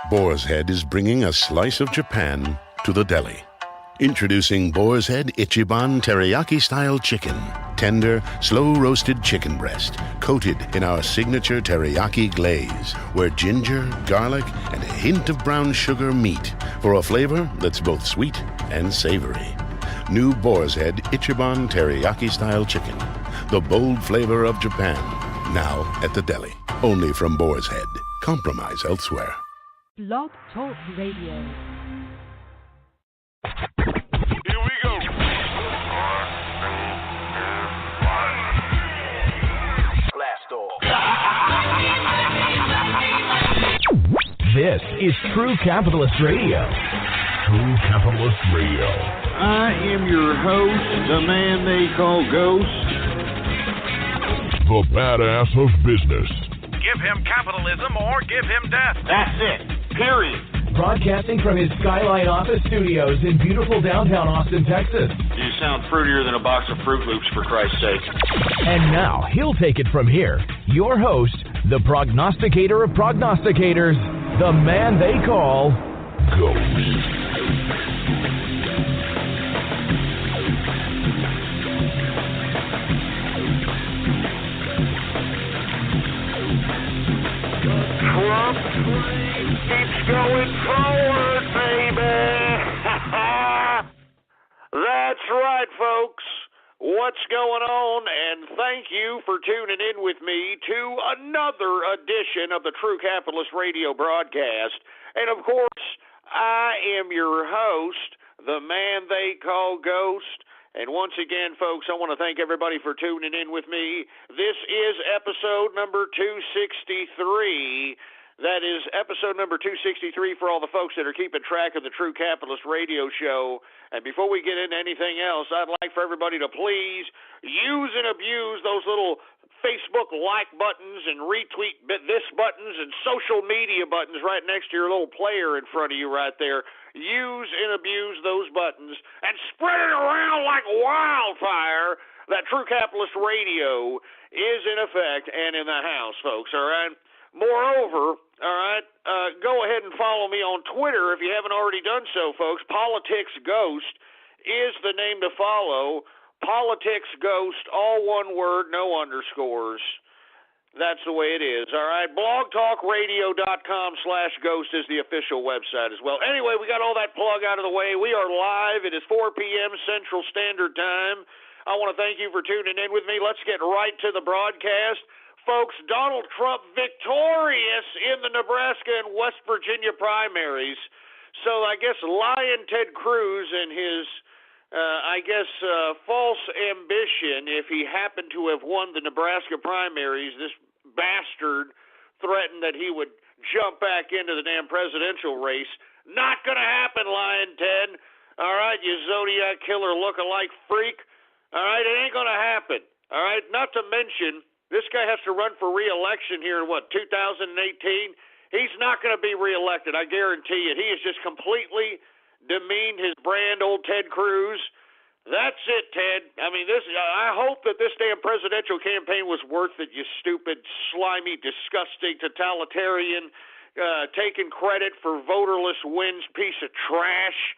Boar's Head is bringing a slice of Japan to the deli. Introducing Boar's Head Ichiban Teriyaki-style chicken. Tender, slow-roasted chicken breast, coated in our signature teriyaki glaze, where ginger, garlic, and a hint of brown sugar meet for a flavor that's both sweet and savory. New Boar's Head Ichiban Teriyaki-style chicken. The bold flavor of Japan. Now at the deli. Only from Boar's Head. Compromise elsewhere. Blog Talk Radio. Here we go. Blast off. This is True Capitalist Radio. True Capitalist Radio. I am your host, the man they call Ghost. The badass of business. Give him capitalism or give him death. That's it. Period. Broadcasting from his Skyline office studios in beautiful downtown Austin, Texas. You sound fruitier than a box of Fruit Loops, for Christ's sake. And now, he'll take it from here. Your host, the prognosticator of prognosticators, the man they call Ghost. Trump keeps going forward, baby. That's right, folks. What's going on? And thank you for tuning in with me to another edition of the True Capitalist Radio broadcast. And of course, I am your host, the man they call Ghost. And once again, folks, I want to thank everybody for tuning in with me. This is episode number 263. That is episode number 263 for all the folks that are keeping track of the True Capitalist Radio Show. And before we get into anything else, I'd like for everybody to please use and abuse those little Facebook like buttons and retweet this buttons and social media buttons right next to your little player in front of you right there. Use and abuse those buttons and spread it around like wildfire that True Capitalist Radio is in effect and in the house, folks, all right? Moreover, all right, go ahead and follow me on Twitter if you haven't already done so, folks. Politics Ghost is the name to follow. Politics Ghost, all one word, no underscores. That's the way it is, all right? blogtalkradio.com/ghost is the official website as well. Anyway, we got all that plug out of the way. We are live. It is 4 p.m. Central Standard Time. I want to thank you for tuning in with me. Let's get right to the broadcast. Folks, Donald Trump victorious in the Nebraska and West Virginia primaries. So I guess lying Ted Cruz and his false ambition, if he happened to have won the Nebraska primaries, this bastard threatened that he would jump back into the damn presidential race. Not going to happen, lying Ted. All right, you Zodiac killer look-alike freak. All right, it ain't going to happen. All right, not to mention, this guy has to run for re-election here in, 2018? He's not going to be re-elected, I guarantee it. He has just completely demeaned his brand, old Ted Cruz. That's it, Ted. I mean, I hope that this damn presidential campaign was worth it, you stupid, slimy, disgusting, totalitarian, taking credit for voterless wins piece of trash.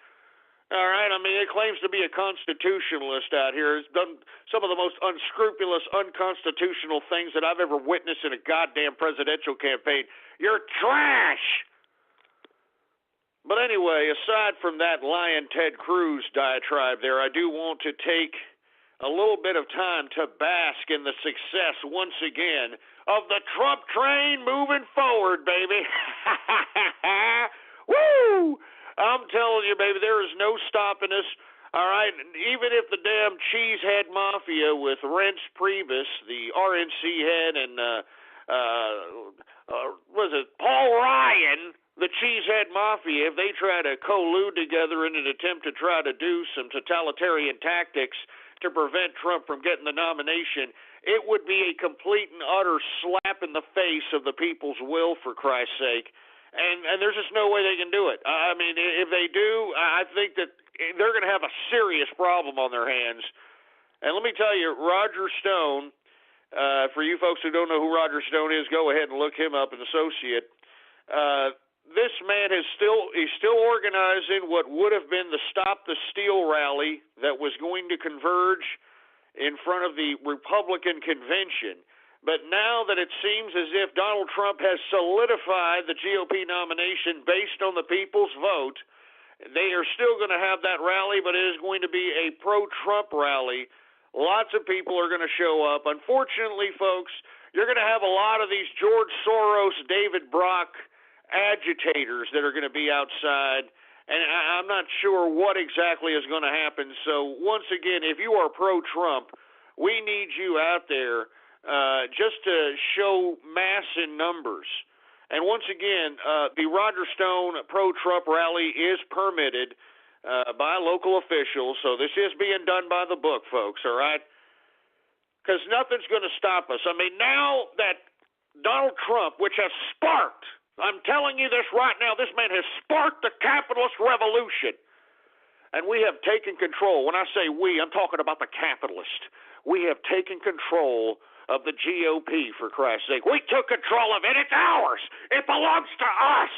All right, I mean, it claims to be a constitutionalist out here. It's done some of the most unscrupulous, unconstitutional things that I've ever witnessed in a goddamn presidential campaign. You're trash! But anyway, aside from that lying Ted Cruz diatribe there, I do want to take a little bit of time to bask in the success, once again, of the Trump train moving forward, baby. Woo! I'm telling you, baby, there is no stopping us. All right, even if the damn cheesehead mafia with Reince Priebus, the RNC head, and Paul Ryan, the cheesehead mafia, if they try to collude together in an attempt to try to do some totalitarian tactics to prevent Trump from getting the nomination, it would be a complete and utter slap in the face of the people's will, for Christ's sake. And there's just no way they can do it. I mean, if they do, I think that they're going to have a serious problem on their hands. And let me tell you, Roger Stone, for you folks who don't know who Roger Stone is, go ahead and look him up, an associate. This man he's still organizing what would have been the Stop the Steal rally that was going to converge in front of the Republican convention. But now that it seems as if Donald Trump has solidified the GOP nomination based on the people's vote, they are still going to have that rally, but it is going to be a pro-Trump rally. Lots of people are going to show up. Unfortunately, folks, you're going to have a lot of these George Soros, David Brock agitators that are going to be outside, and I'm not sure what exactly is going to happen. So once again, if you are pro-Trump, we need you out there just to show mass in numbers. And once again, the Roger Stone pro-Trump rally is permitted by local officials, so this is being done by the book, folks, all right? Because nothing's going to stop us. I mean, now that Donald Trump, which has sparked, I'm telling you this right now, this man has sparked the capitalist revolution. And we have taken control. When I say we, I'm talking about the capitalist. We have taken control of the GOP, for Christ's sake. We took control of it. It's ours. It belongs to us.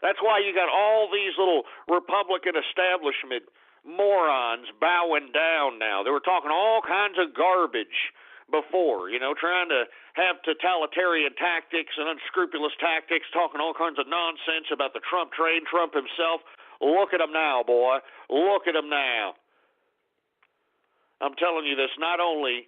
That's why you got all these little Republican establishment morons bowing down now. They were talking all kinds of garbage before, trying to have totalitarian tactics and unscrupulous tactics, talking all kinds of nonsense about the Trump train, Trump himself. Look at him now, boy. Look at him now. I'm telling you this, not only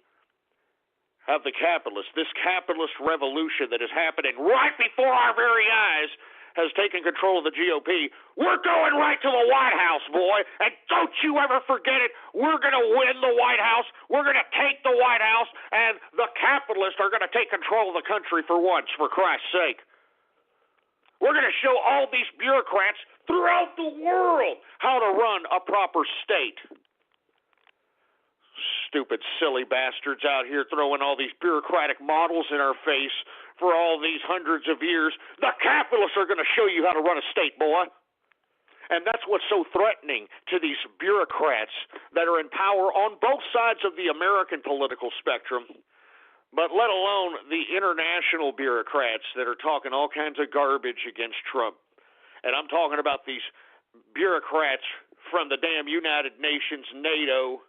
have this capitalist revolution that is happening right before our very eyes has taken control of the GOP. We're going right to the White House, boy, and don't you ever forget it. We're going to win the White House. We're going to take the White House, and the capitalists are going to take control of the country for once, for Christ's sake. We're going to show all these bureaucrats throughout the world how to run a proper state. Stupid, silly bastards out here throwing all these bureaucratic models in our face for all these hundreds of years. The capitalists are going to show you how to run a state, boy. And that's what's so threatening to these bureaucrats that are in power on both sides of the American political spectrum, but let alone the international bureaucrats that are talking all kinds of garbage against Trump. And I'm talking about these bureaucrats from the damn United Nations, NATO.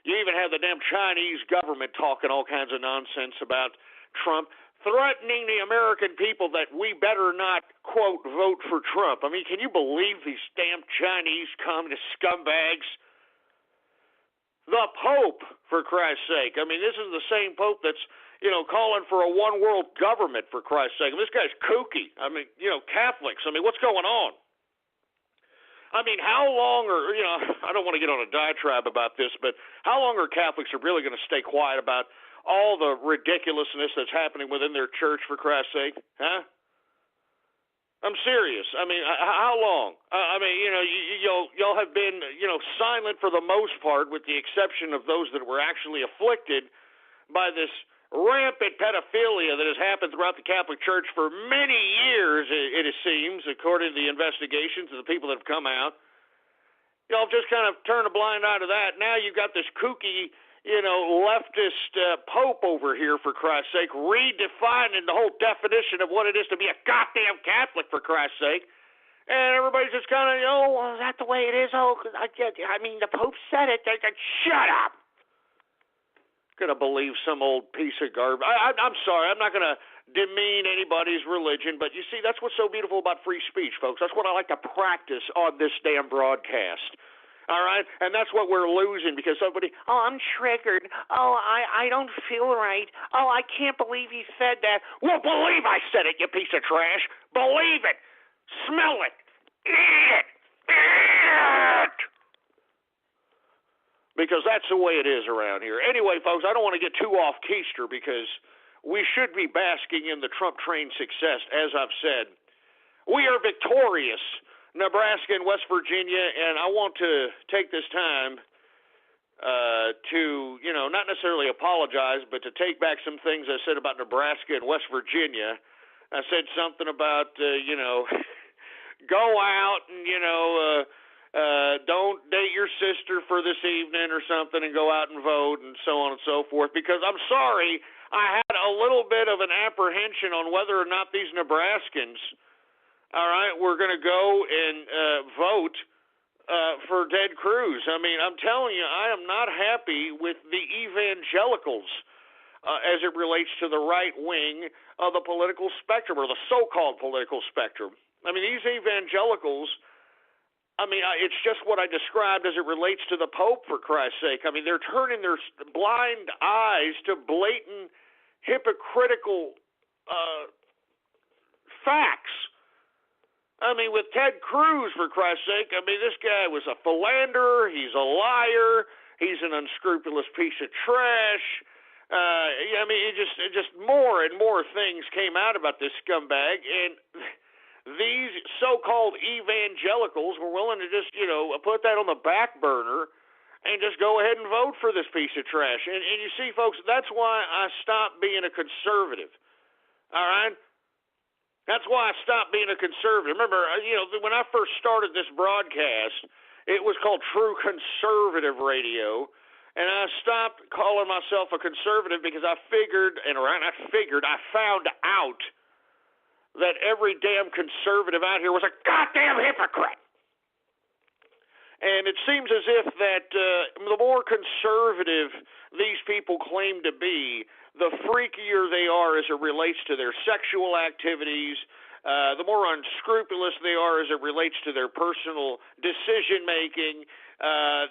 You even have the damn Chinese government talking all kinds of nonsense about Trump, threatening the American people that we better not, quote, vote for Trump. I mean, can you believe these damn Chinese communist scumbags? The Pope, for Christ's sake. I mean, this is the same Pope that's, calling for a one-world government, for Christ's sake. I mean, this guy's kooky. I mean, Catholics. I mean, what's going on? I mean, how long I don't want to get on a diatribe about this, but how long are Catholics really going to stay quiet about all the ridiculousness that's happening within their church, for Christ's sake? Huh? I'm serious. I mean, how long? I mean, y'all have been, silent for the most part, with the exception of those that were actually afflicted by this rampant pedophilia that has happened throughout the Catholic Church for many years, it seems, according to the investigations of the people that have come out. Y'all just kind of turn a blind eye to that. Now you've got this kooky, leftist Pope over here, for Christ's sake, redefining the whole definition of what it is to be a goddamn Catholic, for Christ's sake. And everybody's just kind of, is that the way it is? I mean, the Pope said it. Shut up. Going to believe some old piece of garbage. I'm sorry. I'm not going to demean anybody's religion, but you see, that's what's so beautiful about free speech, folks. That's what I like to practice on this damn broadcast. All right? And that's what we're losing because somebody, I'm triggered. I don't feel right. I can't believe he said that. Well, believe I said it, you piece of trash. Believe it. Smell it. Eat it. Eat it. Because that's the way it is around here. Anyway, folks, I don't want to get too off keister because we should be basking in the Trump train success, as I've said. We are victorious, Nebraska and West Virginia, and I want to take this time to, not necessarily apologize, but to take back some things I said about Nebraska and West Virginia. I said something about, go out and, don't date your sister for this evening or something and go out and vote and so on and so forth, because I'm sorry, I had a little bit of an apprehension on whether or not these Nebraskans all right, we're going to go and vote for Ted Cruz. I mean, I'm telling you, I am not happy with the evangelicals as it relates to the right wing of the political spectrum, or the so-called political spectrum. I mean, these evangelicals, I mean, it's just what I described as it relates to the Pope, for Christ's sake. I mean, they're turning their blind eyes to blatant, hypocritical facts. I mean, with Ted Cruz, for Christ's sake, I mean, this guy was a philanderer. He's a liar. He's an unscrupulous piece of trash. I mean, it just more and more things came out about this scumbag, and these so-called evangelicals were willing to just, put that on the back burner and just go ahead and vote for this piece of trash. And you see, folks, that's why I stopped being a conservative. All right? That's why I stopped being a conservative. Remember, when I first started this broadcast, it was called True Conservative Radio, and I stopped calling myself a conservative because I found out that every damn conservative out here was a goddamn hypocrite. And it seems as if that the more conservative these people claim to be, the freakier they are as it relates to their sexual activities, the more unscrupulous they are as it relates to their personal decision-making,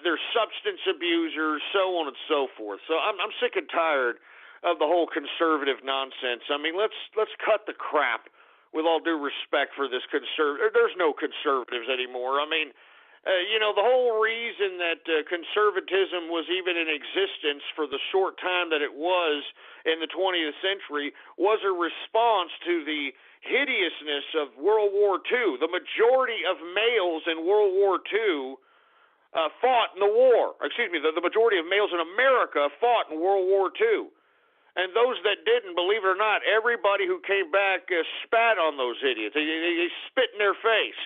they're substance abusers, so on and so forth. So I'm sick and tired of the whole conservative nonsense. I mean, let's cut the crap, with all due respect for this conservative. There's no conservatives anymore. I mean, the whole reason that conservatism was even in existence for the short time that it was in the 20th century was a response to the hideousness of World War II. The majority of males in World War II fought in the war. Excuse me, the majority of males in America fought in World War II. And those that didn't, believe it or not, everybody who came back spat on those idiots. They spit in their face.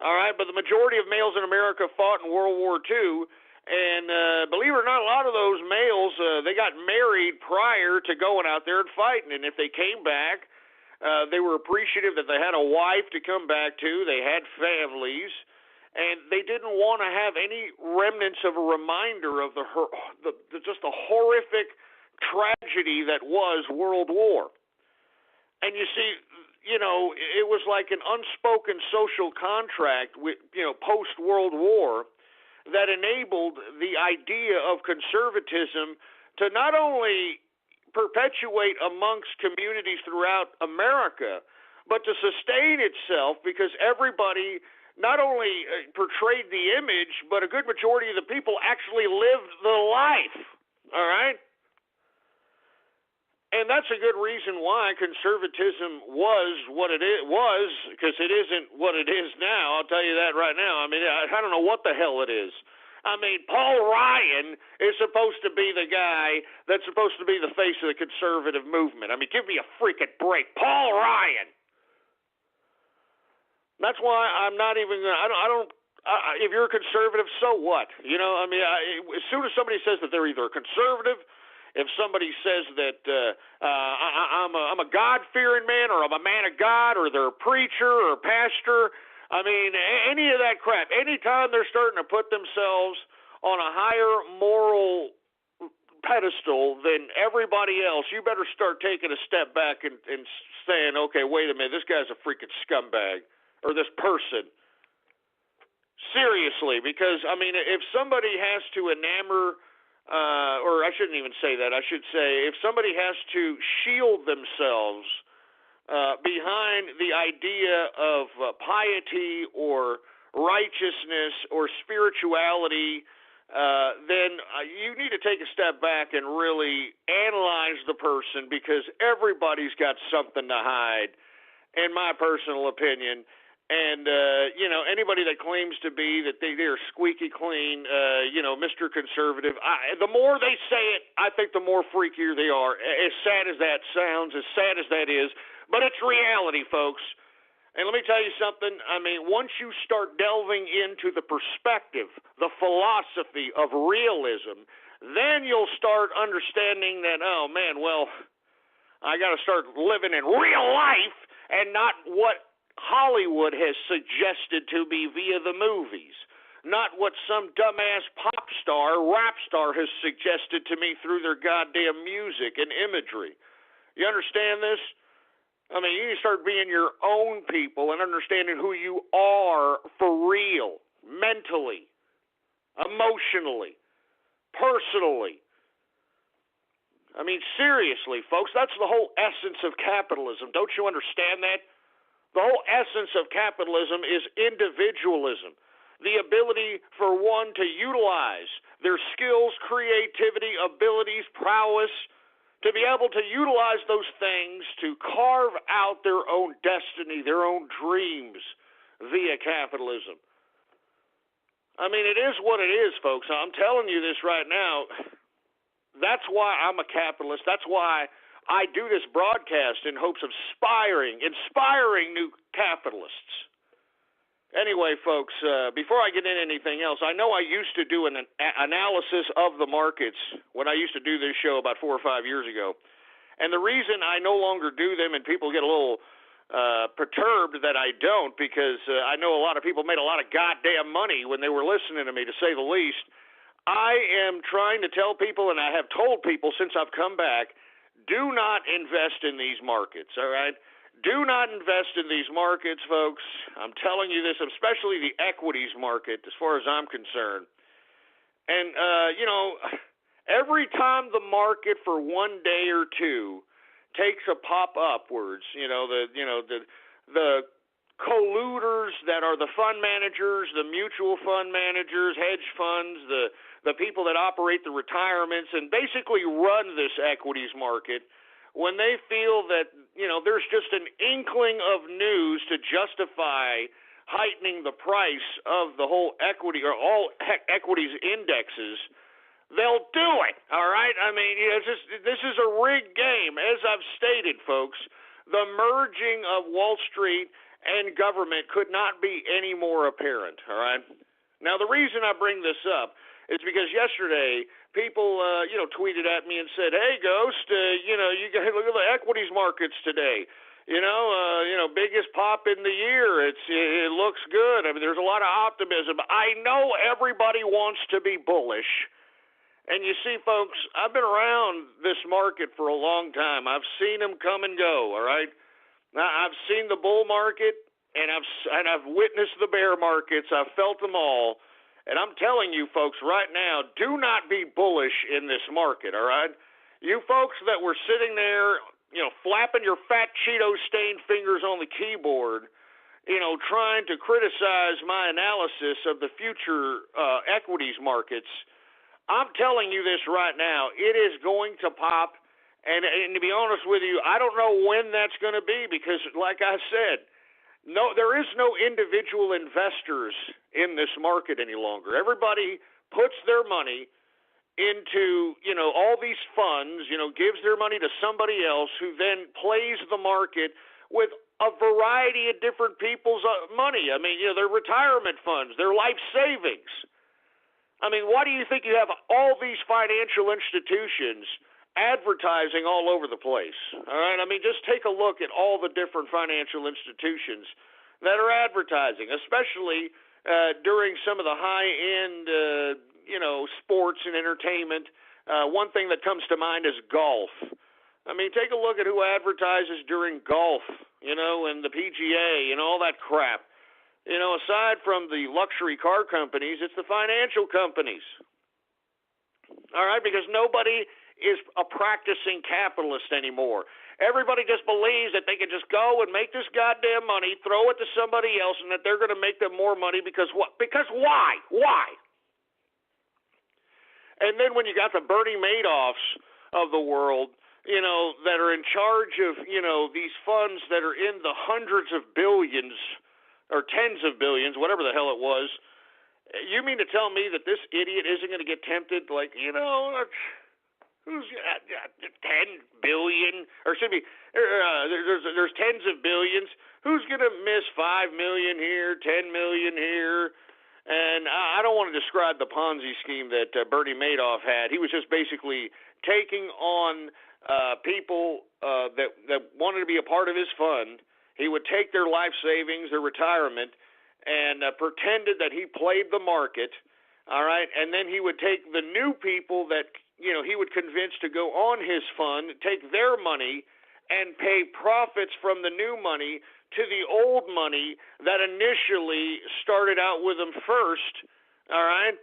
All right, but the majority of males in America fought in World War II, and believe it or not, a lot of those males, they got married prior to going out there and fighting, and if they came back, they were appreciative that they had a wife to come back to, they had families, and they didn't want to have any remnants of a reminder of just the horrific tragedy that was World War. And you see, it was like an unspoken social contract with, post-World War that enabled the idea of conservatism to not only perpetuate amongst communities throughout America, but to sustain itself because everybody not only portrayed the image, but a good majority of the people actually lived the life. All right? And that's a good reason why conservatism was what it was, because it isn't what it is now. I'll tell you that right now. I mean, I don't know what the hell it is. I mean, Paul Ryan is supposed to be the guy that's supposed to be the face of the conservative movement. I mean, give me a freaking break. Paul Ryan. That's why I'm not even going to, if you're a conservative, so what? As soon as somebody says that they're either a conservative, if somebody says that I'm a God-fearing man, or I'm a man of God, or they're a preacher or a pastor, I mean, any of that crap, anytime they're starting to put themselves on a higher moral pedestal than everybody else, you better start taking a step back and saying, okay, wait a minute, this guy's a freaking scumbag, or this person. Seriously, because, I mean, if somebody has to enamor... or I shouldn't even say that. I should say if somebody has to shield themselves behind the idea of piety or righteousness or spirituality, then you need to take a step back and really analyze the person, because everybody's got something to hide, in my personal opinion. And, anybody that claims to be that they're squeaky clean, Mr. Conservative, the more they say it, I think the more freakier they are. As sad as that sounds, as sad as that is, but it's reality, folks. And let me tell you something. I mean, once you start delving into the perspective, the philosophy of realism, then you'll start understanding that, oh, man, well, I got to start living in real life and not what Hollywood has suggested to me via the movies, not what some dumbass pop star, rap star has suggested to me through their goddamn music and imagery. You understand this? I mean, you start being your own people and understanding who you are for real, mentally, emotionally, personally. I mean, seriously, folks, that's the whole essence of capitalism. Don't you understand that? The whole essence of capitalism is individualism, the ability for one to utilize their skills, creativity, abilities, prowess, to be able to utilize those things to carve out their own destiny, their own dreams via capitalism. I mean, it is what it is, folks. I'm telling you this right now. That's why I'm a capitalist. That's why I do this broadcast in hopes of inspiring new capitalists. Anyway, folks, before I get into anything else, I know I used to do an analysis of the markets when I used to do this show about 4 or 5 years ago. And the reason I no longer do them and people get a little perturbed that I don't, because I know a lot of people made a lot of goddamn money when they were listening to me, to say the least. I am trying to tell people, and I have told people since I've come back, do not invest in these markets, all right? Do not invest in these markets, folks. I'm telling you this, especially the equities market, as far as I'm concerned. And, every time the market for one day or two takes a pop upwards, the colluders that are the fund managers, the mutual fund managers, hedge funds, the people that operate the retirements and basically run this equities market, when they feel that, there's just an inkling of news to justify heightening the price of the whole equity or all equities indexes, they'll do it, all right? I mean, this is a rigged game. As I've stated, folks, the merging of Wall Street and government could not be any more apparent, all right? Now, the reason I bring this up is because yesterday people, tweeted at me and said, "Hey, Ghost, you got to look at the equities markets today. Biggest pop in the year. It looks good. I mean, there's a lot of optimism." I know everybody wants to be bullish. And you see, folks, I've been around this market for a long time. I've seen them come and go, all right? Now, I've seen the bull market, and I've witnessed the bear markets. I've felt them all. And I'm telling you, folks, right now, do not be bullish in this market, all right? You folks that were sitting there, flapping your fat Cheeto-stained fingers on the keyboard, trying to criticize my analysis of the future equities markets, I'm telling you this right now, it is going to pop. And to be honest with you, I don't know when that's going to be because, like I said, no, there is no individual investors in this market any longer. Everybody puts their money into, all these funds, gives their money to somebody else who then plays the market with a variety of different people's money. I mean, their retirement funds, their life savings. I mean, why do you think you have all these financial institutions advertising all over the place? All right, I mean, just take a look at all the different financial institutions that are advertising, especially during some of the high-end, sports and entertainment. One thing that comes to mind is golf. I mean, take a look at who advertises during golf, and the PGA and all that crap. Aside from the luxury car companies, it's the financial companies. All right, because nobody is a practicing capitalist anymore. Everybody just believes that they can just go and make this goddamn money, throw it to somebody else, and that they're going to make them more money because what? Because why? Why? And then when you got the Bernie Madoffs of the world, that are in charge of, these funds that are in the hundreds of billions or tens of billions, whatever the hell it was, you mean to tell me that this idiot isn't going to get tempted? Like, who's 10 billion, or should be, there's tens of billions. Who's going to miss 5 million here, 10 million here? And I don't want to describe the Ponzi scheme that Bernie Madoff had. He was just basically taking on people that wanted to be a part of his fund He would take their life savings, their retirement, and pretended that he played the market, all right? And then he would take the new people that, he would convince to go on his fund, take their money, and pay profits from the new money to the old money that initially started out with him first, all right?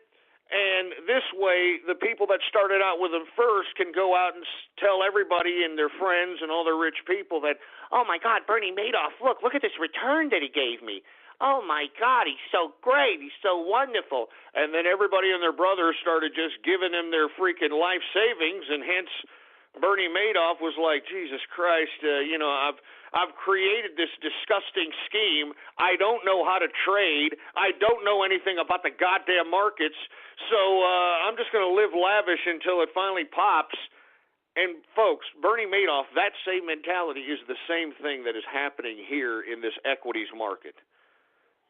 And this way, the people that started out with him first can go out and tell everybody and their friends and all their rich people that, oh, my God, Bernie Madoff, look at this return that he gave me. Oh, my God, he's so great. He's so wonderful. And then everybody and their brothers started just giving him their freaking life savings, and hence Bernie Madoff was like, Jesus Christ, I've created this disgusting scheme. I don't know how to trade. I don't know anything about the goddamn markets, so I'm just going to live lavish until it finally pops. And, folks, Bernie Madoff, that same mentality is the same thing that is happening here in this equities market.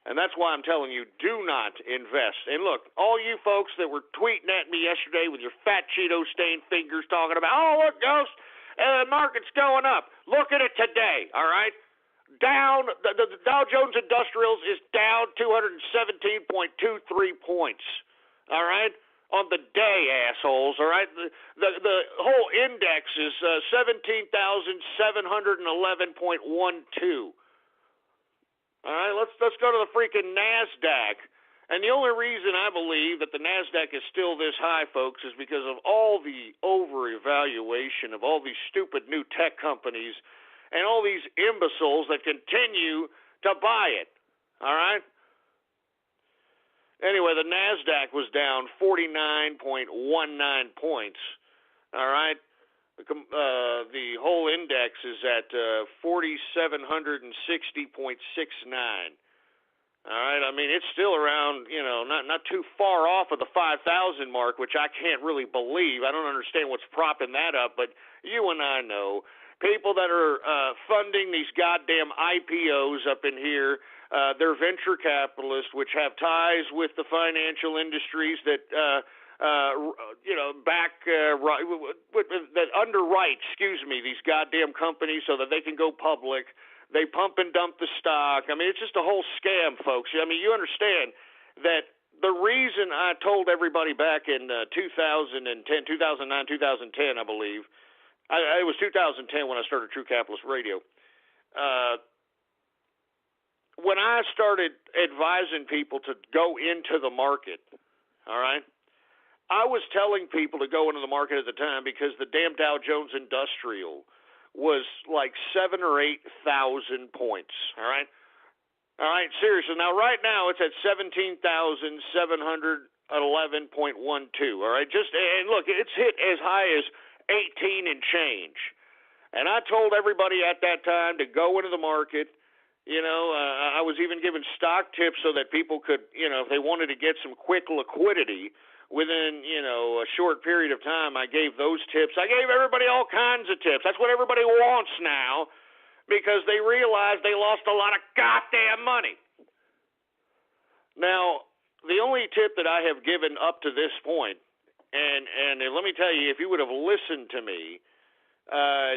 And that's why I'm telling you, do not invest. And look, all you folks that were tweeting at me yesterday with your fat Cheeto-stained fingers talking about, oh, look, Ghost, the market's going up. Look at it today, all right? Down, the Dow Jones Industrials is down 217.23 points, all right? On the day, assholes, all right? The whole index is 17,711.12. All right, let's go to the freaking NASDAQ. And the only reason I believe that the NASDAQ is still this high, folks, is because of all the over-evaluation of all these stupid new tech companies and all these imbeciles that continue to buy it. All right? Anyway, the NASDAQ was down 49.19 points. All right? The whole index is at 4,760.69. All right, I mean, it's still around, not too far off of the 5,000 mark, which I can't really believe. I don't understand what's propping that up, but you and I know. People that are funding these goddamn IPOs up in here, they're venture capitalists, which have ties with the financial industries that that underwrite, these goddamn companies so that they can go public. They pump and dump the stock. I mean, it's just a whole scam, folks. I mean, you understand that the reason I told everybody back in 2010, 2009, 2010, I believe, it was 2010 when I started True Capitalist Radio. When I started advising people to go into the market, all right, I was telling people to go into the market at the time because the damn Dow Jones Industrial was like 7,000 or 8,000 points. All right, seriously. Now, right now, it's at 17,711.12. All right, and look, it's hit as high as 18 and change. And I told everybody at that time to go into the market. I was even giving stock tips so that people could, if they wanted to get some quick liquidity within, a short period of time, I gave those tips. I gave everybody all kinds of tips. That's what everybody wants now because they realized they lost a lot of goddamn money. Now, the only tip that I have given up to this point, and let me tell you, if you would have listened to me,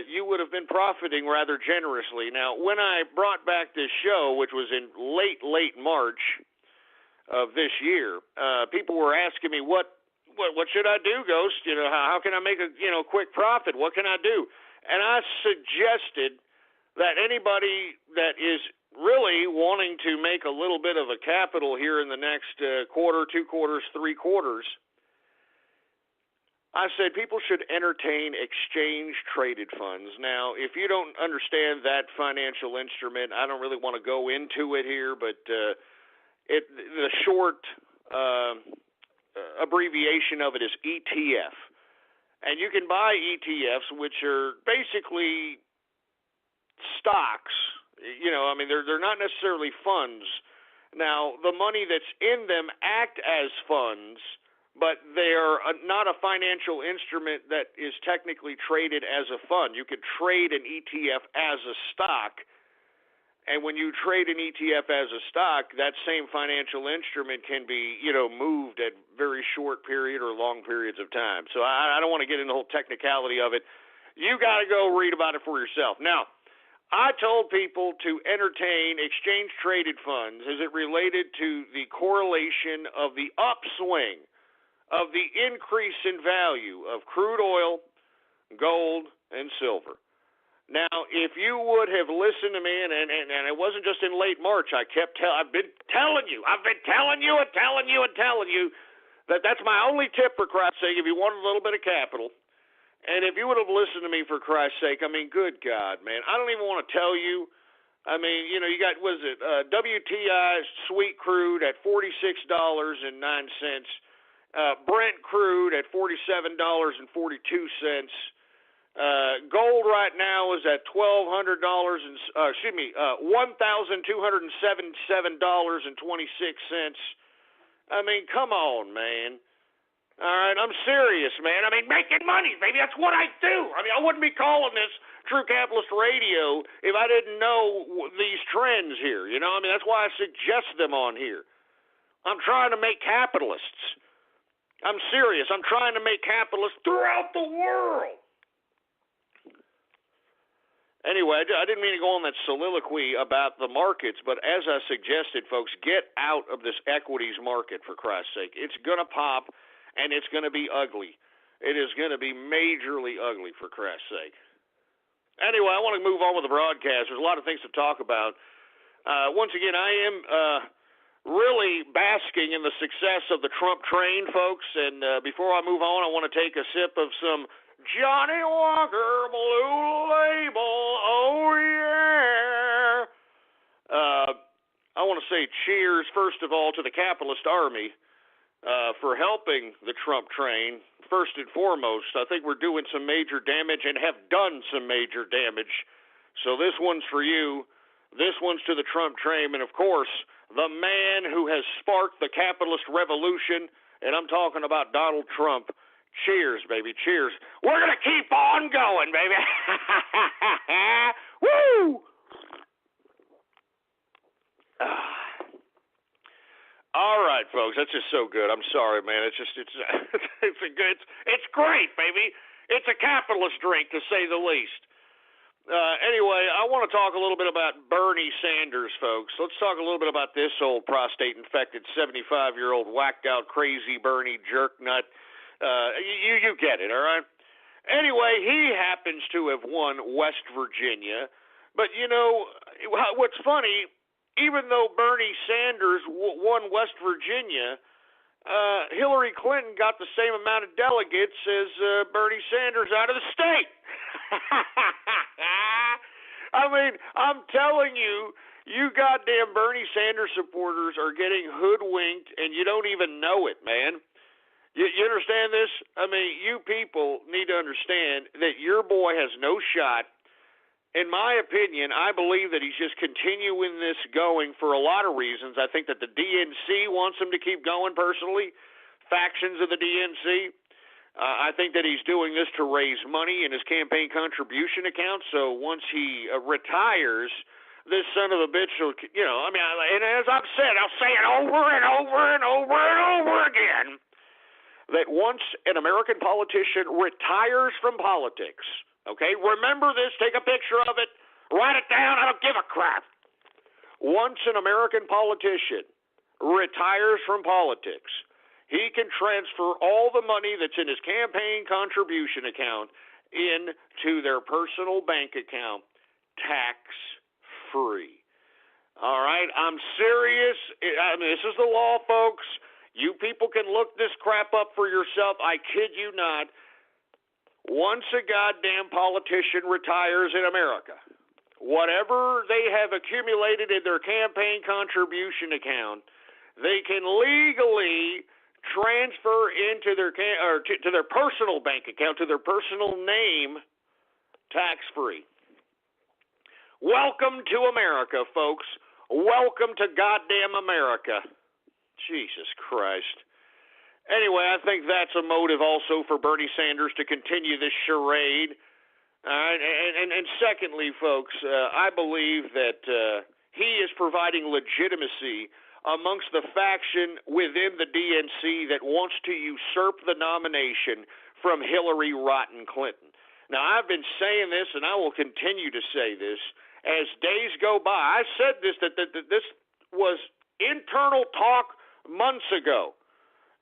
you would have been profiting rather generously. Now, when I brought back this show, which was in late March of this year, people were asking me, what should I do, Ghost? How can I make a quick profit? What can I do? And I suggested that anybody that is really wanting to make a little bit of a capital here in the next quarter, 2 quarters, 3 quarters, I said people should entertain exchange-traded funds. Now, if you don't understand that financial instrument, I don't really want to go into it here, but the short abbreviation of it is ETF. And you can buy ETFs, which are basically stocks. They're not necessarily funds. Now, the money that's in them act as funds, but they're not a financial instrument that is technically traded as a fund. You could trade an ETF as a stock, and when you trade an ETF as a stock, that same financial instrument can be, moved at very short period or long periods of time. So I don't want to get into the whole technicality of it. You got to go read about it for yourself. Now, I told people to entertain exchange-traded funds as it related to the correlation of the upswing of the increase in value of crude oil, gold, and silver. Now, if you would have listened to me, and it wasn't just in late March, I've been telling you that that's my only tip, for Christ's sake, if you want a little bit of capital. And if you would have listened to me, for Christ's sake, I mean, good God, man, I don't even want to tell you. I mean, you know, you got, WTI sweet crude at $46.09, Brent crude at $47.42. Gold right now is at $1,200, $1,277.26. I mean, come on, man. All right, I'm serious, man. I mean, making money, baby. That's what I do. I mean, I wouldn't be calling this True Capitalist Radio if I didn't know these trends here. You know, I mean, that's why I suggest them on here. I'm trying to make capitalists. I'm serious. I'm trying to make capitalists throughout the world. Anyway, I didn't mean to go on that soliloquy about the markets, but as I suggested, folks, get out of this equities market, for Christ's sake. It's going to pop. And it's going to be ugly. It is going to be majorly ugly, for Christ's sake. Anyway, I want to move on with the broadcast. There's a lot of things to talk about. Once again, I am really basking in the success of the Trump train, folks. And before I move on, I want to take a sip of some Johnny Walker Blue Label. Oh, yeah. I want to say cheers, first of all, to the capitalist army. For helping the Trump train, first and foremost. I think we're doing some major damage and have done some major damage. So this one's for you. This one's to the Trump train. And, of course, the man who has sparked the capitalist revolution, and I'm talking about Donald Trump. Cheers, baby, cheers. We're going to keep on going, baby. Woo! All right, folks, that's just so good. I'm sorry, man. It's great, baby. It's a capitalist drink, to say the least. Anyway, I want to talk a little bit about Bernie Sanders, folks. Let's talk a little bit about this old prostate-infected 75-year-old whacked-out crazy Bernie jerk nut. You get it, all right? Anyway, he happens to have won West Virginia. But, you know, what's funny, even though Bernie Sanders won West Virginia, Hillary Clinton got the same amount of delegates as Bernie Sanders out of the state. I mean, I'm telling you, you goddamn Bernie Sanders supporters are getting hoodwinked, and you don't even know it, man. You understand this? I mean, you people need to understand that your boy has no shot. In my opinion, I believe that he's just continuing this going for a lot of reasons. I think that the DNC wants him to keep going personally, factions of the DNC. I think that he's doing this to raise money in his campaign contribution account, so once he retires, this son of a bitch will, you know, I mean, and as I've said, I'll say it over and over and over and over again, that once an American politician retires from politics, okay, remember this, take a picture of it, write it down, I don't give a crap. Once an American politician retires from politics, he can transfer all the money that's in his campaign contribution account into their personal bank account tax-free. All right, I'm serious. I mean, this is the law, folks. You people can look this crap up for yourself. I kid you not. Once a goddamn politician retires in America, whatever they have accumulated in their campaign contribution account, they can legally transfer into their to their personal bank account, to their personal name, tax-free. Welcome to America, folks. Welcome to goddamn America. Jesus Christ. Anyway, I think that's a motive also for Bernie Sanders to continue this charade. And secondly, folks, I believe that he is providing legitimacy amongst the faction within the DNC that wants to usurp the nomination from Hillary Rotten Clinton. Now, I've been saying this, and I will continue to say this, as days go by. I said this, that this was internal talk months ago,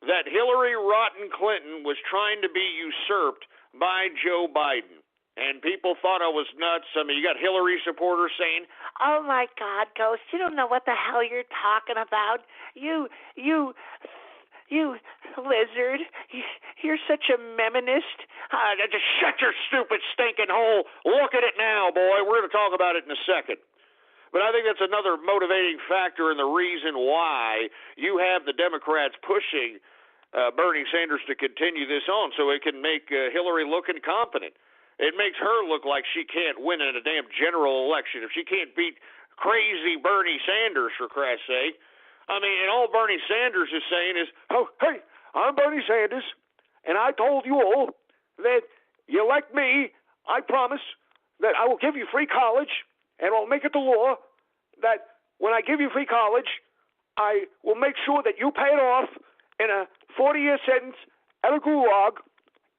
that Hillary Rotten Clinton was trying to be usurped by Joe Biden. And people thought I was nuts. I mean, you got Hillary supporters saying, "Oh my God, Ghost, you don't know what the hell you're talking about. You lizard, you're such a memonist. Just shut your stupid stinking hole. Look at it now, boy. We're going to talk about it in a second." But I think that's another motivating factor and the reason why you have the Democrats pushing Bernie Sanders to continue this on, so it can make Hillary look incompetent. It makes her look like she can't win in a damn general election. If she can't beat crazy Bernie Sanders, for Christ's sake. I mean, and all Bernie Sanders is saying is, "Oh, hey, I'm Bernie Sanders, and I told you all that you elect me, I promise that I will give you free college, and I'll make it the law that when I give you free college, I will make sure that you pay it off in a 40-year sentence at a gulag,"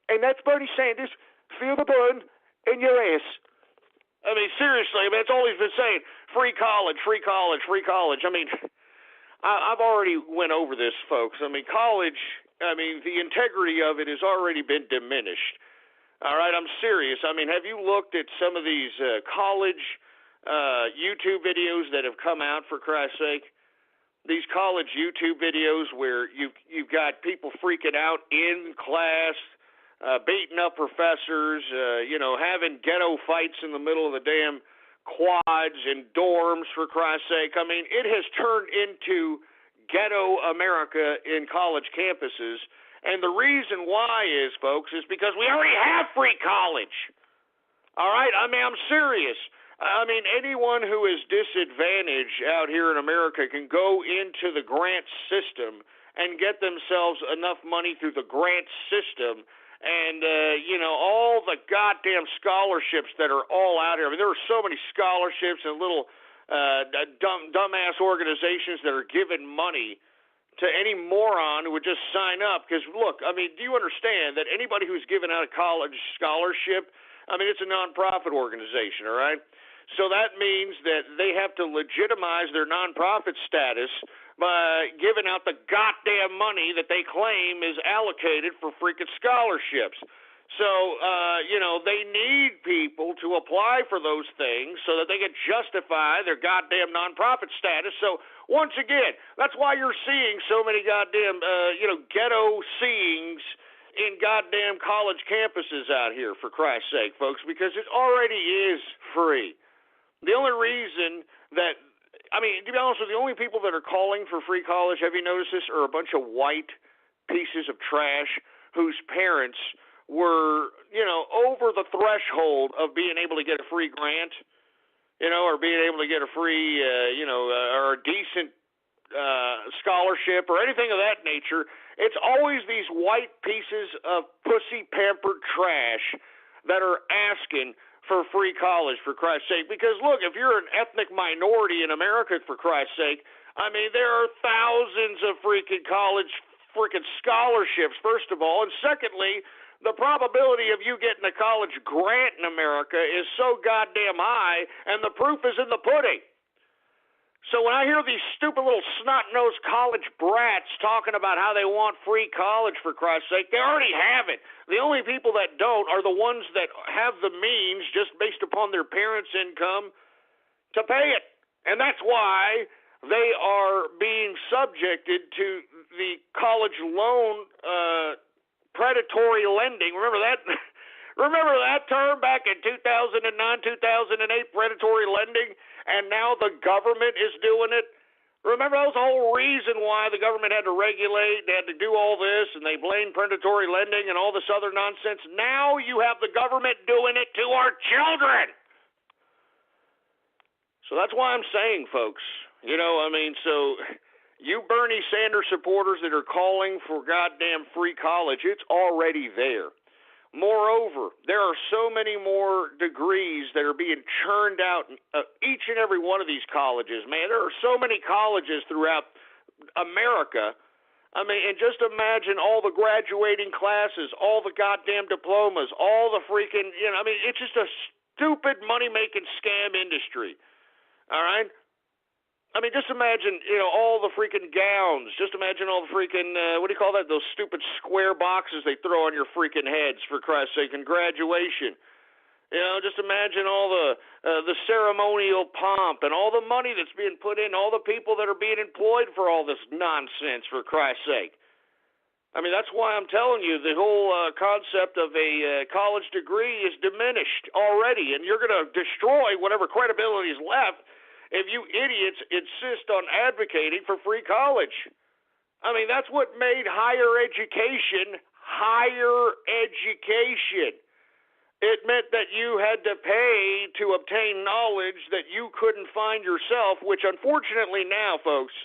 and that's Bernie Sanders. Feel the burn in your ass. I mean, seriously, I mean, that's all he's been saying. Free college, free college, free college. I mean, I've already went over this, folks. I mean, college, I mean, the integrity of it has already been diminished. All right, I'm serious. I mean, have you looked at some of these college YouTube videos that have come out, for Christ's sake? These college YouTube videos where you've got people freaking out in class, beating up professors, having ghetto fights in the middle of the damn quads and dorms, for Christ's sake. I mean, it has turned into ghetto America in college campuses. And the reason why is, folks, is because we already have free college. All right? I mean, I'm serious. I mean, anyone who is disadvantaged out here in America can go into the grant system and get themselves enough money through the grant system. And, all the goddamn scholarships that are all out here. I mean, there are so many scholarships and little dumbass organizations that are giving money to any moron who would just sign up. Because, look, I mean, do you understand that anybody who's given out a college scholarship, I mean, it's a nonprofit organization, all right? So that means that they have to legitimize their nonprofit status by giving out the goddamn money that they claim is allocated for freaking scholarships. So, they need people to apply for those things so that they can justify their goddamn nonprofit status. So, once again, that's why you're seeing so many goddamn, ghetto scenes in goddamn college campuses out here, for Christ's sake, folks, because it already is free. The only reason that, I mean, to be honest with you, the only people that are calling for free college, have you noticed this, are a bunch of white pieces of trash whose parents were, over the threshold of being able to get a free grant, or being able to get a free, or a decent scholarship or anything of that nature. It's always these white pieces of pussy-pampered trash that are asking for free college, for Christ's sake. Because, look, if you're an ethnic minority in America, for Christ's sake, I mean, there are thousands of freaking college scholarships, first of all. And secondly, the probability of you getting a college grant in America is so goddamn high, and the proof is in the pudding. So when I hear these stupid little snot-nosed college brats talking about how they want free college, for Christ's sake, they already have it. The only people that don't are the ones that have the means, just based upon their parents' income, to pay it. And that's why they are being subjected to the college loan predatory lending. Remember that? Remember that term back in 2009, 2008, predatory lending? And now the government is doing it. Remember, that was the whole reason why the government had to regulate, they had to do all this, and they blamed predatory lending and all this other nonsense. Now you have the government doing it to our children. So that's why I'm saying, folks, so you Bernie Sanders supporters that are calling for goddamn free college, it's already there. Moreover, there are so many more degrees that are being churned out in each and every one of these colleges, man. There are so many colleges throughout America. I mean, and just imagine all the graduating classes, all the goddamn diplomas, all the freaking, it's just a stupid money-making scam industry. All right? I mean, just imagine, all the freaking gowns. Just imagine all the freaking, what do you call that? Those stupid square boxes they throw on your freaking heads, for Christ's sake, in graduation. Just imagine all the ceremonial pomp and all the money that's being put in, all the people that are being employed for all this nonsense, for Christ's sake. I mean, that's why I'm telling you the whole concept of a college degree is diminished already, and you're going to destroy whatever credibility is left if you idiots insist on advocating for free college. I mean, that's what made higher education higher education. It meant that you had to pay to obtain knowledge that you couldn't find yourself, which unfortunately now, folks,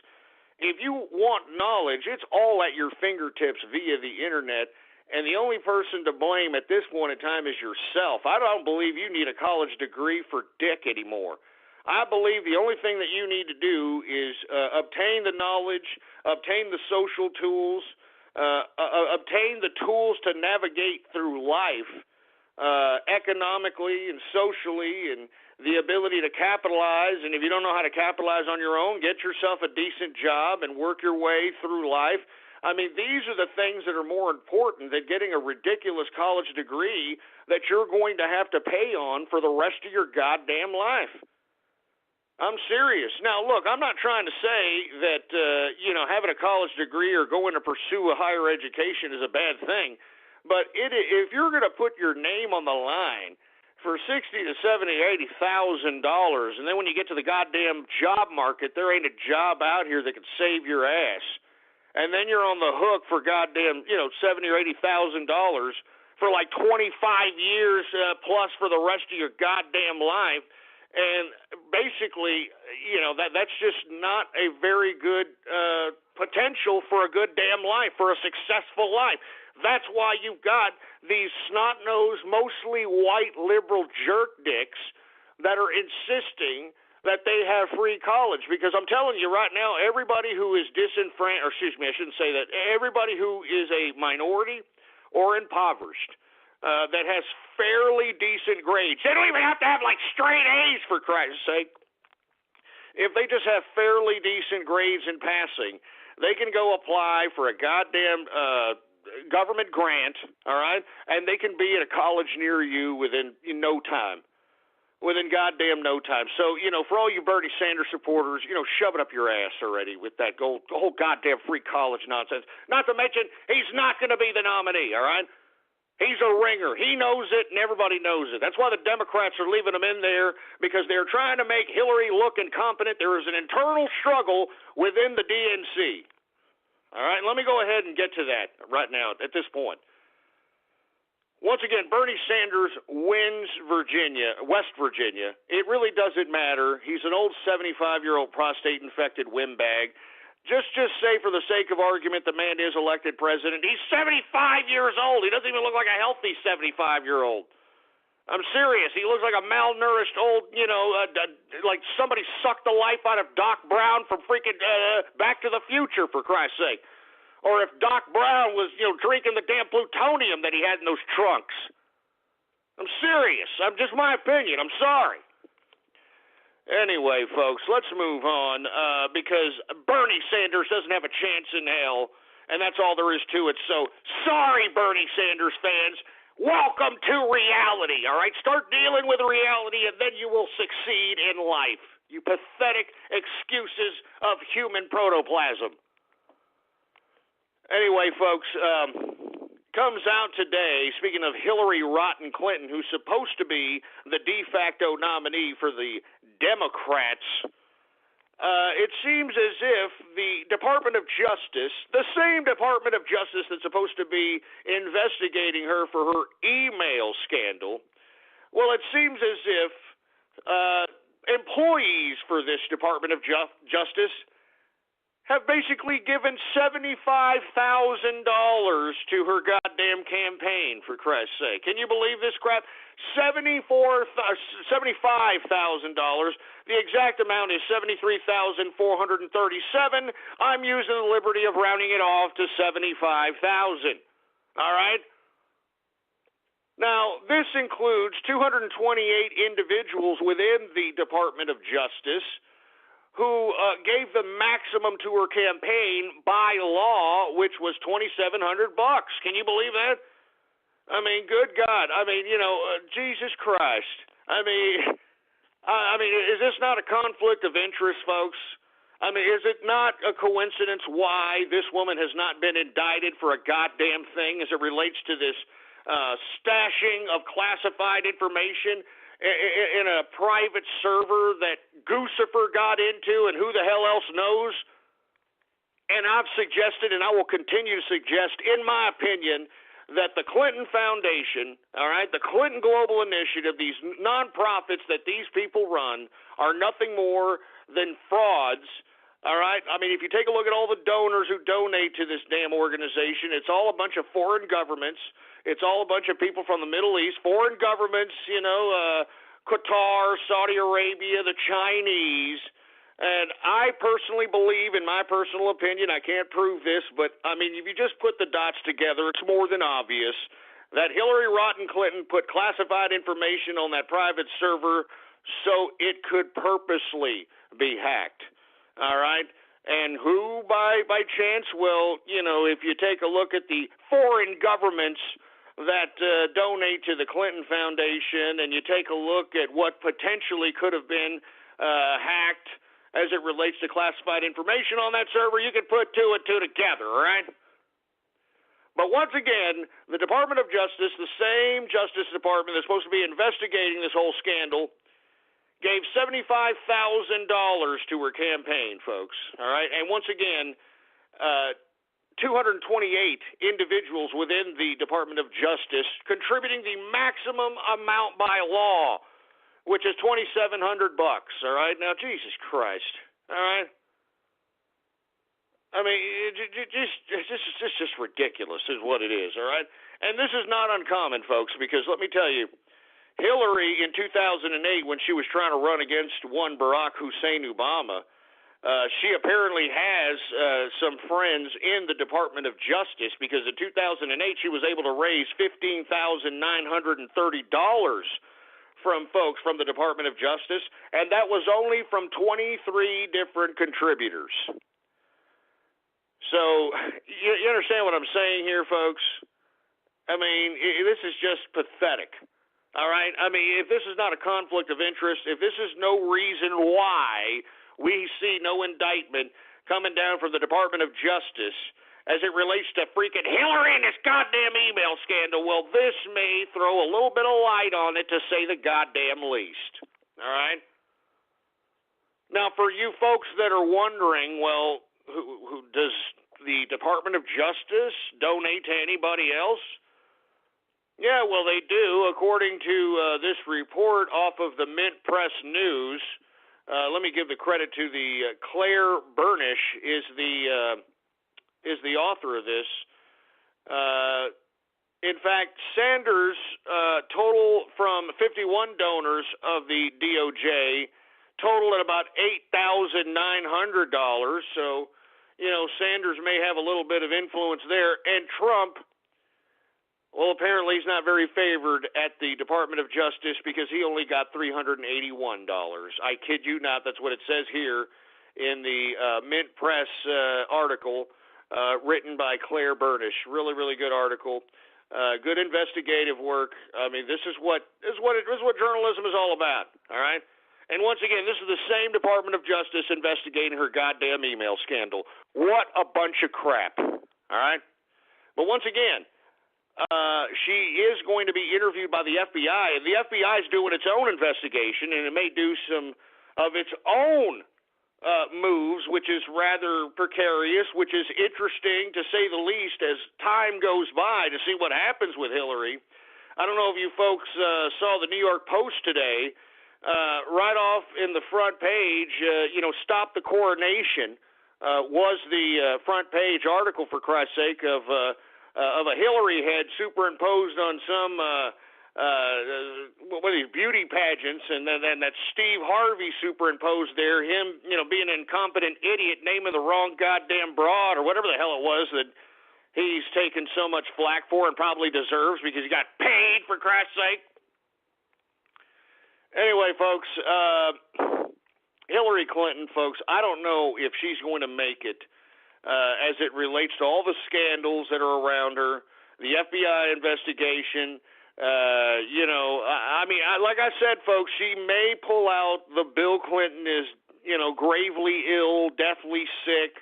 if you want knowledge, it's all at your fingertips via the internet, and the only person to blame at this point in time is yourself. I don't believe you need a college degree for dick anymore. I believe the only thing that you need to do is obtain the knowledge, obtain the social tools, obtain the tools to navigate through life economically and socially, and the ability to capitalize. And if you don't know how to capitalize on your own, get yourself a decent job and work your way through life. I mean, these are the things that are more important than getting a ridiculous college degree that you're going to have to pay on for the rest of your goddamn life. I'm serious. Now, look, I'm not trying to say that, having a college degree or going to pursue a higher education is a bad thing. But if you're going to put your name on the line for $60,000 to $70,000, $80,000, and then when you get to the goddamn job market, there ain't a job out here that can save your ass, and then you're on the hook for goddamn, $70,000 or $80,000 for like 25 years plus for the rest of your goddamn life. And basically, that's just not a very good potential for a good damn life, for a successful life. That's why you've got these snot-nosed, mostly white liberal jerk dicks that are insisting that they have free college. Because I'm telling you right now, everybody who is I shouldn't say that, everybody who is a minority or impoverished, that has fairly decent grades. They don't even have to have like straight A's, for Christ's sake. If they just have fairly decent grades in passing, they can go apply for a goddamn government grant, all right? And they can be at a college near you within no time. Within goddamn no time. So, for all you Bernie Sanders supporters, shove it up your ass already with that whole goddamn free college nonsense. Not to mention, he's not going to be the nominee, all right? He's a ringer. He knows it, and everybody knows it. That's why the Democrats are leaving him in there, because they're trying to make Hillary look incompetent. There is an internal struggle within the DNC. All right, let me go ahead and get to that right now at this point. Once again, Bernie Sanders wins West Virginia. It really doesn't matter. He's an old 75-year-old prostate-infected windbag. Just say, for the sake of argument, the man is elected president. He's 75 years old. He doesn't even look like a healthy 75-year-old. I'm serious. He looks like a malnourished old, like somebody sucked the life out of Doc Brown from freaking Back to the Future, for Christ's sake. Or if Doc Brown was, drinking the damn plutonium that he had in those trunks. I'm serious. I'm just my opinion. I'm sorry. Anyway, folks, let's move on because Bernie Sanders doesn't have a chance in hell, and that's all there is to it. So, sorry, Bernie Sanders fans. Welcome to reality, all right? Start dealing with reality, and then you will succeed in life. You pathetic excuses of human protoplasm. Anyway, folks, comes out today, speaking of Hillary Rotten Clinton, who's supposed to be the de facto nominee for the Democrats, it seems as if the Department of Justice, the same Department of Justice that's supposed to be investigating her for her email scandal, well, it seems as if employees for this Department of Justice have basically given $75,000 to her goddamn campaign, for Christ's sake. Can you believe this crap? $75,000. The exact amount is $73,437. I'm using the liberty of rounding it off to $75,000. All right? Now, this includes 228 individuals within the Department of Justice who gave the maximum to her campaign by law, which was $2,700. Can you believe that? I mean, good God. I mean, Jesus Christ. I mean, is this not a conflict of interest, folks? I mean, is it not a coincidence why this woman has not been indicted for a goddamn thing as it relates to this stashing of classified information in a private server that Goosifer got into and who the hell else knows? And I've suggested, and I will continue to suggest, in my opinion, that the Clinton Foundation, all right, the Clinton Global Initiative, these nonprofits that these people run are nothing more than frauds, all right? I mean, if you take a look at all the donors who donate to this damn organization, it's all a bunch of foreign governments. It's all a bunch of people from the Middle East, foreign governments, Qatar, Saudi Arabia, the Chinese. And I personally believe, in my personal opinion, I can't prove this, but, I mean, if you just put the dots together, it's more than obvious that Hillary Rodham Clinton put classified information on that private server so it could purposely be hacked, all right? And who, by chance, well, if you take a look at the foreign governments that donate to the Clinton Foundation, and you take a look at what potentially could have been hacked as it relates to classified information on that server, you can put two and two together, all right? But once again, the Department of Justice, the same Justice Department that's supposed to be investigating this whole scandal, gave $75,000 to her campaign, folks, all right? And once again, 228 individuals within the Department of Justice contributing the maximum amount by law, which is $2,700, all right? Now, Jesus Christ, all right? I mean, it's just ridiculous is what it is, all right? And this is not uncommon, folks, because let me tell you, Hillary in 2008, when she was trying to run against one Barack Hussein Obama, she apparently has some friends in the Department of Justice because in 2008 she was able to raise $15,930 from folks from the Department of Justice, and that was only from 23 different contributors. So you understand what I'm saying here, folks? I mean, this is just pathetic. All right? I mean, if this is not a conflict of interest, if this is no reason why we see no indictment coming down from the Department of Justice as it relates to freaking Hillary and this goddamn email scandal, well, this may throw a little bit of light on it, to say the goddamn least. All right? Now, for you folks that are wondering, well, who does the Department of Justice donate to anybody else? Yeah, well, they do. According to this report off of the Mint Press News, let me give the credit to the Claire Burnish is the author of this. In fact, Sanders' total from 51 donors of the DOJ total at about $8,900. So, Sanders may have a little bit of influence there. And Trump, well, apparently he's not very favored at the Department of Justice because he only got $381. I kid you not. That's what it says here in the Mint Press article written by Claire Burnish. Really, really good article. Good investigative work. I mean, this is what journalism is all about. All right. And once again, this is the same Department of Justice investigating her goddamn email scandal. What a bunch of crap. All right. But once again, she is going to be interviewed by the FBI, and the FBI is doing its own investigation, and it may do some of its own moves, which is rather precarious, which is interesting to say the least as time goes by to see what happens with Hillary. I don't know if you folks saw the New York Post today. Right off in the front page, Stop the Coronation was the front page article, for Christ's sake, of a Hillary head superimposed on some what are these beauty pageants, and then that Steve Harvey superimposed there, him being an incompetent idiot naming the wrong goddamn broad or whatever the hell it was that he's taken so much flack for and probably deserves because he got paid, for Christ's sake. Anyway, folks, Hillary Clinton, folks, I don't know if she's going to make it as it relates to all the scandals that are around her, the FBI investigation. Like I said, folks, she may pull out the Bill Clinton is, gravely ill, deathly sick,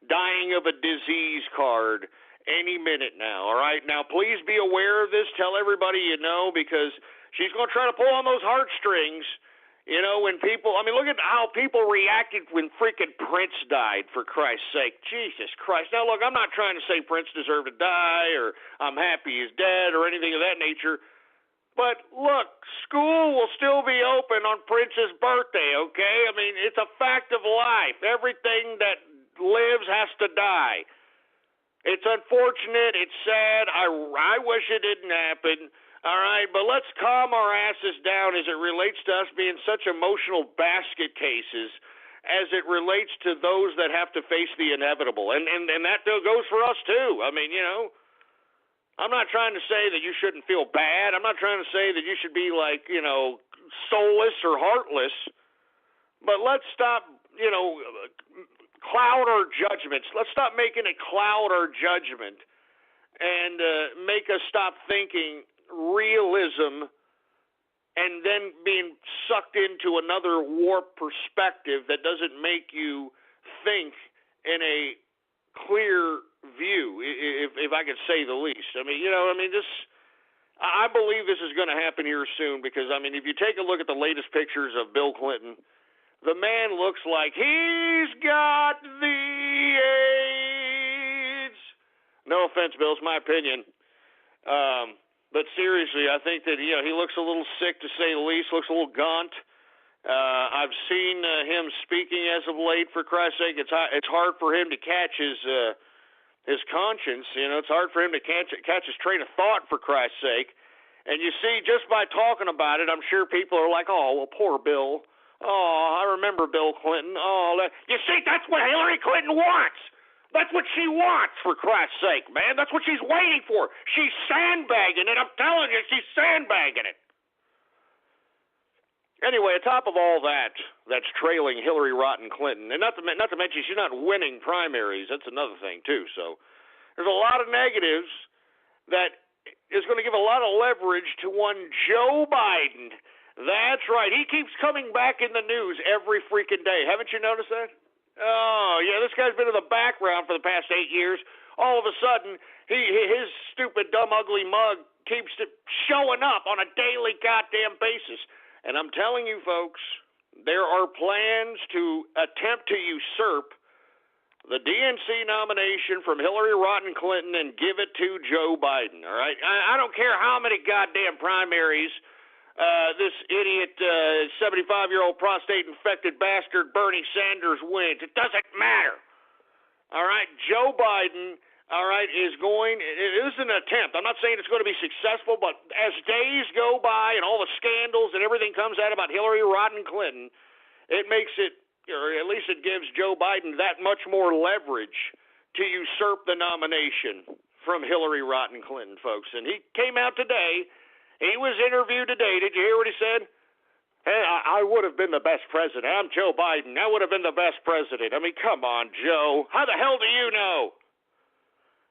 dying of a disease card any minute now, all right? Now, please be aware of this. Tell everybody you know, because she's going to try to pull on those heartstrings. When people, look at how people reacted when freaking Prince died, for Christ's sake. Jesus Christ. Now, look, I'm not trying to say Prince deserved to die or I'm happy he's dead or anything of that nature. But, look, school will still be open on Prince's birthday, okay? It's a fact of life. Everything that lives has to die. It's unfortunate. It's sad. I wish it didn't happen. All right, but let's calm our asses down as it relates to us being such emotional basket cases as it relates to those that have to face the inevitable. And that goes for us, too. I'm not trying to say that you shouldn't feel bad. I'm not trying to say that you should be like, soulless or heartless. But let's stop, cloud our judgments. Let's stop making it cloud our judgment and make us stop thinking realism and then being sucked into another warped perspective that doesn't make you think in a clear view, if I could say the least. I believe this is going to happen here soon because, if you take a look at the latest pictures of Bill Clinton, the man looks like he's got the AIDS. No offense, Bill, it's my opinion. But seriously, I think that he looks a little sick, to say the least, looks a little gaunt. I've seen him speaking as of late, for Christ's sake. It's hard for him to catch his conscience. It's hard for him to catch his train of thought, for Christ's sake. And you see, just by talking about it, I'm sure people are like, oh, well, poor Bill. Oh, I remember Bill Clinton. Oh, you see, that's what Hillary Clinton wants. That's what she wants, for Christ's sake, man. That's what she's waiting for. She's sandbagging it. I'm telling you, she's sandbagging it. Anyway, on top of all that's trailing Hillary Rotten Clinton, and not to mention she's not winning primaries. That's another thing, too. So there's a lot of negatives that is going to give a lot of leverage to one Joe Biden. That's right. He keeps coming back in the news every freaking day. Haven't you noticed that? Oh, yeah, this guy's been in the background for the past 8 years. All of a sudden, his stupid, dumb, ugly mug keeps showing up on a daily goddamn basis. And I'm telling you, folks, there are plans to attempt to usurp the DNC nomination from Hillary Rotten Clinton and give it to Joe Biden, all right? I don't care how many goddamn primaries this idiot 75-year-old prostate-infected bastard Bernie Sanders wins. It doesn't matter. All right? Joe Biden, all right, it is an attempt. I'm not saying it's going to be successful, but as days go by and all the scandals and everything comes out about Hillary Rotten Clinton, it makes it, or at least it gives Joe Biden that much more leverage to usurp the nomination from Hillary Rotten Clinton, folks. And he came out today. He was interviewed today. Did you hear what he said? Hey, I would have been the best president. I'm Joe Biden. I would have been the best president. Come on, Joe. How the hell do you know?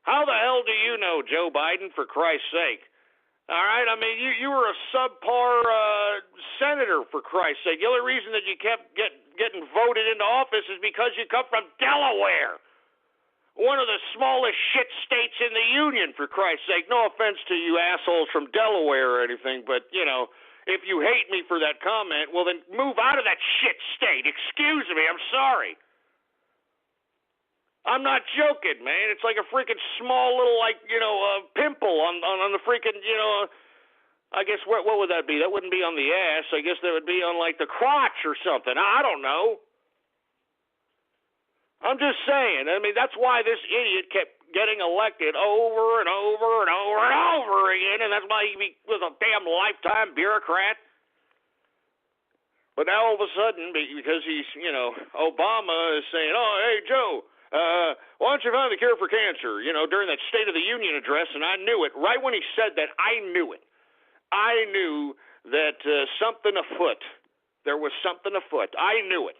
How the hell do you know, Joe Biden, for Christ's sake? All right? You were a subpar senator, for Christ's sake. The only reason that you kept getting voted into office is because you come from Delaware. One of the smallest shit states in the union, for Christ's sake. No offense to you assholes from Delaware or anything, but, if you hate me for that comment, well, then move out of that shit state. Excuse me, I'm sorry. I'm not joking, man. It's like a freaking small little, pimple on the freaking, I guess, what would that be? That wouldn't be on the ass. I guess that would be on, the crotch or something. I don't know. I'm just saying. That's why this idiot kept getting elected over and over and over and over again, and that's why he was a damn lifetime bureaucrat. But now all of a sudden, because he's, Obama is saying, oh, hey, Joe, why why don't you find the cure for cancer, during that State of the Union address, and I knew it. Right when he said that, I knew it. I knew that something afoot. There was something afoot. I knew it.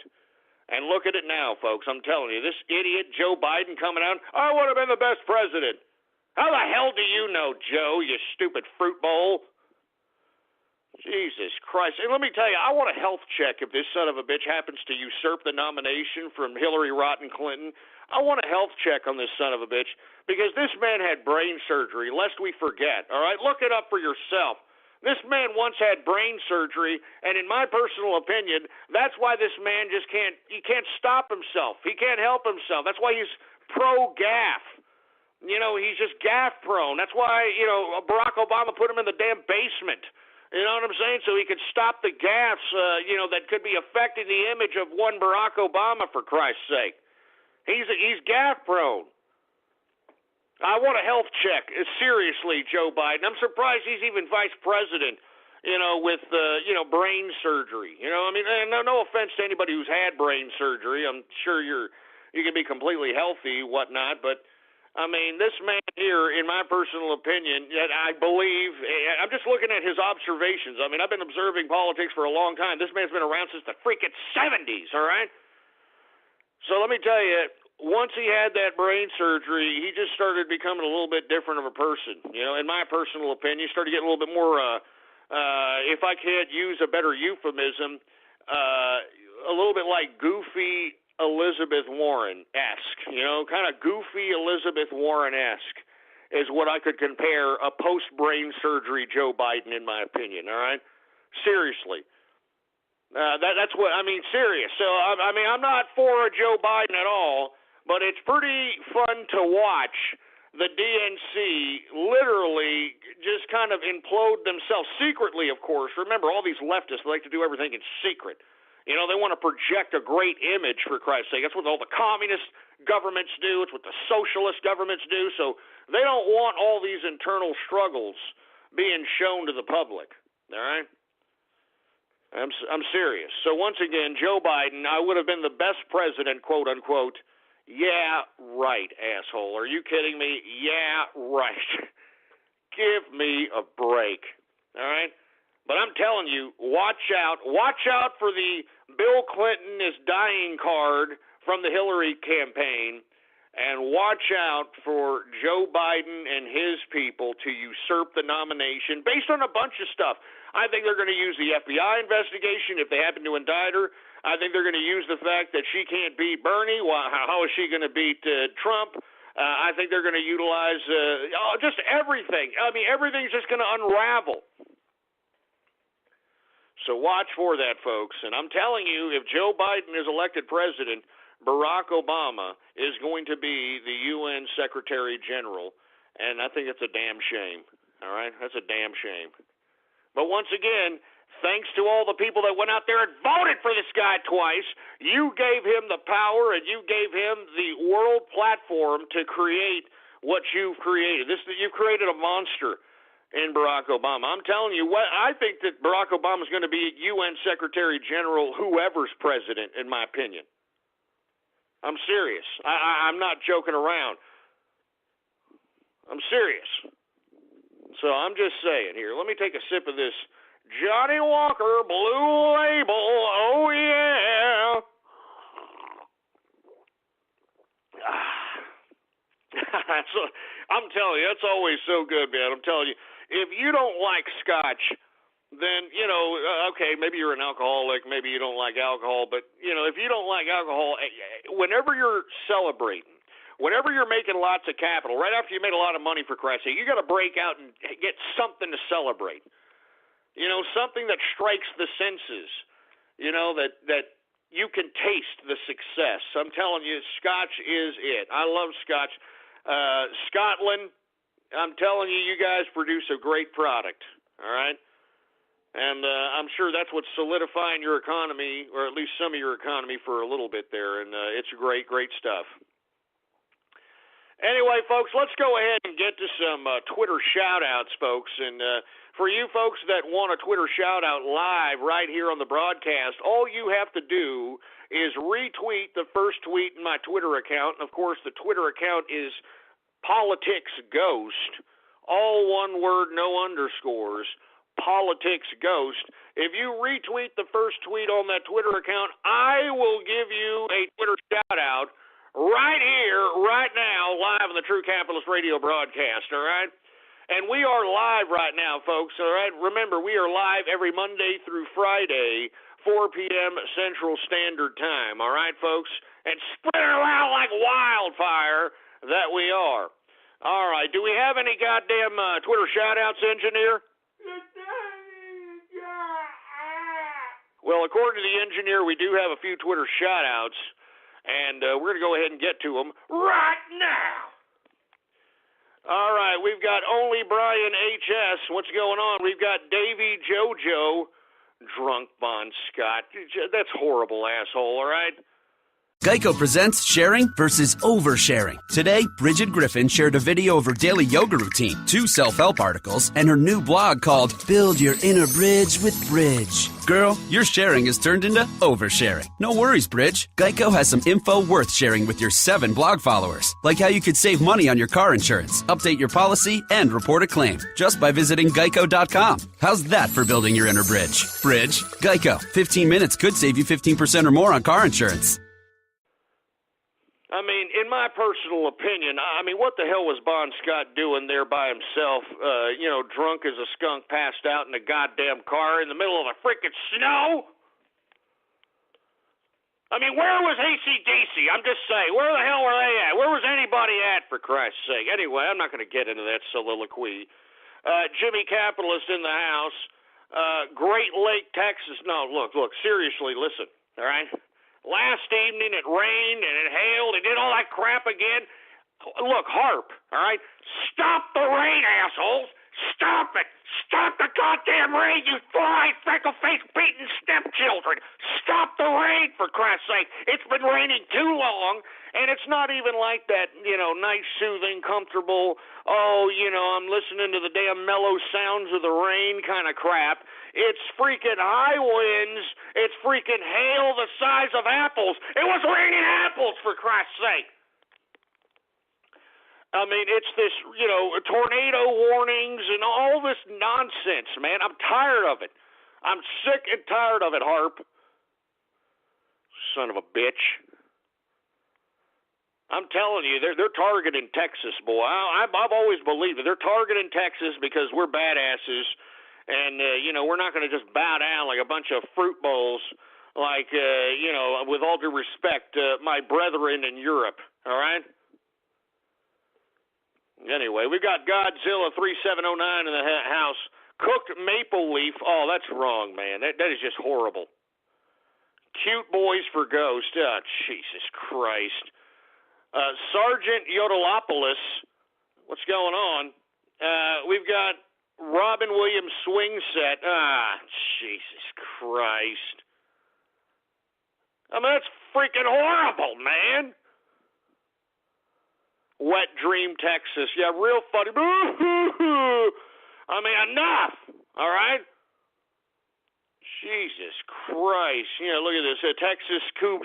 And look at it now, folks. I'm telling you, this idiot Joe Biden coming out, I would have been the best president. How the hell do you know, Joe, you stupid fruit bowl? Jesus Christ. And let me tell you, I want a health check if this son of a bitch happens to usurp the nomination from Hillary Rotten Clinton. I want a health check on this son of a bitch because this man had brain surgery, lest we forget. All right, look it up for yourself. This man once had brain surgery, and in my personal opinion, that's why this man just can't stop himself. He can't help himself. That's why he's pro-gaff. He's just gaff prone. That's why, Barack Obama put him in the damn basement. You know what I'm saying? So he could stop the gaffes, that could be affecting the image of one Barack Obama, for Christ's sake. He's gaff prone. I want a health check. Seriously, Joe Biden. I'm surprised he's even vice president, with, brain surgery. And no offense to anybody who's had brain surgery. I'm sure you can be completely healthy, whatnot, but this man here, in my personal opinion, I believe, I'm just looking at his observations. I've been observing politics for a long time. This man's been around since the freaking 70s, all right? So let me tell you, once he had that brain surgery, he just started becoming a little bit different of a person. In my personal opinion, he started getting a little bit more, if I could use a better euphemism, a little bit like goofy Elizabeth Warren-esque, kind of goofy Elizabeth Warren-esque is what I could compare a post-brain surgery Joe Biden, in my opinion, all right? Seriously. That's what, serious. So, I'm not for Joe Biden at all, but it's pretty fun to watch the DNC literally just kind of implode themselves secretly, of course. Remember, all these leftists like to do everything in secret. They want to project a great image, for Christ's sake. That's what all the communist governments do. It's what the socialist governments do. So they don't want all these internal struggles being shown to the public. All right? I'm serious. So once again, Joe Biden, I would have been the best president, quote unquote. Yeah, right, asshole. Are you kidding me? Yeah, right. Give me a break. All right? But I'm telling you, watch out for the Bill Clinton is dying card from the Hillary campaign, and watch out for Joe Biden and his people to usurp the nomination based on a bunch of stuff. I think they're going to use the FBI investigation if they happen to indict her. I think they're going to use the fact that she can't beat Bernie. Well, how is she going to beat Trump? I think they're going to utilize just everything. Everything's just going to unravel. So watch for that, folks. And I'm telling you, if Joe Biden is elected president, Barack Obama is going to be the UN Secretary General. And I think it's a damn shame. All right? That's a damn shame. But once again, thanks to all the people that went out there and voted for this guy twice, you gave him the power and you gave him the world platform to create what you've created. You've created a monster in Barack Obama. I'm telling you, I think that Barack Obama is going to be UN Secretary General, whoever's president, in my opinion. I'm serious. I'm not joking around. I'm serious. So I'm just saying here, let me take a sip of this Johnny Walker Blue Label. Oh, yeah. I'm telling you, that's always so good, man. I'm telling you. If you don't like scotch, then, okay, maybe you're an alcoholic, maybe you don't like alcohol, but, if you don't like alcohol, whenever you're celebrating, whenever you're making lots of capital, right after you made a lot of money, for Christ's sake, you got to break out and get something to celebrate. Something that strikes the senses, that you can taste the success. I'm telling you, scotch is it. I love scotch. Scotland, I'm telling you, you guys produce a great product, all right? And I'm sure that's what's solidifying your economy, or at least some of your economy, for a little bit there. And it's great, great stuff. Anyway, folks, let's go ahead and get to some Twitter shout-outs, folks. And for you folks that want a Twitter shout-out live right here on the broadcast, all you have to do is retweet the first tweet in my Twitter account. And, of course, the Twitter account is Politics Ghost, all one word, no underscores, Politics Ghost. If you retweet the first tweet on that Twitter account, I will give you a Twitter shout-out right here, right now, live on the True Capitalist Radio broadcast, all right? And we are live right now, folks, all right? Remember, we are live every Monday through Friday, 4 p.m. Central Standard Time, all right, folks? And spread it around like wildfire that we are. All right, do we have any goddamn Twitter shout-outs, engineer? Well, according to the engineer, we do have a few Twitter shout-outs. And we're going to go ahead and get to them right now. All right, we've got Only Brian HS. What's going on? We've got Davey JoJo, Drunk Bon Scott. That's horrible, asshole, all right? Geico presents sharing versus oversharing. Today, Bridget Griffin shared a video of her daily yoga routine, 2 self-help articles, and her new blog called Build Your Inner Bridge with Bridge. Girl, your sharing is turned into oversharing. No worries, Bridge. Geico has some info worth sharing with your 7 blog followers, like how you could save money on your car insurance, update your policy, and report a claim just by visiting geico.com. How's that for building your inner bridge? Bridge, Geico. 15 minutes could save you 15% or more on car insurance. I mean, in my personal opinion, what the hell was Bon Scott doing there by himself, drunk as a skunk, passed out in a goddamn car in the middle of the freaking snow? I mean, where was AC/DC? I'm just saying, where the hell were they at? Where was anybody at, for Christ's sake? Anyway, I'm not going to get into that soliloquy. Jimmy Capitalist in the house. Great Lake, Texas. No, look, seriously, listen, all right? Last evening it rained and it hailed and did all that crap again. Look, Harp, all right? Stop the rain, assholes. Stop it. Stop the goddamn rain, you fly, freckle-faced, beaten stepchildren. Stop the rain, for Christ's sake. It's been raining too long, and it's not even like that, nice, soothing, comfortable, I'm listening to the damn mellow sounds of the rain kind of crap. It's freaking high winds. It's freaking hail the size of apples. It was raining apples, for Christ's sake. I mean, it's this, tornado warnings and all this nonsense, man. I'm tired of it. I'm sick and tired of it, Harp. Son of a bitch. I'm telling you, they're targeting Texas, boy. I've always believed it. They're targeting Texas because we're badasses, and, we're not going to just bow down like a bunch of fruit bowls, like, with all due respect, my brethren in Europe, all right? Anyway, we've got Godzilla 3709 in the house. Cooked maple leaf. Oh, that's wrong, man. That is just horrible. Cute boys for Ghost. Oh, Jesus Christ. Sergeant Yodelopoulos. What's going on? We've got Robin Williams swing set. Ah, Jesus Christ. I mean, that's freaking horrible, man. Wet Dream, Texas. Yeah, real funny. I mean, enough. All right? Jesus Christ. Look at this. Texas scuba.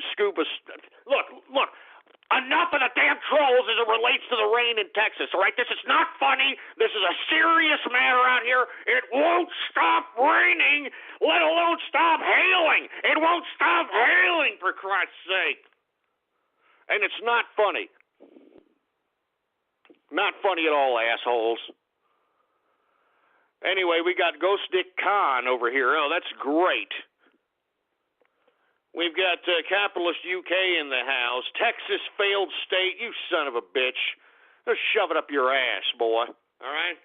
Look. Enough of the damn trolls as it relates to the rain in Texas, all right? This is not funny. This is a serious matter out here. It won't stop raining, let alone stop hailing. It won't stop hailing, for Christ's sake. And it's not funny. Not funny at all, assholes. Anyway, we got Ghost Dick Khan over here. Oh, that's great. We've got Capitalist UK in the house. Texas failed state. You son of a bitch. Just shove it up your ass, boy. All right?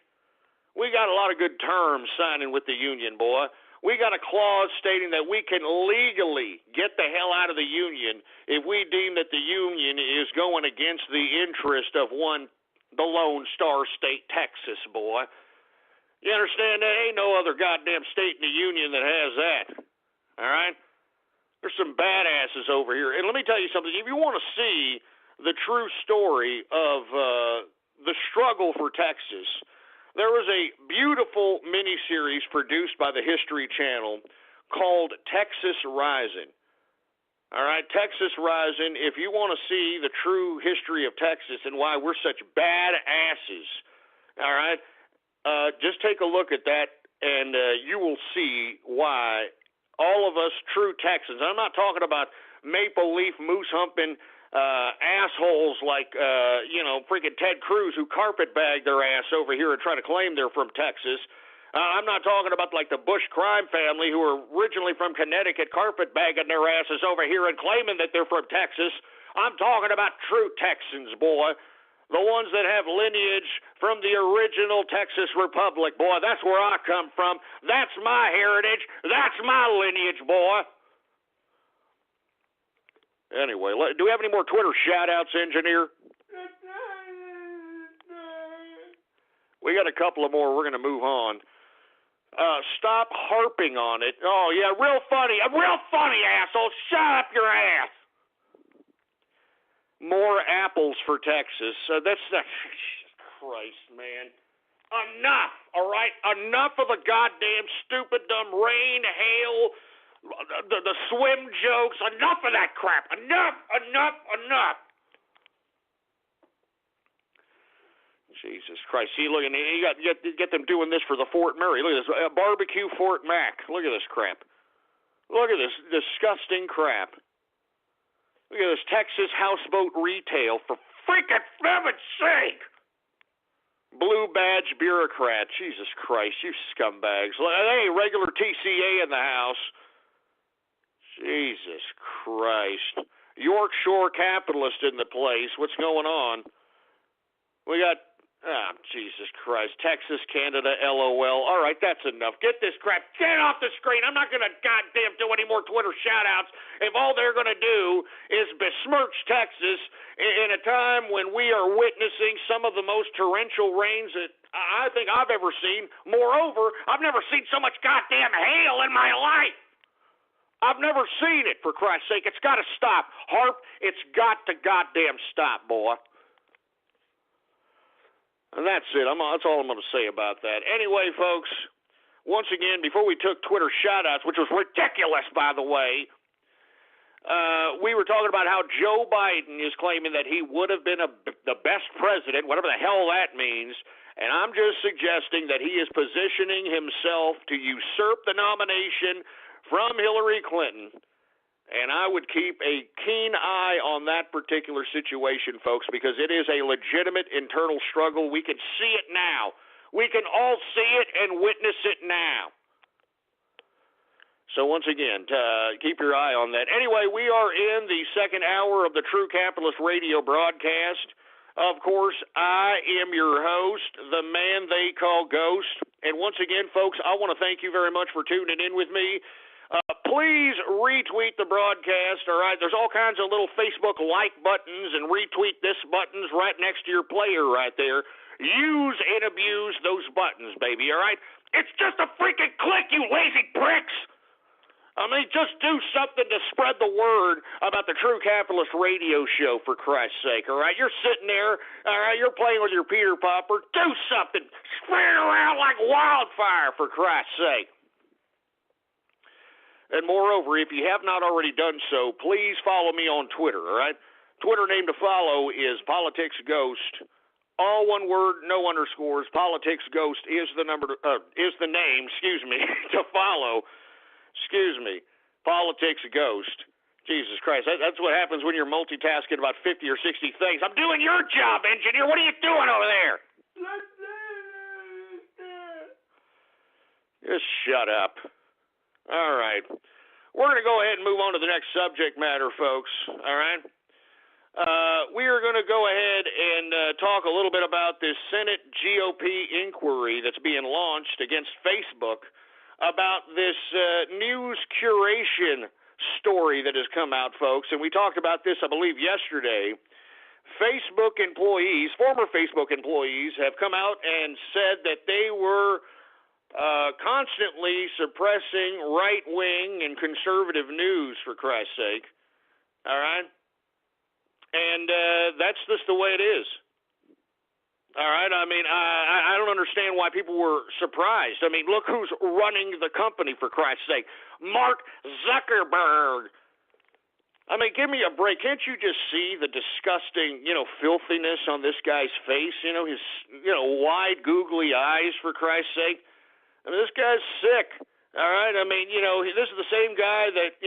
We got a lot of good terms signing with the union, boy. We got a clause stating that we can legally get the hell out of the union if we deem that the union is going against the interest of the Lone Star State, Texas, boy. You understand? There ain't no other goddamn state in the union that has that. All right? There's some badasses over here. And let me tell you something. If you want to see the true story of the struggle for Texas, there was a beautiful miniseries produced by the History Channel called Texas Rising. All right, Texas Rising. If you want to see the true history of Texas and why we're such badasses, all right, just take a look at that, and you will see why all of us true Texans, I'm not talking about maple leaf moose humping assholes like, freaking Ted Cruz who carpetbag their ass over here and try to claim they're from Texas. I'm not talking about like the Bush crime family who are originally from Connecticut carpetbagging their asses over here and claiming that they're from Texas. I'm talking about true Texans, boy. The ones that have lineage from the original Texas Republic, boy. That's where I come from. That's my heritage. That's my lineage, boy. Anyway, do we have any more Twitter shout-outs, engineer? We got a couple of more. We're going to move on. Stop harping on it. Oh, yeah, real funny, asshole. Shut up your ass. More apples for Texas. That's Christ, man. Enough, all right? Enough of the goddamn stupid, dumb rain, hail, the swim jokes. Enough of that crap. Enough. Jesus Christ. See, look, and you get them doing this for the Fort Murray. Look at this. Barbecue Fort Mac. Look at this crap. Look at this disgusting crap. Look at this Texas houseboat retail, for freaking heaven's sake. Blue badge bureaucrat. Jesus Christ, you scumbags. Hey, regular TCA in the house. Jesus Christ. York Shore capitalist in the place. What's going on? We got, Jesus Christ, Texas, Canada, LOL. All right, that's enough. Get this crap. Get off the screen. I'm not going to goddamn do any more Twitter shout-outs if all they're going to do is besmirch Texas in a time when we are witnessing some of the most torrential rains that I think I've ever seen. Moreover, I've never seen so much goddamn hail in my life. I've never seen it, for Christ's sake. It's got to stop. Harp, it's got to goddamn stop, boy. And that's it. That's all I'm going to say about that. Anyway, folks, once again, before we took Twitter shout-outs, which was ridiculous, by the way, we were talking about how Joe Biden is claiming that he would have been the best president, whatever the hell that means, and I'm just suggesting that he is positioning himself to usurp the nomination from Hillary Clinton. And I would keep a keen eye on that particular situation, folks, because it is a legitimate internal struggle. We can see it now. We can all see it and witness it now. So once again, keep your eye on that. Anyway, we are in the second hour of the True Capitalist Radio broadcast. Of course, I am your host, the man they call Ghost. And once again, folks, I want to thank you very much for tuning in with me. Please retweet the broadcast, all right? There's all kinds of little Facebook like buttons and retweet this buttons right next to your player right there. Use and abuse those buttons, baby, all right? It's just a freaking click, you lazy pricks! I mean, just do something to spread the word about the True Capitalist Radio Show, for Christ's sake, all right? You're sitting there, all right? You're playing with your Peter Popper. Do something. Spread it around like wildfire, for Christ's sake. And moreover, if you have not already done so, please follow me on Twitter, all right? Twitter name to follow is Politics Ghost. All one word, no underscores. Politics Ghost is the name, to follow. Politics Ghost. Jesus Christ, that's what happens when you're multitasking about 50 or 60 things. I'm doing your job, engineer. What are you doing over there? Just shut up. All right. We're going to go ahead and move on to the next subject matter, folks. All right. We are going to go ahead and talk a little bit about this Senate GOP inquiry that's being launched against Facebook about this news curation story that has come out, folks. And we talked about this, I believe, yesterday. Facebook employees, former Facebook employees, have come out and said that they were constantly suppressing right-wing and conservative news, for Christ's sake. All right? And that's just the way it is. All right? I mean, I don't understand why people were surprised. I mean, look who's running the company, for Christ's sake. Mark Zuckerberg. I mean, give me a break. Can't you just see the disgusting, filthiness on this guy's face? His, wide, googly eyes, for Christ's sake. I mean, this guy's sick. All right? I mean, this is the same guy that,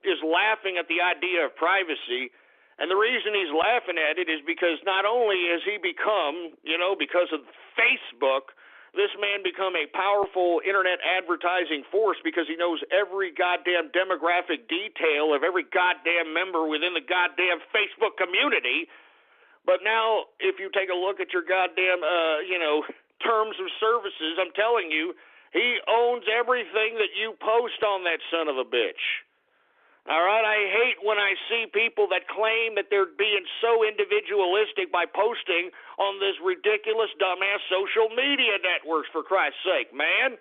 is laughing at the idea of privacy. And the reason he's laughing at it is because not only has he become, because of Facebook, this man become a powerful internet advertising force because he knows every goddamn demographic detail of every goddamn member within the goddamn Facebook community. But now, if you take a look at your goddamn, terms of services, I'm telling you, he owns everything that you post on that son of a bitch. All right, I hate when I see people that claim that they're being so individualistic by posting on this ridiculous, dumbass social media networks, for Christ's sake, man.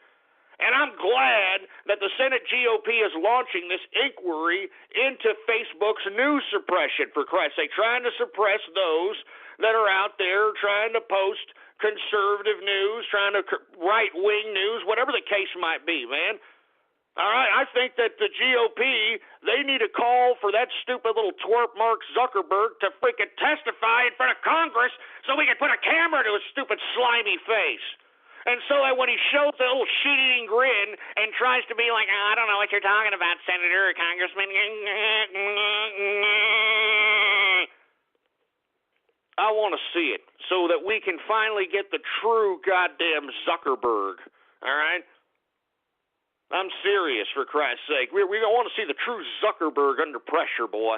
And I'm glad that the Senate GOP is launching this inquiry into Facebook's news suppression, for Christ's sake, trying to suppress those that are out there trying to post conservative news, trying to right-wing news, whatever the case might be, man. All right, I think that the GOP, they need a call for that stupid little twerp Mark Zuckerberg to freaking testify in front of Congress so we can put a camera to his stupid slimy face. And so that when he shows a little shit-eating grin and tries to be like, I don't know what you're talking about, Senator or Congressman. I want to see it so that we can finally get the true goddamn Zuckerberg, all right? I'm serious, for Christ's sake. We want to see the true Zuckerberg under pressure, boy,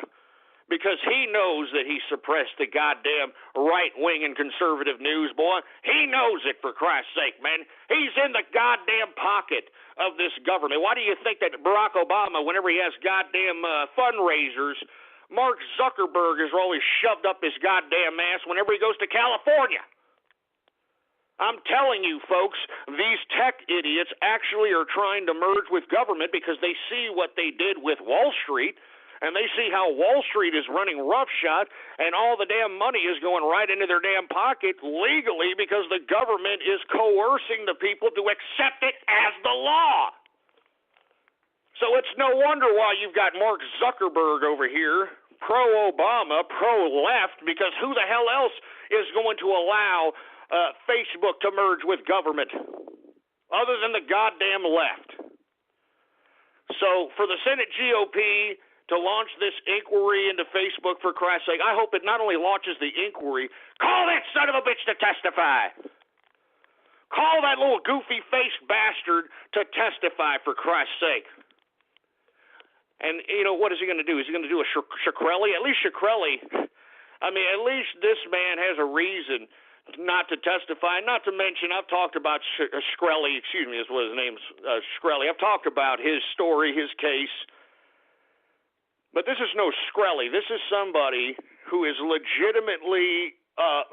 because he knows that he suppressed the goddamn right-wing and conservative news, boy. He knows it, for Christ's sake, man. He's in the goddamn pocket of this government. Why do you think that Barack Obama, whenever he has goddamn fundraisers, Mark Zuckerberg is always shoved up his goddamn ass whenever he goes to California? I'm telling you, folks, these tech idiots actually are trying to merge with government because they see what they did with Wall Street, and they see how Wall Street is running roughshod, and all the damn money is going right into their damn pocket legally because the government is coercing the people to accept it as the law. So it's no wonder why you've got Mark Zuckerberg over here, pro-Obama, pro-left, because who the hell else is going to allow Facebook to merge with government other than the goddamn left? So for the Senate GOP to launch this inquiry into Facebook, for Christ's sake, I hope it not only launches the inquiry, call that son of a bitch to testify. Call that little goofy-faced bastard to testify, for Christ's sake. And, what is he going to do? Is he going to do a Shkreli? At least Shkreli, at least this man has a reason not to testify. Not to mention, I've talked about Shkreli, is what his name's, Shkreli. I've talked about his story, his case. But this is no Shkreli. This is somebody who is legitimately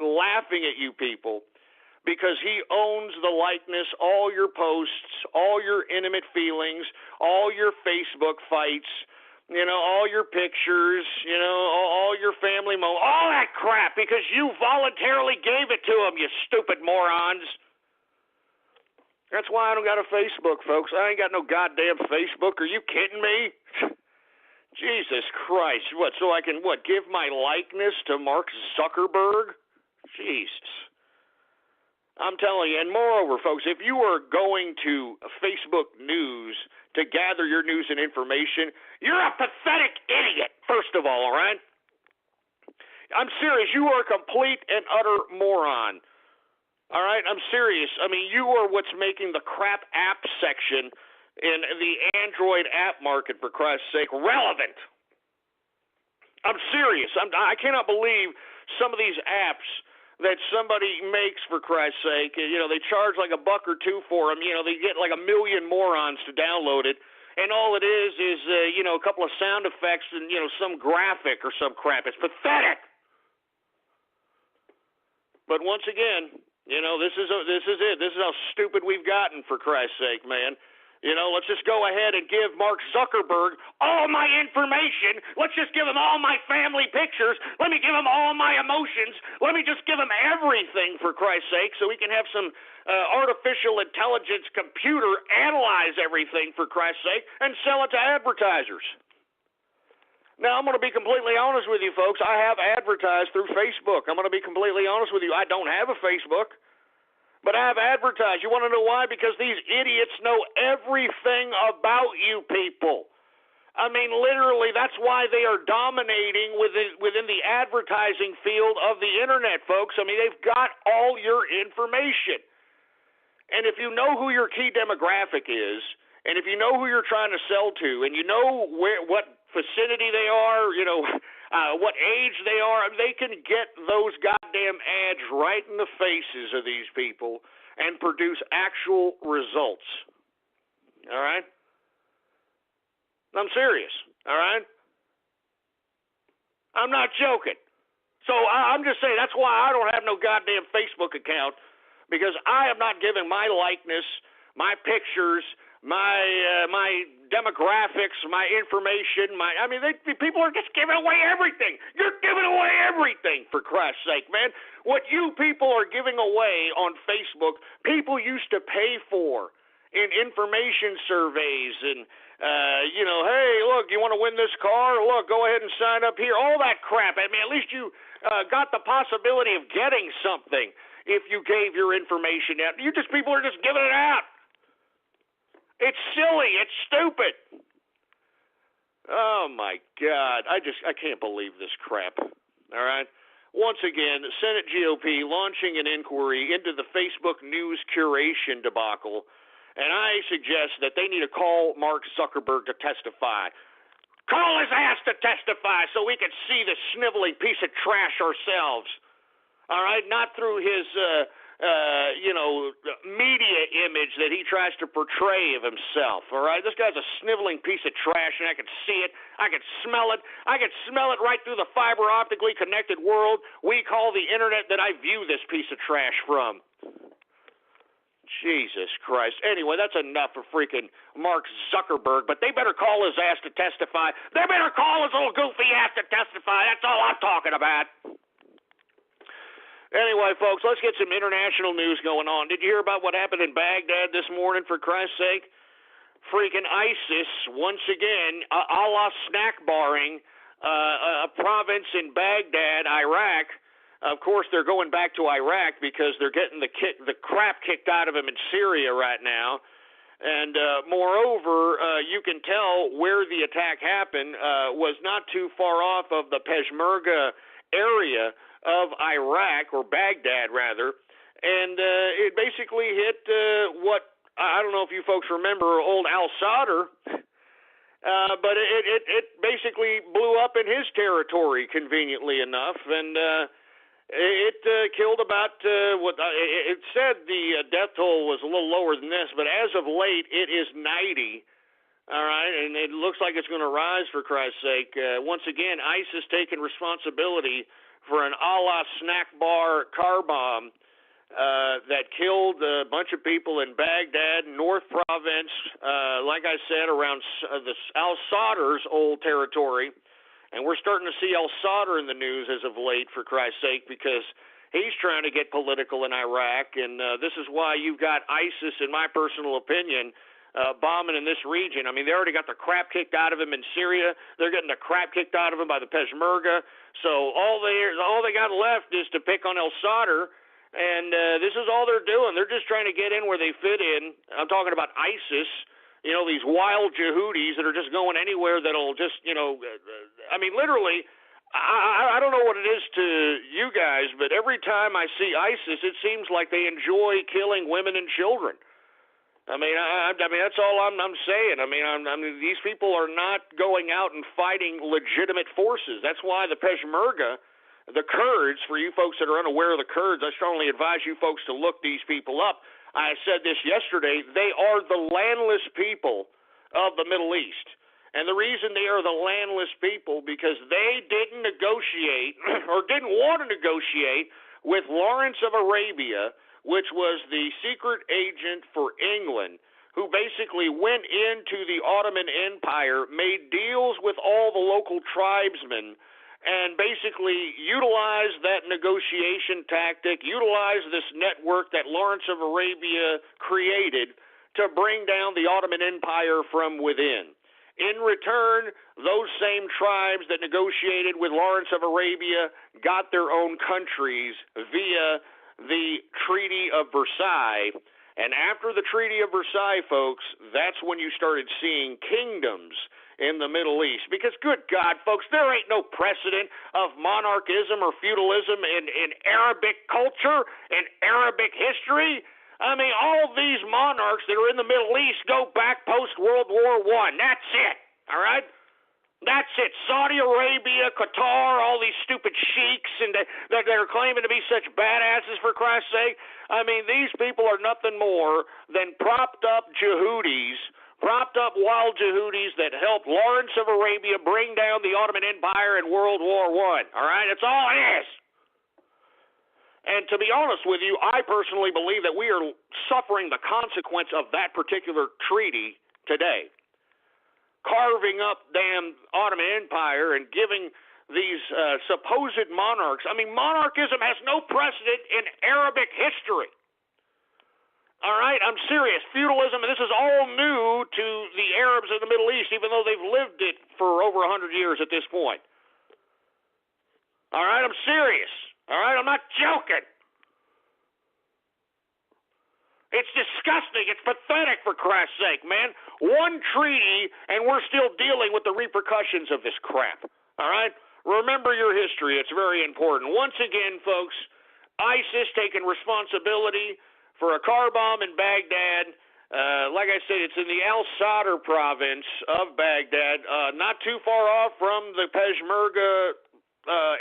laughing at you people because he owns the likeness, all your posts, all your intimate feelings, all your Facebook fights, all your pictures, all your family all that crap, because you voluntarily gave it to him, you stupid morons. That's why I don't got a Facebook, folks. I ain't got no goddamn Facebook. Are you kidding me? Jesus Christ. What, so I can, give my likeness to Mark Zuckerberg? Jesus. I'm telling you, and moreover, folks, if you are going to Facebook News to gather your news and information, you're a pathetic idiot, first of all right? I'm serious. You are a complete and utter moron. All right? I'm serious. You are what's making the crap app section in the Android app market, for Christ's sake, relevant. I'm serious. I cannot believe some of these apps that somebody makes, for Christ's sake. They charge like $1 or $2 for them. They get like 1 million morons to download it. And all it is a couple of sound effects and, some graphic or some crap. It's pathetic. But once again, this is it. This is how stupid we've gotten, for Christ's sake, man. Let's just go ahead and give Mark Zuckerberg all my information. Let's just give him all my family pictures. Let me give him all my emotions. Let me just give him everything, for Christ's sake, so we can have some artificial intelligence computer analyze everything, for Christ's sake, and sell it to advertisers. Now, I'm going to be completely honest with you, folks. I have advertised through Facebook. I'm going to be completely honest with you. I don't have a Facebook. But I have advertised. You want to know why? Because these idiots know everything about you people. I mean, literally, that's why they are dominating within the advertising field of the internet, folks. I mean, they've got all your information. And if you know who your key demographic is, and if you know who you're trying to sell to, and you know what vicinity they are, what age they are, they can get those goddamn ads right in the faces of these people and produce actual results. All right? I'm serious. All right? I'm not joking. So I'm just saying that's why I don't have no goddamn Facebook account, because I am not giving my likeness, my pictures, my demographics, my information, people are just giving away everything. You're giving away everything, for Christ's sake, man. What you people are giving away on Facebook, people used to pay for in information surveys and, hey, look, you want to win this car? Look, go ahead and sign up here. All that crap. I mean, at least you got the possibility of getting something if you gave your information out. People are just giving it out. It's silly. It's stupid. Oh, my God. I can't believe this crap. All right? Once again, Senate GOP launching an inquiry into the Facebook news curation debacle, and I suggest that they need to call Mark Zuckerberg to testify. Call his ass to testify so we can see the sniveling piece of trash ourselves. All right? Not through his media image that he tries to portray of himself, all right? This guy's a sniveling piece of trash, and I can see it. I can smell it. I can smell it right through the fiber optically connected world we call the internet that I view this piece of trash from. Jesus Christ. Anyway, that's enough for freaking Mark Zuckerberg, but they better call his ass to testify. They better call his little goofy ass to testify. That's all I'm talking about. Anyway, folks, let's get some international news going on. Did you hear about what happened in Baghdad this morning, for Christ's sake? Freaking ISIS, once again, a la snack barring a province in Baghdad, Iraq. Of course, they're going back to Iraq because they're getting the crap kicked out of them in Syria right now. And moreover, you can tell where the attack happened was not too far off of the Peshmerga area of Iraq, or Baghdad rather, and it basically hit what, I don't know if you folks remember old al-Sadr, but it basically blew up in his territory, conveniently enough, and it killed about, it said the death toll was a little lower than this, but as of late it is 90. All right, and it looks like it's going to rise, for Christ's sake. Once again, ISIS taking responsibility for an a la snack bar car bomb that killed a bunch of people in Baghdad, North Province, like I said, around the al-Sadr's old territory. And we're starting to see al-Sadr in the news as of late, for Christ's sake, because he's trying to get political in Iraq. And this is why you've got ISIS, in my personal opinion, bombing in this region. I mean, they already got the crap kicked out of them in Syria. They're getting the crap kicked out of them by the Peshmerga. So all they got left is to pick on al-Sadr, and this is all they're doing. They're just trying to get in where they fit in. I'm talking about ISIS, these wild Yehudis that are just going anywhere that'll just, I mean, literally, I don't know what it is to you guys, but every time I see ISIS, it seems like they enjoy killing women and children. I mean, that's all I'm saying. I mean, these people are not going out and fighting legitimate forces. That's why the Peshmerga, the Kurds, for you folks that are unaware of the Kurds, I strongly advise you folks to look these people up. I said this yesterday. They are the landless people of the Middle East. And the reason they are the landless people, because they didn't negotiate or didn't want to negotiate with Lawrence of Arabia, which was the secret agent for England, who basically went into the Ottoman Empire, made deals with all the local tribesmen, and basically utilized that negotiation tactic, utilized this network that Lawrence of Arabia created to bring down the Ottoman Empire from within. In return, those same tribes that negotiated with Lawrence of Arabia got their own countries via the Treaty of Versailles. And after the Treaty of Versailles, folks, that's when you started seeing kingdoms in the Middle East. Because, good God, folks, there ain't no precedent of monarchism or feudalism in Arabic culture, in Arabic history. I mean, all these monarchs that are in the Middle East go back post-World War I. That's it, all right? That's it. Saudi Arabia, Qatar, all these stupid sheiks, and they're claiming to be such badasses, for Christ's sake. I mean, these people are nothing more than propped up Yehudis, propped up wild Yehudis that helped Lawrence of Arabia bring down the Ottoman Empire in World War I. All right? That's all it is. And to be honest with you, I personally believe that we are suffering the consequence of that particular treaty today. Carving up damn Ottoman Empire and giving these supposed monarchs. I mean, monarchism has no precedent in Arabic history. All right, I'm serious. Feudalism, and this is all new to the Arabs in the Middle East, even though they've lived it for over 100 years at this point. All right, I'm serious. All right, I'm not joking. It's disgusting. It's pathetic, for Christ's sake, man. One treaty, and we're still dealing with the repercussions of this crap. All right? Remember your history. It's very important. Once again, folks, ISIS taking responsibility for a car bomb in Baghdad. Like I said, it's in the Al-Sadr province of Baghdad, not too far off from the Peshmerga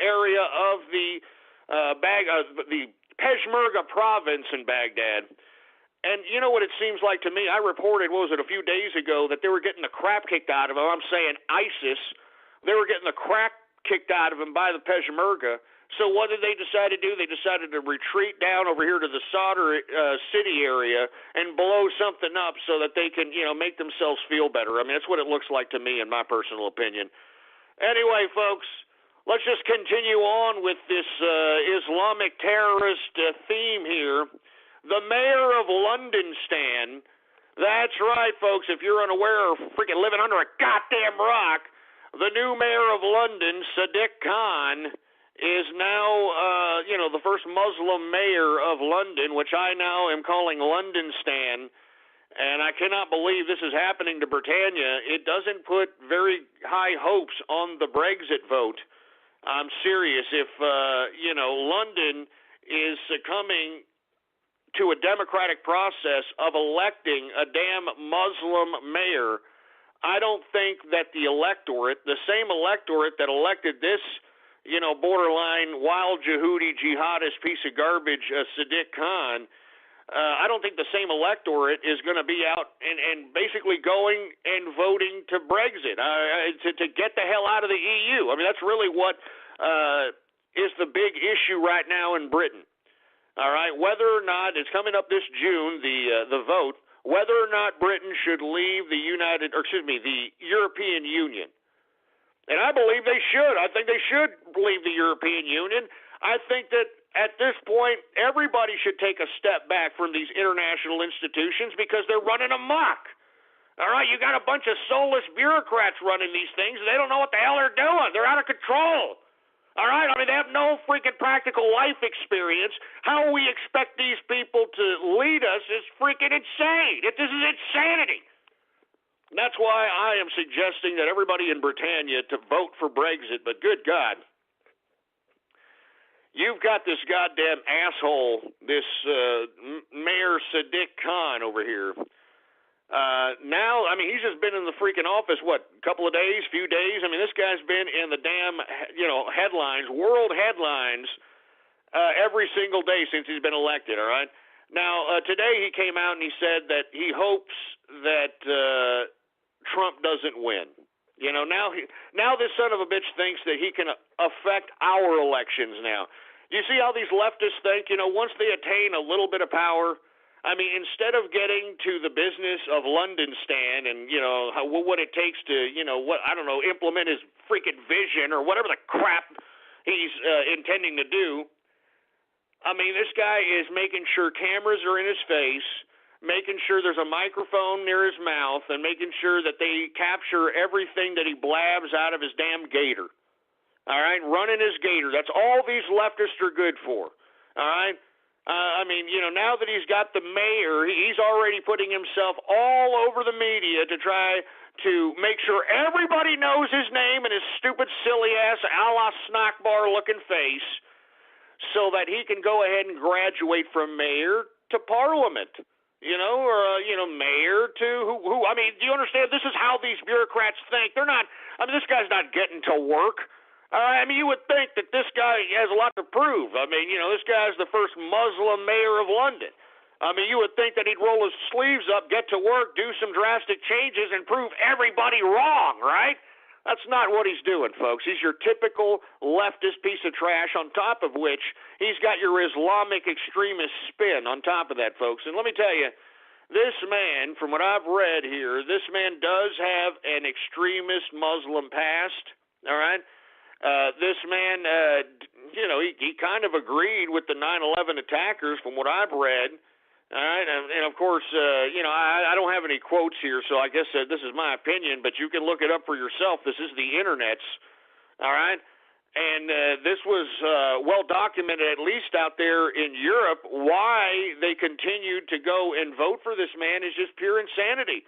area of the Peshmerga province in Baghdad. And you know what it seems like to me? I reported, a few days ago, that they were getting the crap kicked out of them. I'm saying ISIS. They were getting the crap kicked out of them by the Peshmerga. So what did they decide to do? They decided to retreat down over here to the Sadr city area and blow something up so that they can, make themselves feel better. I mean, that's what it looks like to me, in my personal opinion. Anyway, folks, let's just continue on with this Islamic terrorist theme here. The mayor of London, Stan. That's right, folks. If you're unaware or freaking living under a goddamn rock, the new mayor of London, Sadiq Khan, is now, the first Muslim mayor of London, which I now am calling London, Stan. And I cannot believe this is happening to Britannia. It doesn't put very high hopes on the Brexit vote. I'm serious. If, London is succumbing to a democratic process of electing a damn Muslim mayor, I don't think that the electorate, the same electorate that elected this, borderline wild Yehudi jihadist piece of garbage, Sadiq Khan, I don't think the same electorate is going to be out and basically going and voting to Brexit, to get the hell out of the EU. I mean, that's really what is the big issue right now in Britain. All right, whether or not, it's coming up this June, the vote, whether or not Britain should leave the European Union. And I believe they should. I think they should leave the European Union. I think that at this point, everybody should take a step back from these international institutions because they're running amok. All right, you got a bunch of soulless bureaucrats running these things, and they don't know what the hell they're doing. They're out of control. All right, I mean, they have no freaking practical life experience. How we expect these people to lead us is freaking insane. This is insanity. That's why I am suggesting that everybody in Britannia to vote for Brexit, but good God. You've got this goddamn asshole, this Mayor Sadiq Khan over here. Now, I mean, he's just been in the freaking office, few days? I mean, this guy's been in the damn, headlines, world headlines, every single day since he's been elected, all right? Now, today he came out and he said that he hopes that Trump doesn't win. Now this son of a bitch thinks that he can affect our elections now. You see how these leftists think, once they attain a little bit of power, I mean, instead of getting to the business of London Stan and, what it takes to, implement his freaking vision or whatever the crap he's intending to do, I mean, this guy is making sure cameras are in his face, making sure there's a microphone near his mouth, and making sure that they capture everything that he blabs out of his damn gator. All right? Running his gator. That's all these leftists are good for. All right? Now that he's got the mayor, he's already putting himself all over the media to try to make sure everybody knows his name and his stupid, silly-ass, a la snack bar-looking face, so that he can go ahead and graduate from mayor to parliament, mayor to who. I mean, do you understand? This is how these bureaucrats think. They're not, this guy's not getting to work. You would think that this guy has a lot to prove. This guy's the first Muslim mayor of London. You would think that he'd roll his sleeves up, get to work, do some drastic changes, and prove everybody wrong, right? That's not what he's doing, folks. He's your typical leftist piece of trash, on top of which he's got your Islamic extremist spin on top of that, folks. And let me tell you, this man, from what I've read here, this man does have an extremist Muslim past, all right? This man, he kind of agreed with the 9/11 attackers from what I've read. All right, and of course, I don't have any quotes here, so I guess this is my opinion, but you can look it up for yourself. This is the internet's, all right? And this was well documented, at least out there in Europe. Why they continued to go and vote for this man is just pure insanity.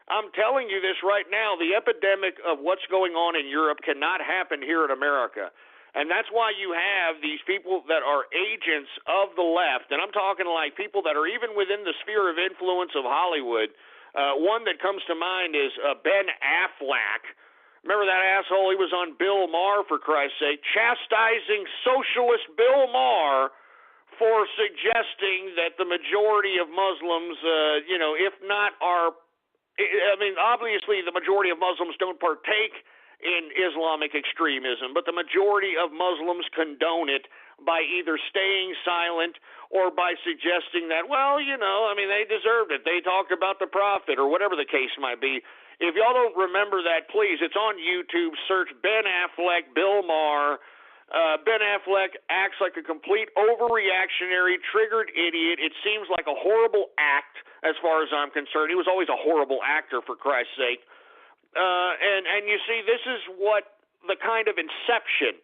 I'm telling you this right now. The epidemic of what's going on in Europe cannot happen here in America. And that's why you have these people that are agents of the left, and I'm talking like people that are even within the sphere of influence of Hollywood. One that comes to mind is Ben Affleck. Remember that asshole? He was on Bill Maher, for Christ's sake, chastising socialist Bill Maher for suggesting that the majority of Muslims, if not are, obviously the majority of Muslims don't partake in Islamic extremism, but the majority of Muslims condone it by either staying silent or by suggesting that, they deserved it. They talked about the Prophet or whatever the case might be. If y'all don't remember that, please, it's on YouTube. Search Ben Affleck, Bill Maher. Ben Affleck acts like a complete overreactionary, triggered idiot. It seems like a horrible act as far as I'm concerned. He was always a horrible actor, for Christ's sake. And you see, this is what the kind of inception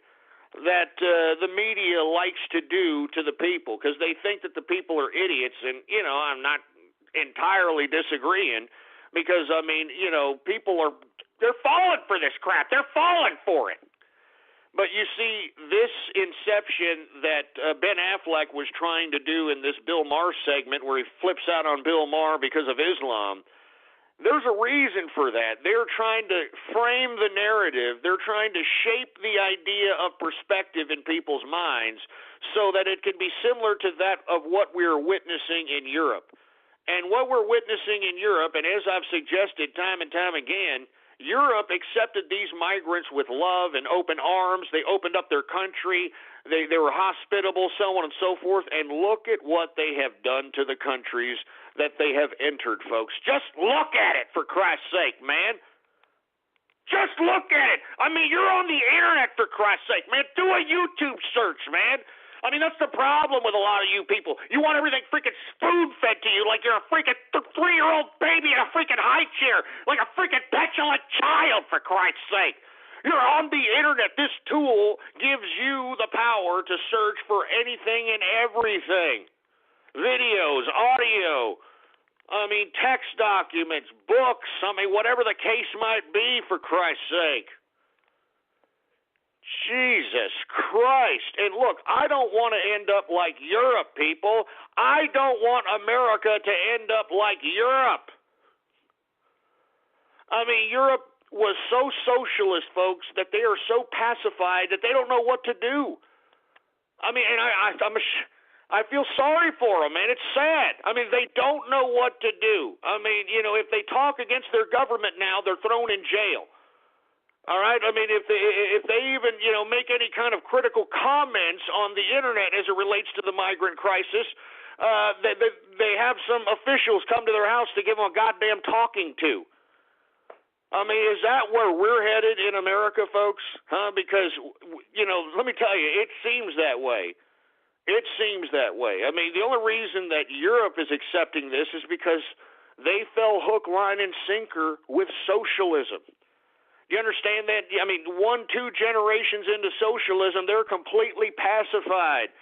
that the media likes to do to the people, because they think that the people are idiots. And, I'm not entirely disagreeing, because, people they're falling for this crap. They're falling for it. But you see, this inception that Ben Affleck was trying to do in this Bill Maher segment, where he flips out on Bill Maher because of Islam, there's a reason for that. They're trying to frame the narrative. They're trying to shape the idea of perspective in people's minds so that it can be similar to that of what we're witnessing in Europe. And what we're witnessing in Europe, and as I've suggested time and time again, Europe accepted these migrants with love and open arms. They opened up their country. They were hospitable, so on and so forth. And look at what they have done to the countries that they have entered, folks. Just look at it, for Christ's sake, man. Just look at it. You're on the internet, for Christ's sake, man. Do a YouTube search, man. That's the problem with a lot of you people. You want everything freaking spoon-fed to you like you're a freaking 3-year-old baby in a freaking high chair, like a freaking petulant child, for Christ's sake. You're on the internet. This tool gives you the power to search for anything and everything. Videos, audio, text documents, books, whatever the case might be, for Christ's sake. Jesus Christ. And look, I don't want to end up like Europe, people. I don't want America to end up like Europe. Europe was so socialist, folks, that they are so pacified that they don't know what to do. I feel sorry for them, man. It's sad. They don't know what to do. If they talk against their government now, they're thrown in jail. All right? If they even, make any kind of critical comments on the internet as it relates to the migrant crisis, they have some officials come to their house to give them a goddamn talking to. I mean, is that where we're headed in America, folks? Because, let me tell you, it seems that way. It seems that way. I mean, the only reason that Europe is accepting this is because they fell hook, line, and sinker with socialism. You understand that? I mean, 1-2 generations into socialism, they're completely pacified.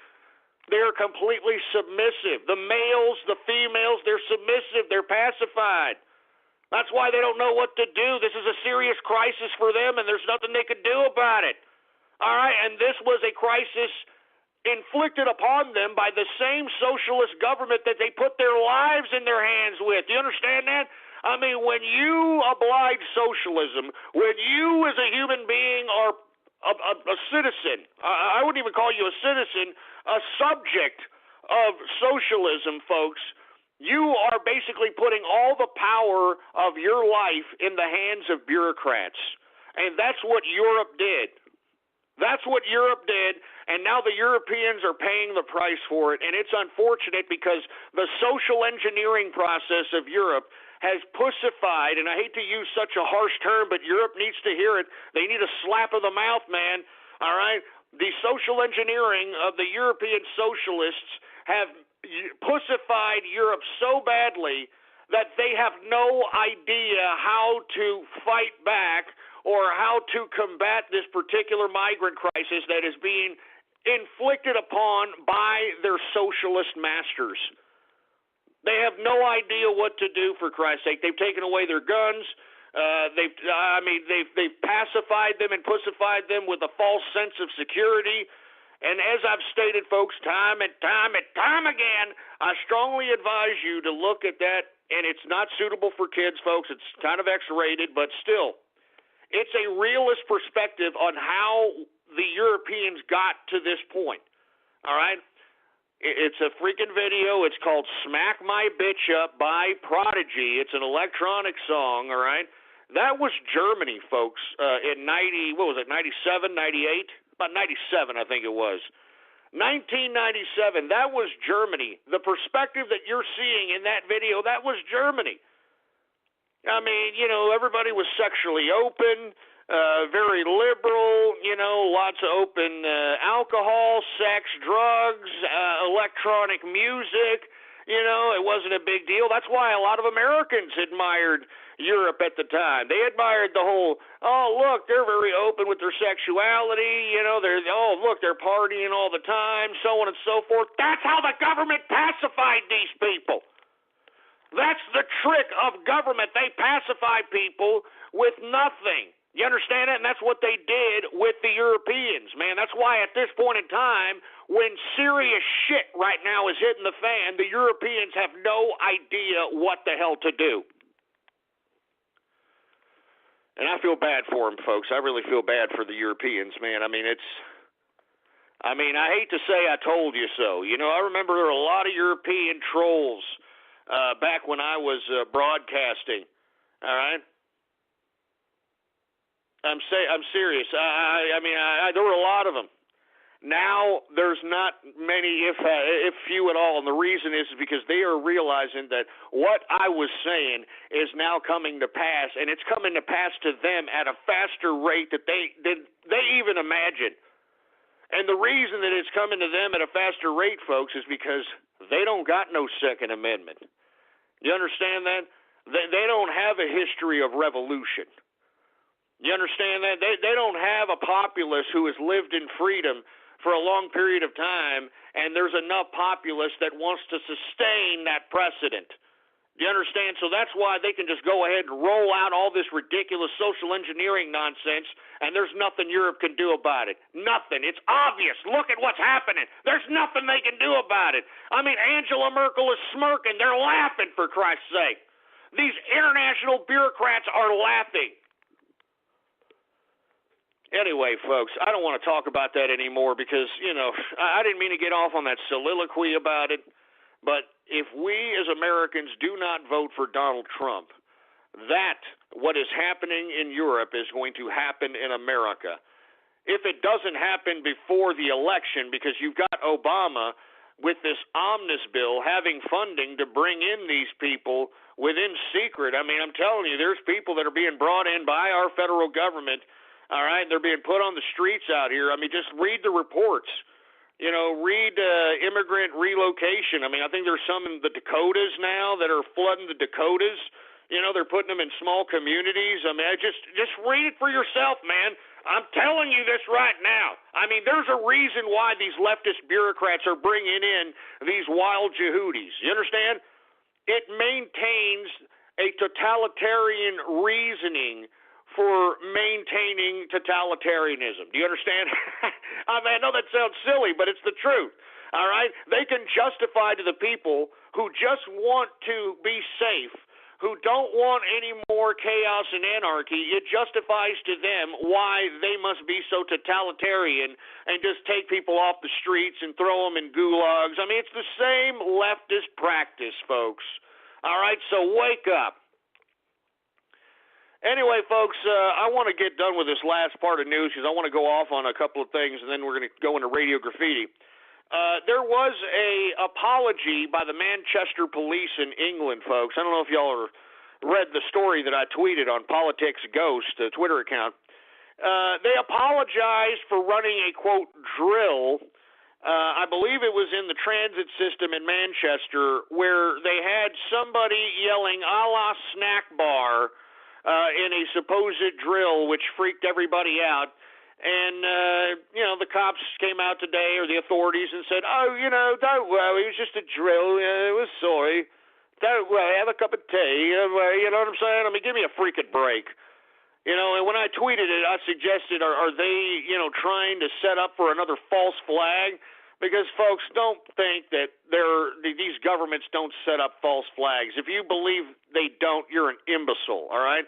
They're completely submissive. The males, the females, they're submissive. They're pacified. That's why they don't know what to do. This is a serious crisis for them, and there's nothing they can do about it. All right, and this was a crisis inflicted upon them by the same socialist government that they put their lives in their hands with. Do you understand that? I mean, when you oblige socialism, when you as a human being are a citizen, I wouldn't even call you a citizen, a subject of socialism, folks, you are basically putting all the power of your life in the hands of bureaucrats. And that's what Europe did. That's what Europe did, and now the Europeans are paying the price for it. And it's unfortunate because the social engineering process of Europe has pussified, and I hate to use such a harsh term, but Europe needs to hear it. They need a slap of the mouth, man. All right? The social engineering of the European socialists have pussified Europe so badly that they have no idea how to fight back or how to combat this particular migrant crisis that is being inflicted upon by their socialist masters. They have no idea what to do, for Christ's sake. They've taken away their guns. They've pacified them and pussified them with a false sense of security. And as I've stated, folks, time and time again, I strongly advise you to look at that. And it's not suitable for kids, folks. It's kind of X-rated, but still. It's a realist perspective on how the Europeans got to this point, all right? It's a freaking video. It's called Smack My Bitch Up by Prodigy. It's an electronic song, all right? That was Germany, folks, in 97, 98? About 97, I think it was. 1997, that was Germany. The perspective that you're seeing in that video, that was Germany. I mean, everybody was sexually open, very liberal, lots of open alcohol, sex, drugs, electronic music. It wasn't a big deal. That's why a lot of Americans admired Europe at the time. They admired the whole, look, they're very open with their sexuality, they're partying all the time, so on and so forth. That's how the government pacified these people. That's the trick of government. They pacify people with nothing. You understand it? And that's what they did with the Europeans, man. That's why at this point in time, when serious shit right now is hitting the fan, the Europeans have no idea what the hell to do. And I feel bad for them, folks. I really feel bad for the Europeans, man. I hate to say I told you so. I remember there were a lot of European trolls back when I was broadcasting, all right? I'm serious. There were a lot of them. Now there's not many, if few at all, and the reason is because they are realizing that what I was saying is now coming to pass, and it's coming to pass to them at a faster rate that they even imagine. And the reason that it's coming to them at a faster rate, folks, is because they don't got no Second Amendment. You understand that? They don't have a history of revolution. You understand that? They don't have a populace who has lived in freedom for a long period of time, and there's enough populace that wants to sustain that precedent. You understand? So that's why they can just go ahead and roll out all this ridiculous social engineering nonsense, and there's nothing Europe can do about it. Nothing. It's obvious. Look at what's happening. There's nothing they can do about it. Angela Merkel is smirking. They're laughing, for Christ's sake. These international bureaucrats are laughing. Anyway, folks, I don't want to talk about that anymore because, I didn't mean to get off on that soliloquy about it. But if we as Americans do not vote for Donald Trump, what is happening in Europe is going to happen in America. If it doesn't happen before the election, because you've got Obama with this omnibus bill having funding to bring in these people within secret. I mean, I'm telling you, there's people that are being brought in by our federal government, all right? They're being put on the streets out here. I mean, just read the reports. You know, read immigrant relocation. I mean, I think there's some in the Dakotas now that are flooding the Dakotas. You know, they're putting them in small communities. I mean, just read it for yourself, man. I'm telling you this right now. I mean, there's a reason why these leftist bureaucrats are bringing in these wild Jehudis. You understand? It maintains a totalitarian reasoning for maintaining totalitarianism. Do you understand? I mean, I know that sounds silly, but it's the truth. All right? They can justify to the people who just want to be safe, who don't want any more chaos and anarchy. It justifies to them why they must be so totalitarian and just take people off the streets and throw them in gulags. I mean, it's the same leftist practice, folks. All right? So wake up. Anyway, folks, I want to get done with this last part of news because I want to go off on a couple of things, and then we're going to go into Radio Graffiti. There was a apology by the Manchester police in England, folks. I don't know if y'all read the story that I tweeted on Politics Ghost, the Twitter account. They apologized for running a, quote, drill. I believe it was in the transit system in Manchester where they had somebody yelling "a la snack bar" in a supposed drill, which freaked everybody out. And, you know, the cops came out today, or the authorities, and said, "Oh, you know, don't worry, it was just a drill. We're sorry. Don't worry, have a cup of tea. You know what I'm saying? I mean, give me a freaking break." You know, and when I tweeted it, I suggested, are they, you know, trying to set up for another false flag? Because, folks, don't think that these governments don't set up false flags. If you believe they don't, you're an imbecile, all right?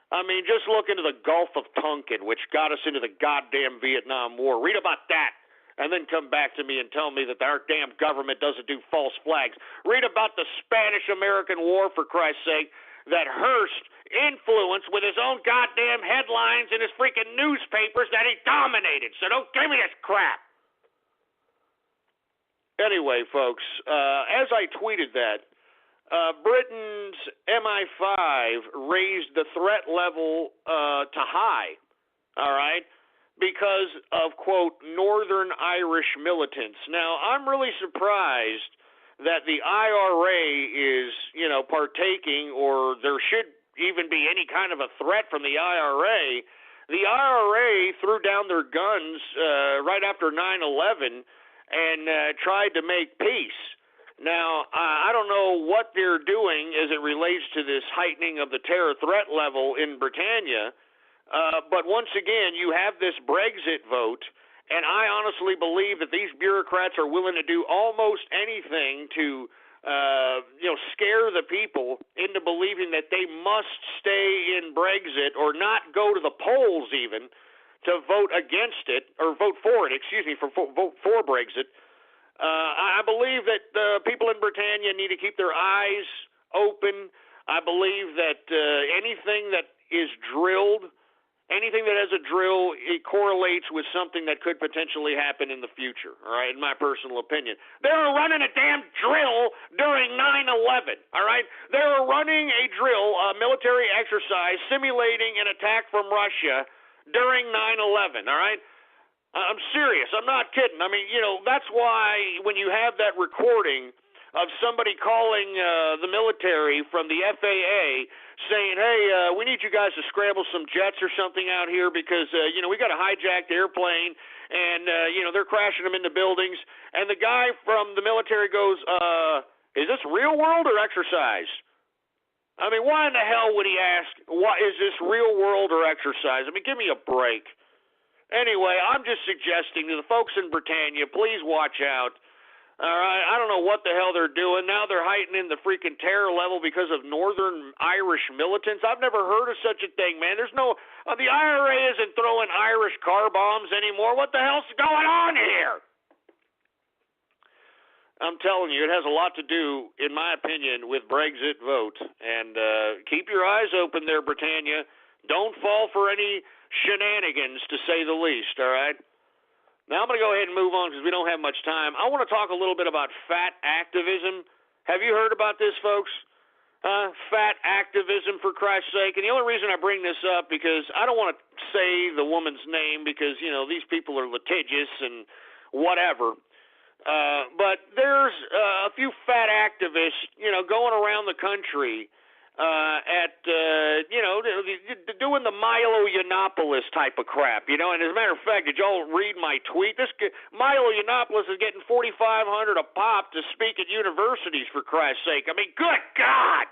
I mean, just look into the Gulf of Tonkin, which got us into the goddamn Vietnam War. Read about that, and then come back to me and tell me that our damn government doesn't do false flags. Read about the Spanish-American War, for Christ's sake, that Hearst influenced with his own goddamn headlines in his freaking newspapers that he dominated. So don't give me this crap. Anyway, folks, as I tweeted that, Britain's MI5 raised the threat level to high, all right, because of, quote, Northern Irish militants. Now, I'm really surprised that the IRA is, you know, partaking, or there should even be any kind of a threat from the IRA. The IRA threw down their guns right after 9/11 and tried to make peace. Now, I don't know what they're doing as it relates to this heightening of the terror threat level in Britannia, but once again, you have this Brexit vote, and I honestly believe that these bureaucrats are willing to do almost anything to scare the people into believing that they must stay in Brexit or not go to the polls even to vote against it, or vote for it, vote for Brexit. I believe that people in Britannia need to keep their eyes open. I believe that anything that is drilled, anything that has a drill, it correlates with something that could potentially happen in the future, all right, in my personal opinion. They were running a damn drill during 9/11, all right? They were running a drill, a military exercise, simulating an attack from Russia during 9/11, all right? I'm serious. I'm not kidding. I mean, you know, that's why when you have that recording of somebody calling the military from the FAA saying, hey, we need you guys to scramble some jets or something out here because, we got a hijacked airplane and, they're crashing them into buildings. And the guy from the military goes, is this real world or exercise? I mean, why in the hell would he ask, what is this real world or exercise? I mean, give me a break. Anyway, I'm just suggesting to the folks in Britannia, please watch out. All right, I don't know what the hell they're doing. Now they're heightening the freaking terror level because of Northern Irish militants. I've never heard of such a thing, man. There's no, the IRA isn't throwing Irish car bombs anymore. What the hell's going on here? I'm telling you, it has a lot to do, in my opinion, with Brexit vote. And keep your eyes open there, Britannia. Don't fall for any shenanigans, to say the least, all right? Now, I'm going to go ahead and move on because we don't have much time. I want to talk a little bit about fat activism. Have you heard about this, folks? Fat activism, for Christ's sake. And the only reason I bring this up because I don't want to say the woman's name because, you know, these people are litigious and whatever. But there's a few fat activists, you know, going around the country you know, doing the Milo Yiannopoulos type of crap, you know. And as a matter of fact, did y'all read my tweet? Milo Yiannopoulos is getting $4,500 a pop to speak at universities, for Christ's sake. I mean, good God!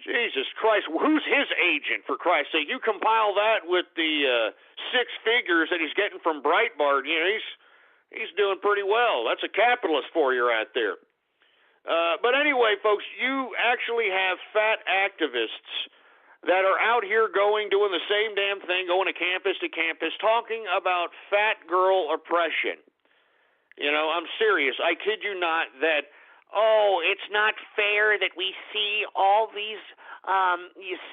Jesus Christ, who's his agent, for Christ's sake? You compile that with the 6 figures that he's getting from Breitbart, you know, he's doing pretty well. That's a capitalist for you right there. But anyway, folks, you actually have fat activists that are out here doing the same damn thing, going to campus, talking about fat girl oppression. You know, I'm serious. I kid you not that, it's not fair that we see all these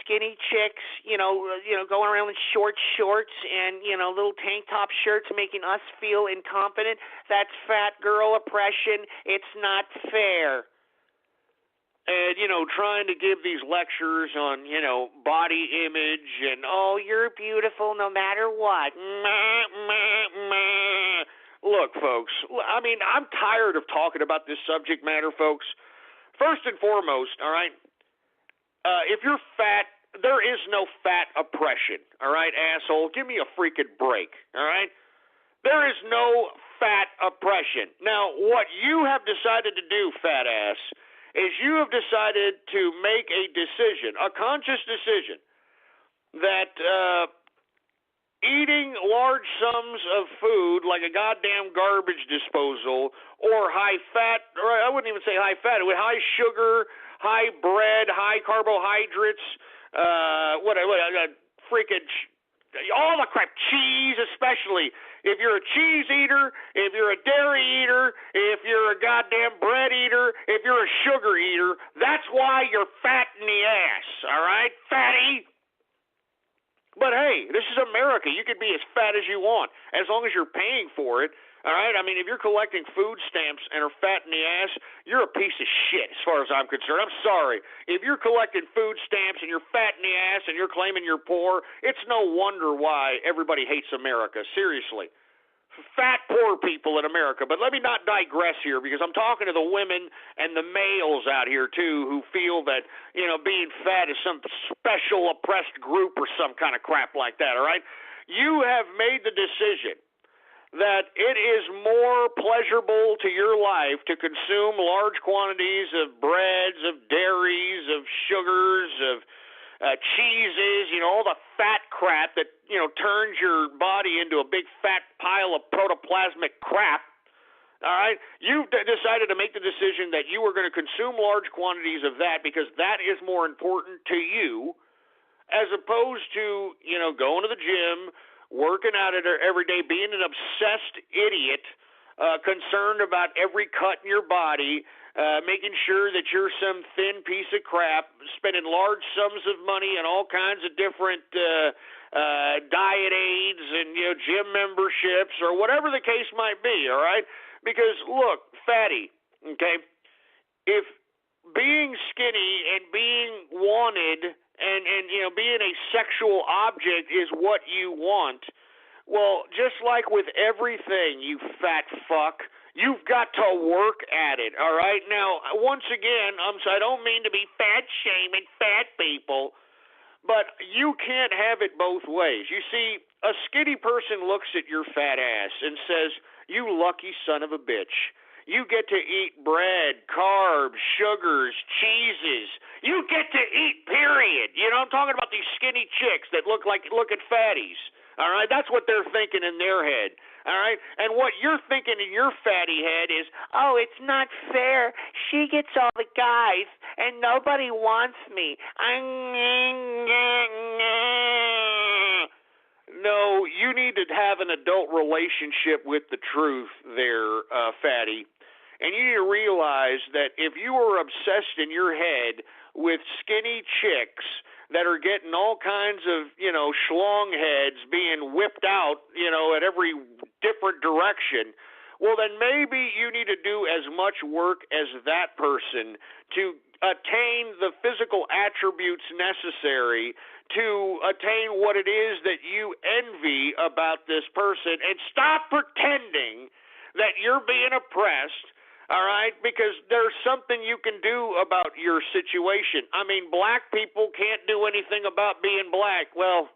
skinny chicks, you know, going around with short shorts and, you know, little tank top shirts making us feel incompetent. That's fat girl oppression. It's not fair. And, you know, trying to give these lectures on, you know, body image and, you're beautiful no matter what. Look, folks, I mean, I'm tired of talking about this subject matter, folks. First and foremost, all right, if you're fat, there is no fat oppression, all right, asshole? Give me a freaking break, all right? There is no fat oppression. Now, what you have decided to do, fat ass, is you have decided to make a decision, a conscious decision, that eating large sums of food like a goddamn garbage disposal or high fat, or I wouldn't even say high fat, with high sugar, high bread, high carbohydrates, all the crap, cheese especially. If you're a cheese eater, if you're a dairy eater, if you're a goddamn bread eater, if you're a sugar eater, that's why you're fat in the ass, all right, fatty? But hey, this is America. You can be as fat as you want, as long as you're paying for it. All right? I mean, if you're collecting food stamps and are fat in the ass, you're a piece of shit as far as I'm concerned. I'm sorry. If you're collecting food stamps and you're fat in the ass and you're claiming you're poor, it's no wonder why everybody hates America. Seriously. Fat, poor people in America. But let me not digress here because I'm talking to the women and the males out here, too, who feel that, you know, being fat is some special oppressed group or some kind of crap like that, all right? You have made the decision that it is more pleasurable to your life to consume large quantities of breads, of dairies, of sugars, of cheeses, you know, all the fat crap that, you know, turns your body into a big fat pile of protoplasmic crap, all right? You've decided to make the decision that you are going to consume large quantities of that because that is more important to you as opposed to, you know, going to the gym, working out every day, being an obsessed idiot, concerned about every cut in your body, making sure that you're some thin piece of crap, spending large sums of money on all kinds of different diet aids and, you know, gym memberships or whatever the case might be, all right? Because, look, fatty, okay, if being skinny and being wanted and you know, being a sexual object is what you want, well, just like with everything, you fat fuck, you've got to work at it, all right? Now, once again, I don't mean to be fat-shaming fat people, but you can't have it both ways. You see, a skinny person looks at your fat ass and says, you lucky son of a bitch. You get to eat bread, carbs, sugars, cheeses. You get to eat, period. You know, I'm talking about these skinny chicks that look at fatties. All right, that's what they're thinking in their head. All right, and what you're thinking in your fatty head is, oh, it's not fair. She gets all the guys, and nobody wants me. No, you need to have an adult relationship with the truth there, fatty. And you need to realize that if you are obsessed in your head with skinny chicks that are getting all kinds of, schlong heads being whipped out, at every different direction, well, then maybe you need to do as much work as that person to attain the physical attributes necessary to attain what it is that you envy about this person, and stop pretending that you're being oppressed. All right, because there's something you can do about your situation. I mean, black people can't do anything about being black. Well,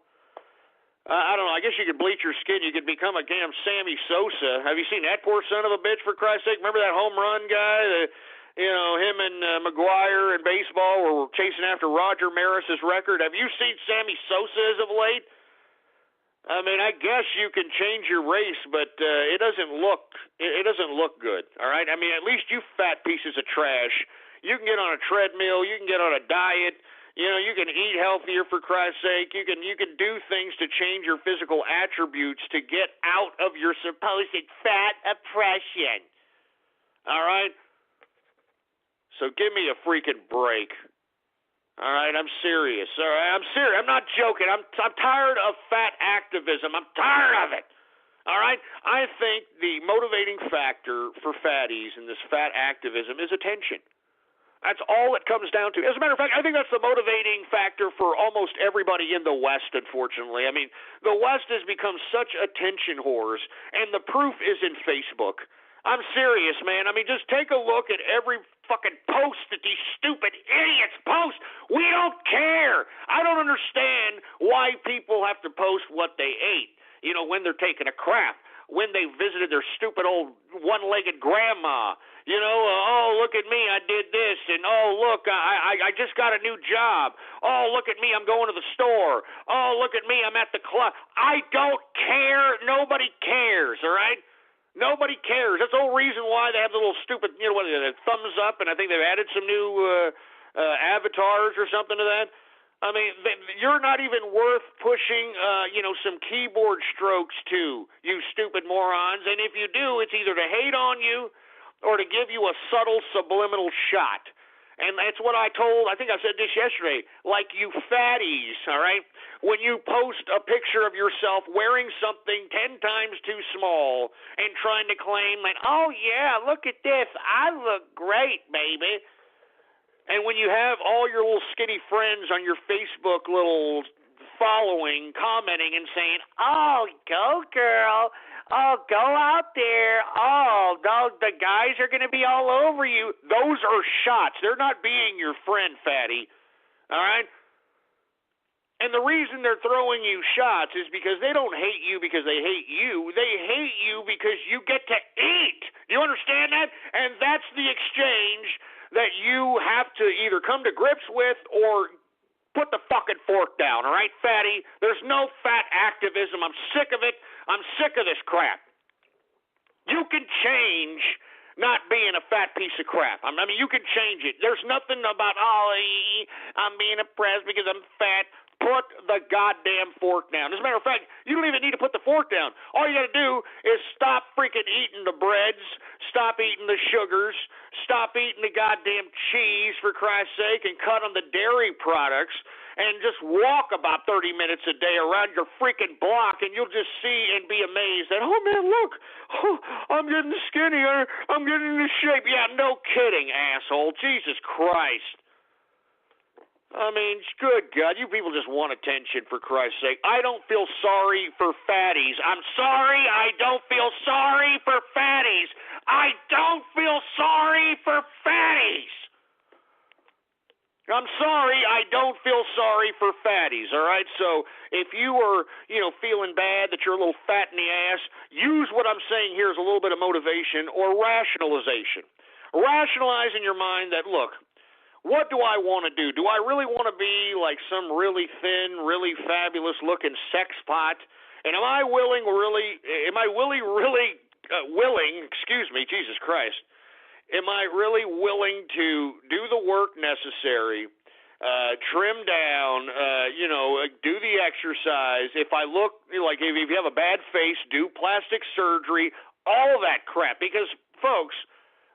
I don't know. I guess you could bleach your skin. You could become a damn Sammy Sosa. Have you seen that poor son of a bitch, for Christ's sake? Remember that home run guy? Him and McGuire in baseball were chasing after Roger Maris's record. Have you seen Sammy Sosa as of late? I mean, I guess you can change your race, but it doesn't look good. All right. I mean, at least you fat pieces of trash, you can get on a treadmill, you can get on a diet, you can eat healthier, for Christ's sake. You can do things to change your physical attributes to get out of your supposed fat oppression. All right. So give me a freaking break. All right, I'm serious. All right, I'm serious. I'm not joking. I'm tired of fat activism. I'm tired of it. All right? I think the motivating factor for fatties in this fat activism is attention. That's all it comes down to. As a matter of fact, I think that's the motivating factor for almost everybody in the West, unfortunately. I mean, the West has become such attention whores, and the proof is in Facebook. I'm serious, man. I mean, just take a look at every fucking post that these stupid idiots post. We don't care. I don't understand why people have to post what they ate, when they're taking a crap, when they visited their stupid old one-legged grandma. Oh, look at me, I did this, and oh, look, I just got a new job. Oh, look at me, I'm going to the store. Oh, look at me, I'm at the club. I don't care. Nobody cares, all right? Nobody cares. That's the whole reason why they have the little stupid, the thumbs up, and I think they've added some new avatars or something to that. I mean, you're not even worth pushing, some keyboard strokes to, you stupid morons. And if you do, it's either to hate on you or to give you a subtle subliminal shot. And that's what I think I said this yesterday, like you fatties, all right? When you post a picture of yourself wearing something 10 times too small and trying to claim that, oh, yeah, look at this, I look great, baby. And when you have all your little skinny friends on your Facebook little following commenting and saying, oh, go girl, oh, go out there, oh, the guys are going to be all over you. Those are shots. They're not being your friend, fatty, all right? And the reason they're throwing you shots is because they don't hate you because they hate you. They hate you because you get to eat. Do you understand that? And that's the exchange that you have to either come to grips with or put the fucking fork down, all right, fatty? There's no fat activism. I'm sick of it. I'm sick of this crap. You can change not being a fat piece of crap. I mean, you can change it. There's nothing about, I'm being oppressed because I'm fat. Put the goddamn fork down. As a matter of fact, you don't even need to put the fork down. All you got to do is stop freaking eating the breads, stop eating the sugars, stop eating the goddamn cheese, for Christ's sake, and cut on the dairy products, and just walk about 30 minutes a day around your freaking block, and you'll just see and be amazed that, oh, man, look, I'm getting skinnier, I'm getting into shape. Yeah, no kidding, asshole. Jesus Christ. I mean, good God, you people just want attention, for Christ's sake. I don't feel sorry for fatties. I'm sorry, I don't feel sorry for fatties. I don't feel sorry for fatties. I'm sorry, I don't feel sorry for fatties, all right? So if you are, feeling bad that you're a little fat in the ass, use what I'm saying here as a little bit of motivation or rationalization. Rationalize in your mind that, look, what do I want to do? Do I really want to be like some really thin, really fabulous-looking sex pot? And am I willing, Jesus Christ, am I really willing to do the work necessary, trim down, do the exercise? If I look, like if you have a bad face, do plastic surgery, all of that crap. Because, folks,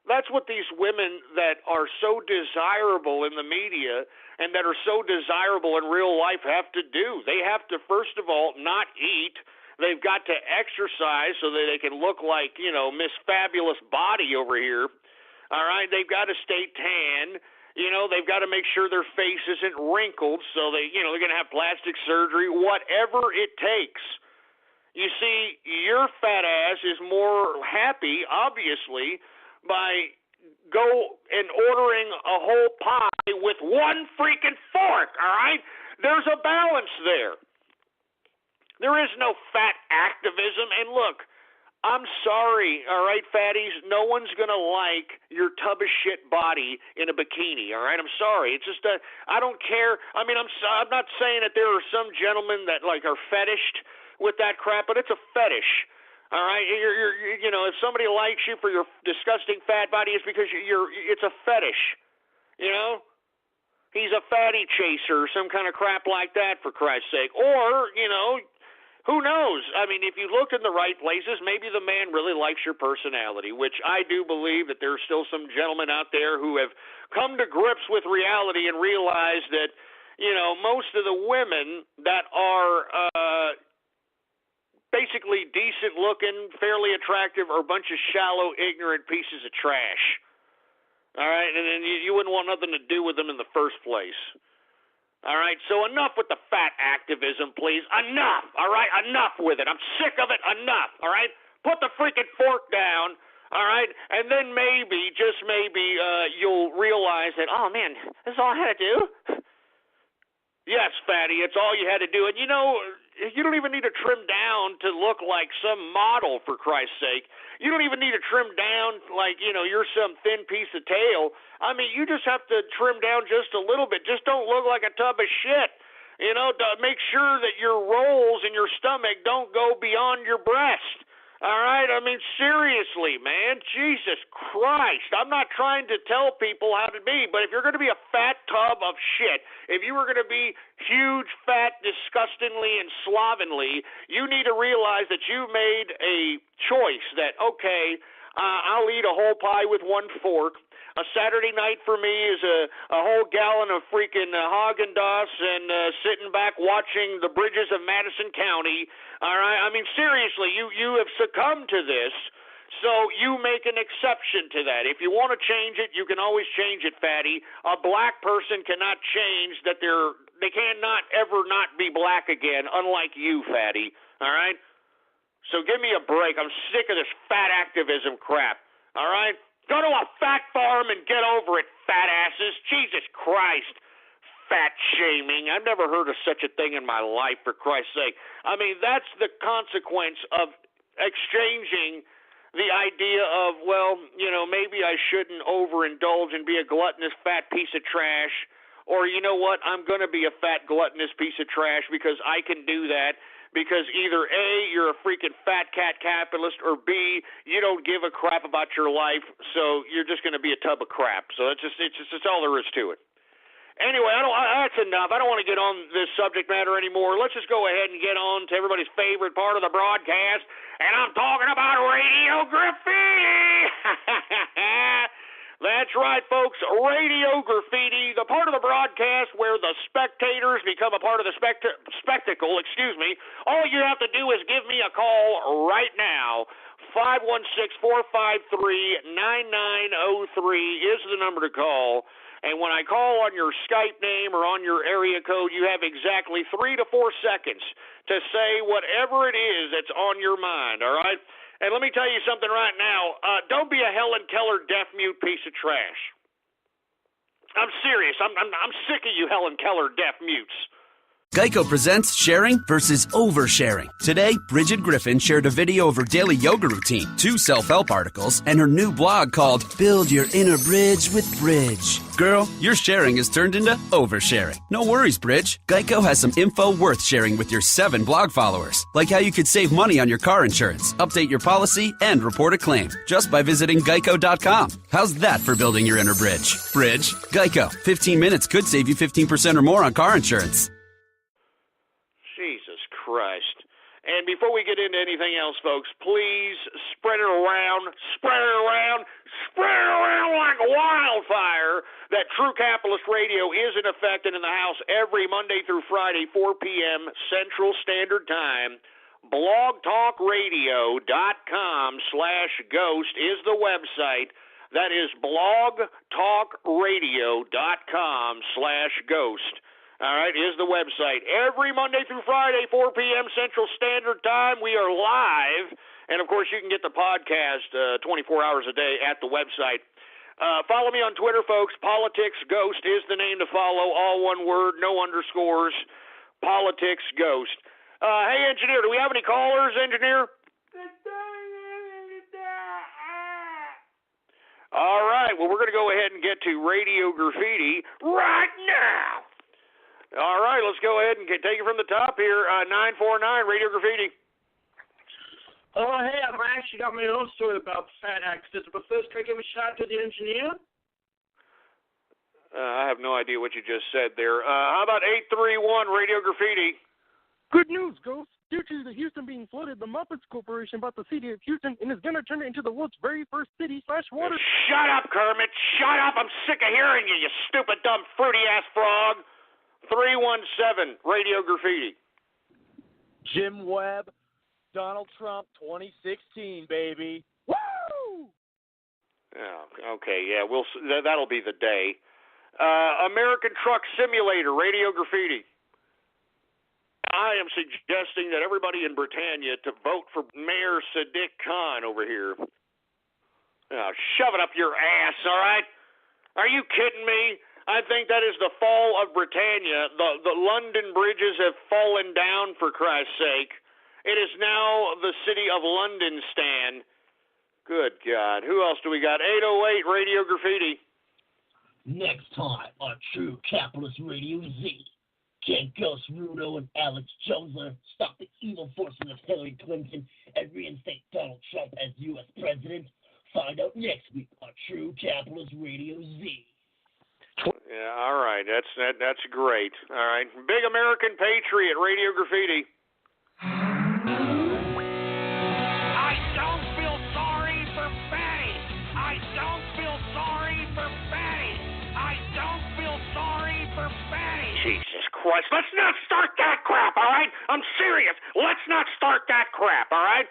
That's what these women that are so desirable in the media and that are so desirable in real life have to do. They have to, first of all, not eat. They've got to exercise so that they can look like, Miss Fabulous Body over here. All right, they've got to stay tan. They've got to make sure their face isn't wrinkled, so they're going to have plastic surgery, whatever it takes. You see, your fat ass is more happy, obviously, by go and ordering a whole pie with one freaking fork, all right? There's a balance there. There is no fat activism. And look, I'm sorry, all right, fatties, no one's going to like your tub of shit body in a bikini, all right? I'm sorry. It's just I don't care. I mean, I'm not saying that there are some gentlemen that, like, are fetished with that crap, but it's a fetish. All right, if somebody likes you for your disgusting fat body, it's because it's a fetish. He's a fatty chaser or some kind of crap like that, for Christ's sake. Or, who knows? I mean, if you look in the right places, maybe the man really likes your personality, which I do believe that there's still some gentlemen out there who have come to grips with reality and realized that, most of the women that are basically decent-looking, fairly attractive, or a bunch of shallow, ignorant pieces of trash. All right? And then you wouldn't want nothing to do with them in the first place. All right? So enough with the fat activism, please. Enough! All right? Enough with it. I'm sick of it. Enough. All right? Put the freaking fork down. All right? And then maybe, just maybe, you'll realize that, oh, man, this is all I had to do? Yes, fatty, it's all you had to do. And, you don't even need to trim down to look like some model, for Christ's sake. You don't even need to trim down like, you're some thin piece of tail. I mean, you just have to trim down just a little bit. Just don't look like a tub of shit. Make sure that your rolls in your stomach don't go beyond your breast. All right? I mean, seriously, man. Jesus Christ. I'm not trying to tell people how to be, but if you're going to be a fat tub of shit, if you were going to be huge, fat, disgustingly, and slovenly, you need to realize that you made a choice that, okay, I'll eat a whole pie with one fork. A Saturday night for me is a whole gallon of freaking Haagen-Dazs and sitting back watching the bridges of Madison County. All right? I mean, seriously, you have succumbed to this, so you make an exception to that. If you want to change it, you can always change it, fatty. A black person cannot change that they cannot ever not be black again, unlike you, fatty. All right? So give me a break. I'm sick of this fat activism crap. All right? Go to a fat farm and get over it, fat asses. Jesus Christ. Fat shaming. I've never heard of such a thing in my life, for Christ's sake. I mean, that's the consequence of exchanging the idea of, well, maybe I shouldn't overindulge and be a gluttonous fat piece of trash. Or, you know what, I'm going to be a fat gluttonous piece of trash because I can do that. Because either A, you're a freaking fat cat capitalist, or B, you don't give a crap about your life, so you're just going to be a tub of crap. So it's all there is to it. Anyway, that's enough. I don't want to get on this subject matter anymore. Let's just go ahead and get on to everybody's favorite part of the broadcast, and I'm talking about radio graffiti. That's right, folks. Radio graffiti, the part of the broadcast where the spectators become a part of the spectacle. All you have to do is give me a call right now. 516-453-9903 is the number to call. And when I call on your Skype name or on your area code, you have exactly 3 to 4 seconds to say whatever it is that's on your mind, all right? And let me tell you something right now. Don't be a Helen Keller deaf-mute piece of trash. I'm serious. I'm sick of you Helen Keller deaf-mutes. Geico presents sharing versus oversharing. Today, Bridget Griffin shared a video of her daily yoga routine, 2 self-help articles, and her new blog called Build Your Inner Bridge with Bridge. Girl, your sharing has turned into oversharing. No worries, Bridge. Geico has some info worth sharing with your 7 blog followers, like how you could save money on your car insurance, update your policy, and report a claim just by visiting geico.com. How's that for building your inner bridge? Bridge, Geico. 15 minutes could save you 15% or more on car insurance. Jesus Christ. And before we get into anything else, folks, please spread it around, spread it around, spread it around. wildfire that True Capitalist Radio is in effect and in the house every Monday through Friday, 4 p.m. Central Standard Time. blogtalkradio.com/ghost is the website. That is blogtalkradio.com/ghost. All right, is the website. Every Monday through Friday, 4 p.m. Central Standard Time, we are live. And, of course, you can get the podcast 24 hours a day at the website. Follow me on Twitter, folks. Politics Ghost is the name to follow. All one word, no underscores. Politics Ghost. Hey, engineer, do we have any callers, engineer? All right, well, we're going to go ahead and get to Radio Graffiti right now. All right, let's go ahead and take it from the top here. 949 Radio Graffiti. Oh, hey, I've actually got my own story about fat accidents, but first, can I give a shout out to the engineer? I have no idea what you just said there. How about 831 Radio Graffiti? Good news, Ghost. Due to the Houston being flooded, the Muppets Corporation bought the city of Houston and is going to turn it into the world's very first city/water. Shut up, Kermit. Shut up. I'm sick of hearing you, you stupid, dumb, fruity-ass frog. 317 Radio Graffiti. Jim Webb, Donald Trump 2016, baby. Woo! Oh, okay, yeah, that'll be the day. American Truck Simulator, Radio Graffiti. I am suggesting that everybody in Britannia to vote for Mayor Sadiq Khan over here. Oh, shove it up your ass, all right? Are you kidding me? I think that is the fall of Britannia. The London bridges have fallen down, for Christ's sake. It is now the city of London stand. Good God. Who else do we got? 808 Radio Graffiti. Next time on True Capitalist Radio Z, can Gus Rudo and Alex Jonesler stop the evil forces of Hillary Clinton and reinstate Donald Trump as U.S. president? Find out next week on True Capitalist Radio Z. Yeah, all right. That's great. All right. Big American Patriot, Radio Graffiti. I don't feel sorry for Fatty. I don't feel sorry for Fatty. I don't feel sorry for Fatty. Jesus Christ. Let's not start that crap, all right? I'm serious. Let's not start that crap, all right?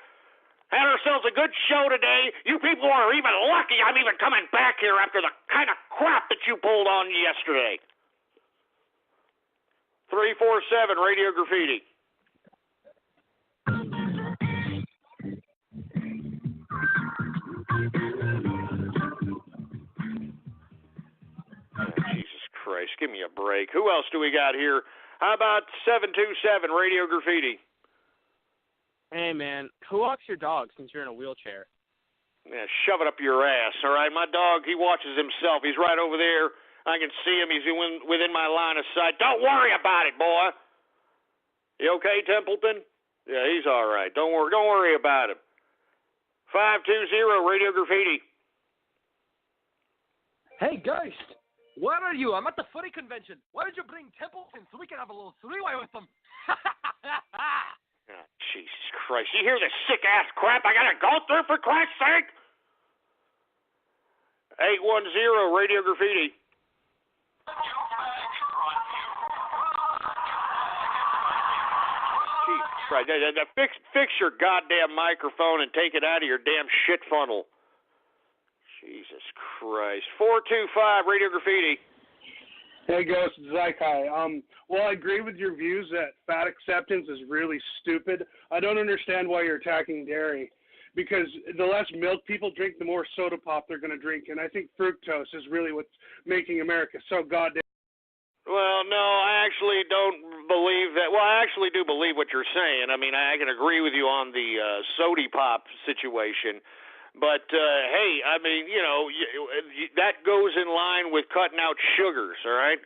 Had ourselves a good show today. You people are even lucky I'm even coming back here after the kind of crap that you pulled on yesterday. 347 Radio Graffiti. Jesus Christ, give me a break. Who else do we got here? How about 727 Radio Graffiti? Hey, man, who walks your dog since you're in a wheelchair? Yeah, shove it up your ass, all right? My dog, he watches himself. He's right over there. I can see him. He's within my line of sight. Don't worry about it, boy. You okay, Templeton? Yeah, he's all right. Don't worry about him. 520 Radio Graffiti. Hey, Ghost, where are you? I'm at the footy convention. Why did you bring Templeton so we can have a little three-way with them? Oh, Jesus Christ. You hear this sick-ass crap I got to go through, for Christ's sake? 810 Radio Graffiti. Jesus Christ. Fix your goddamn microphone and take it out of your damn shit funnel. Jesus Christ. 425 Radio Graffiti. Hey, Ghost, it's Zykai. Well, I agree with your views that fat acceptance is really stupid. I don't understand why you're attacking dairy, because the less milk people drink, the more soda pop they're going to drink, and I think fructose is really what's making America so goddamn. Well, no, I actually don't believe that. Well, I actually do believe what you're saying. I mean, I can agree with you on the soda pop situation. But, hey, I mean, you know, that goes in line with cutting out sugars, all right?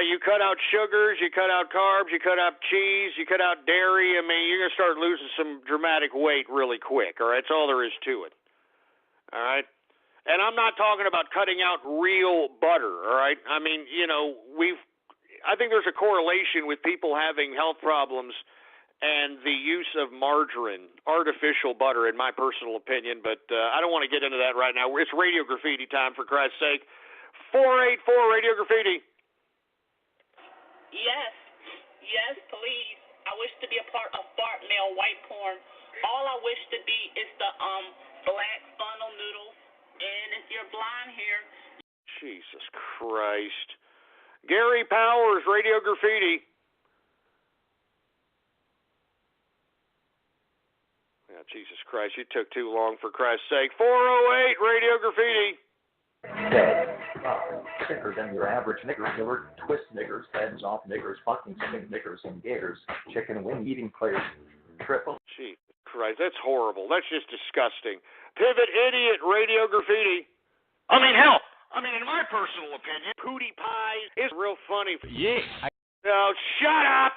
You cut out sugars, you cut out carbs, you cut out cheese, you cut out dairy. I mean, you're going to start losing some dramatic weight really quick, all right? That's all there is to it, all right? And I'm not talking about cutting out real butter, all right? I mean, you know, I think there's a correlation with people having health problems and the use of margarine, artificial butter, in my personal opinion, but I don't want to get into that right now. It's Radio Graffiti time, for Christ's sake. 484 Radio Graffiti. Yes, please. I wish to be a part of fart male white porn. All I wish to be is the black funnel noodles, and if you're blind here. Jesus Christ. Gary Powers, Radio Graffiti. Yeah, Jesus Christ, you took too long, for Christ's sake. 408, Radio Graffiti. Dead. Sicker than your average nigger killer. Twist niggers, heads off niggers, fucking stink niggers and gators. Chicken wing eating players. Triple. Jesus Christ, that's horrible. That's just disgusting. Pivot Idiot, Radio Graffiti. I mean, hell. In my personal opinion, Pootie Pie is real funny. Yeah. No, shut up.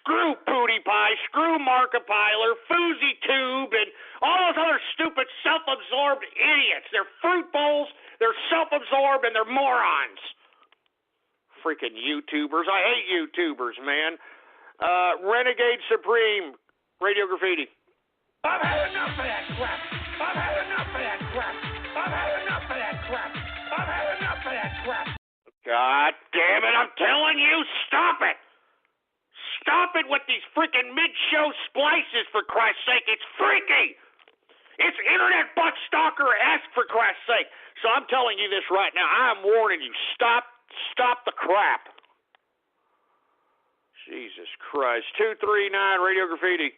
Screw Pootie Pie, screw Markiplier, Fousey Tube, and all those other stupid self-absorbed idiots. They're fruit bowls, they're self-absorbed, and they're morons. Freaking YouTubers. I hate YouTubers, man. Renegade Supreme, Radio Graffiti. I've had enough of that crap. God damn it, I'm telling you, stop it. Stop it with these freaking mid-show splices, for Christ's sake. It's freaky. It's internet butt stalker-esque, for Christ's sake. So I'm telling you this right now. I'm warning you. Stop the crap. Jesus Christ. 239 Radio Graffiti.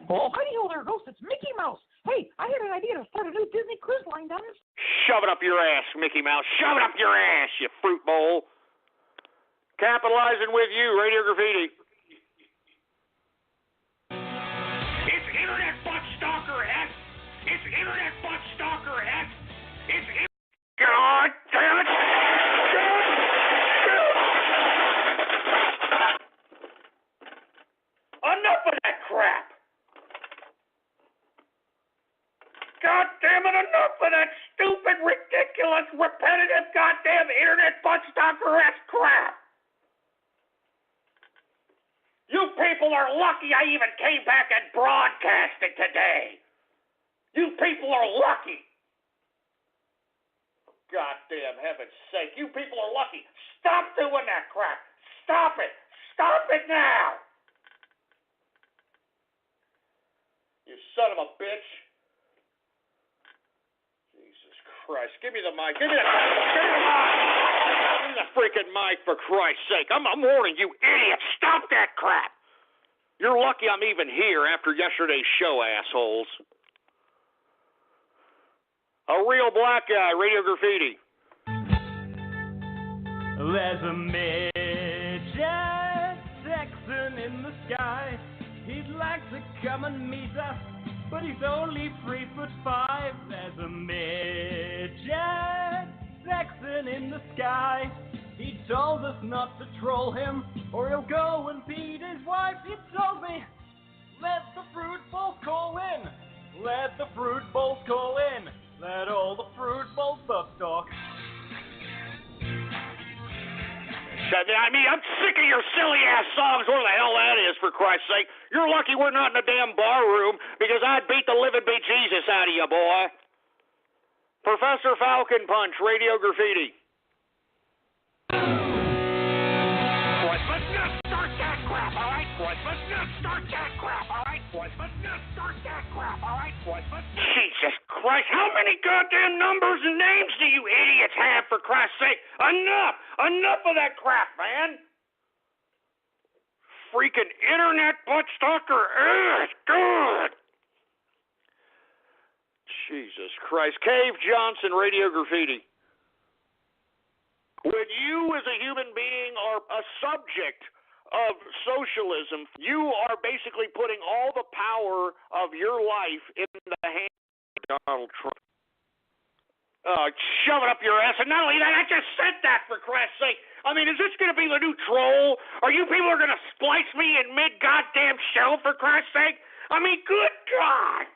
Oh, hi-ho there, Ghost. It's Mickey Mouse. Hey, I had an idea to start a new Disney cruise line down this. Shove it up your ass, Mickey Mouse. Shove it up your ass, you fruit bowl. Capitalizing with you, Radio Graffiti. It's internet butt stalker-esque. God damn it. Enough of that crap. God damn it, enough of that stupid, ridiculous, repetitive, goddamn internet butt stalker-esque crap. You people are lucky I even came back and broadcasted today. You people are lucky. Goddamn heaven's sake. You people are lucky. Stop doing that crap. Stop it. Stop it now. You son of a bitch. Jesus Christ. Give me the mic. Give me the mic. Give me the freaking mic, for Christ's sake. I'm warning you, idiots. Stop that crap. You're lucky I'm even here after yesterday's show, assholes. A real black guy, Radio Graffiti. There's a midget Texan in the sky. He'd like to come and meet us, but he's only 3'5". There's a midget Texan in the sky. He told us not to troll him, or he'll go and beat his wife. He told me, let the fruit bowls call in. Let the fruit bowls call in. Let all the fruit bowls butt talk. I'm sick of your silly-ass songs, whatever the hell that is, for Christ's sake. You're lucky we're not in a damn bar room, because I'd beat the living bejesus out of you, boy. Professor Falcon Punch, Radio Graffiti. Boys, let's not start that crap, all right, boys? Let's not start that crap, all right, boys? Let's not start that crap, all right, boys? Jesus Christ, how many goddamn numbers and names do you idiots have, for Christ's sake? Enough! Enough of that crap, man! Freaking internet butt stalker. Ugh, good! Jesus Christ. Cave Johnson, Radio Graffiti. When you as a human being are a subject of socialism, you are basically putting all the power of your life in the hands of Donald Trump. Shove it up your ass. And not only that, I just said that, for Christ's sake. Is this going to be the new troll? Are you people going to splice me in mid-goddamn show, for Christ's sake? Good God.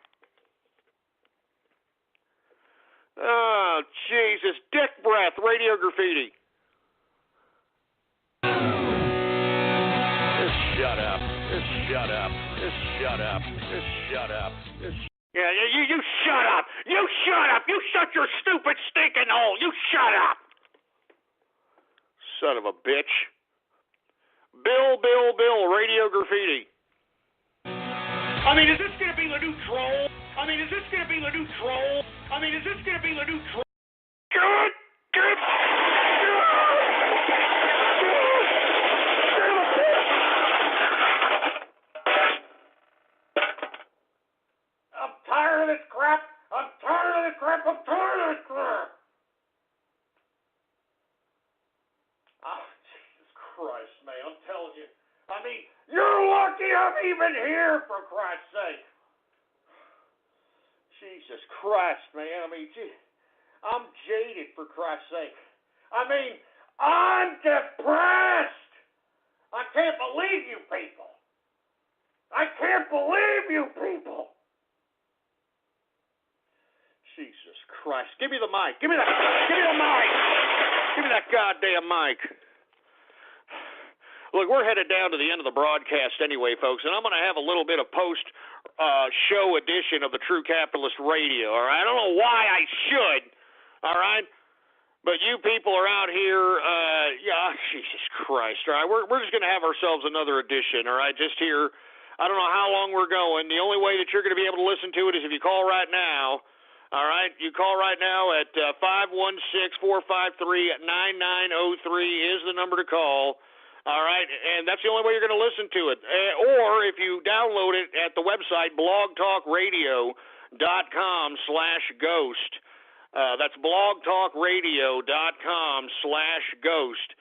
Oh, Jesus. Dick Breath, Radio Graffiti. Just shut up. Just shut up. Just shut up. Yeah, you shut up. You shut up. You shut your stupid stinking hole. You shut up. Son of a bitch. Bill, Radio Graffiti. I mean, is this going to be the new troll? Good. I'm tired of this crap. Oh, Jesus Christ, man, I'm telling you. I mean, you're lucky I'm even here, for Christ's sake. Jesus Christ, man. I mean, gee, I'm jaded, for Christ's sake. I mean, I'm depressed. I can't believe you people. Jesus Christ. Give me the mic. Give me that goddamn mic. Look, we're headed down to the end of the broadcast anyway, folks, and I'm going to have a little bit of post-show edition of the True Capitalist Radio, all right? I don't know why I should, all right? But you people are out here, Jesus Christ, all right? We're just going to have ourselves another edition, all right, just here. I don't know how long we're going. The only way that you're going to be able to listen to it is if you call right now. All right, you call right now at 516-453-9903 is the number to call. All right, and that's the only way you're going to listen to it. Or if you download it at the website blogtalkradio.com/ghost. That's blogtalkradio.com/ghost.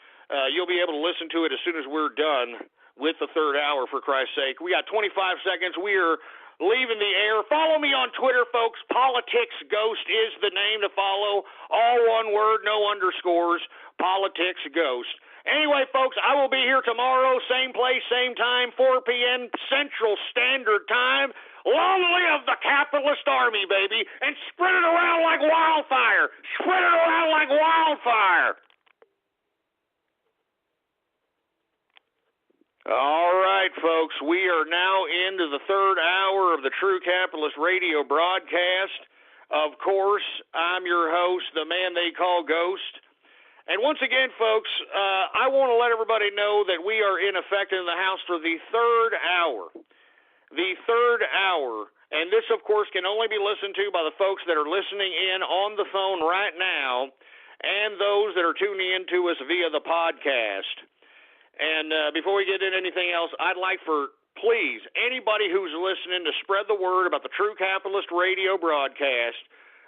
You'll be able to listen to it as soon as we're done with the third hour, for Christ's sake. We got 25 seconds. We are leaving the air. Follow me on Twitter, folks. Politics Ghost is the name to follow. All one word, no underscores. Politics Ghost. Anyway, folks, I will be here tomorrow, same place, same time, 4 p.m. Central Standard Time. Long live the capitalist army, baby, and spread it around like wildfire. Spread it around like wildfire. All right, folks, we are now into the third hour of the True Capitalist Radio broadcast. Of course, I'm your host, the man they call Ghost. And once again, folks, I want to let everybody know that we are in effect in the house for the third hour. The third hour. And this, of course, can only be listened to by the folks that are listening in on the phone right now and those that are tuning in to us via the podcast. And before we get into anything else, I'd like for, please, anybody who's listening to spread the word about the True Capitalist Radio broadcast.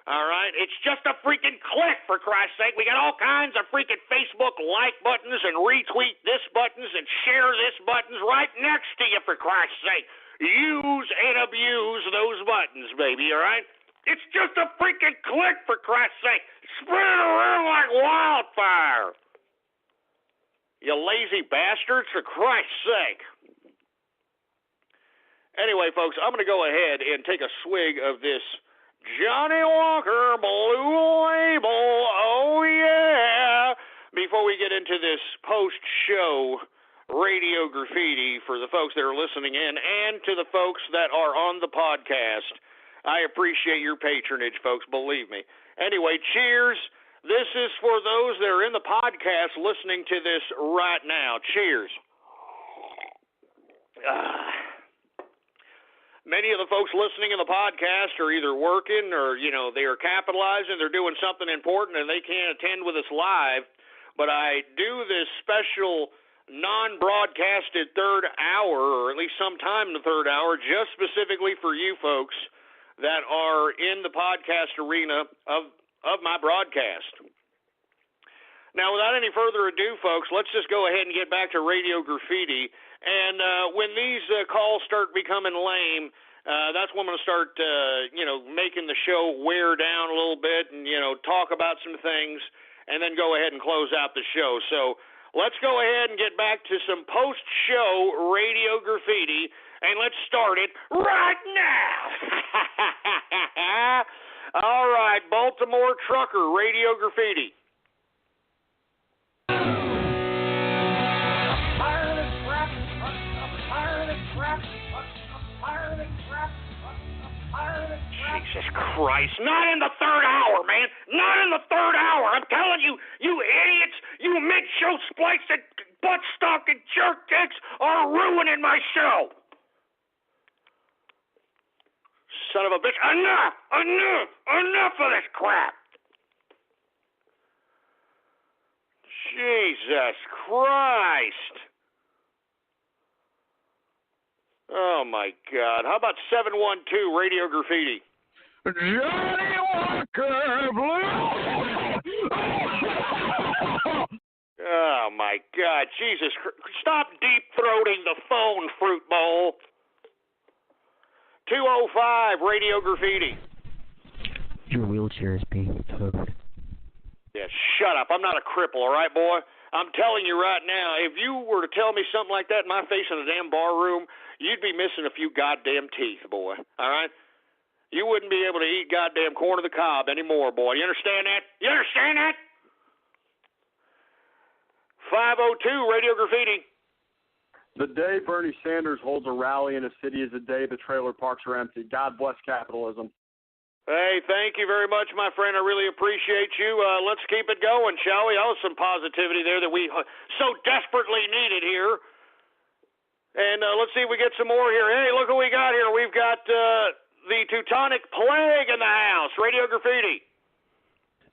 All right? It's just a freaking click, for Christ's sake. We got all kinds of freaking Facebook like buttons and retweet this buttons and share this buttons right next to you, for Christ's sake. Use and abuse those buttons, baby, all right? It's just a freaking click, for Christ's sake. Spread it around like wildfire. You lazy bastards, for Christ's sake. Anyway, folks, I'm going to go ahead and take a swig of this Johnny Walker Blue Label, oh yeah, before we get into this post-show radio graffiti for the folks that are listening in and to the folks that are on the podcast. I appreciate your patronage, folks, believe me. Anyway, cheers. This is for those that are in the podcast listening to this right now. Cheers. Many of the folks listening in the podcast are either working or, they are capitalizing. They're doing something important and they can't attend with us live. But I do this special non-broadcasted third hour, or at least sometime in the third hour, just specifically for you folks that are in the podcast arena of my broadcast. Now, without any further ado, folks, let's just go ahead and get back to Radio Graffiti. And when these calls start becoming lame, that's when I'm going to start, making the show wear down a little bit and, talk about some things and then go ahead and close out the show. So let's go ahead and get back to some post-show Radio Graffiti, and let's start it right now. All right, Baltimore Trucker, Radio Graffiti. I'm tired of this crap. I'm tired of this crap. Jesus Christ. Not in the third hour, man. Not in the third hour. I'm telling you, you idiots, you mid-show splicing, butt-stalking jerk dicks are ruining my show. Son of a bitch. Enough of this crap. Jesus Christ. Oh, my God. How about 712 Radio Graffiti? Johnny Walker Blue! Oh, my God. Jesus Christ. Stop deep-throating the phone, fruit bowl. 205 Radio Graffiti. Your wheelchair is being towed. Yeah, shut up. I'm not a cripple, all right, boy? I'm telling you right now, if you were to tell me something like that in my face in a damn bar room, you'd be missing a few goddamn teeth, boy, all right? You wouldn't be able to eat goddamn corn on the cob anymore, boy. You understand that? You understand that? 502 Radio Graffiti. The day Bernie Sanders holds a rally in a city is the day the trailer parks are empty. God bless capitalism. Hey, thank you very much, my friend. I really appreciate you. Let's keep it going, shall we? Oh, some positivity there that we so desperately needed here. And let's see if we get some more here. Hey, look what we got here. We've got the Teutonic Plague in the house. Radio Graffiti.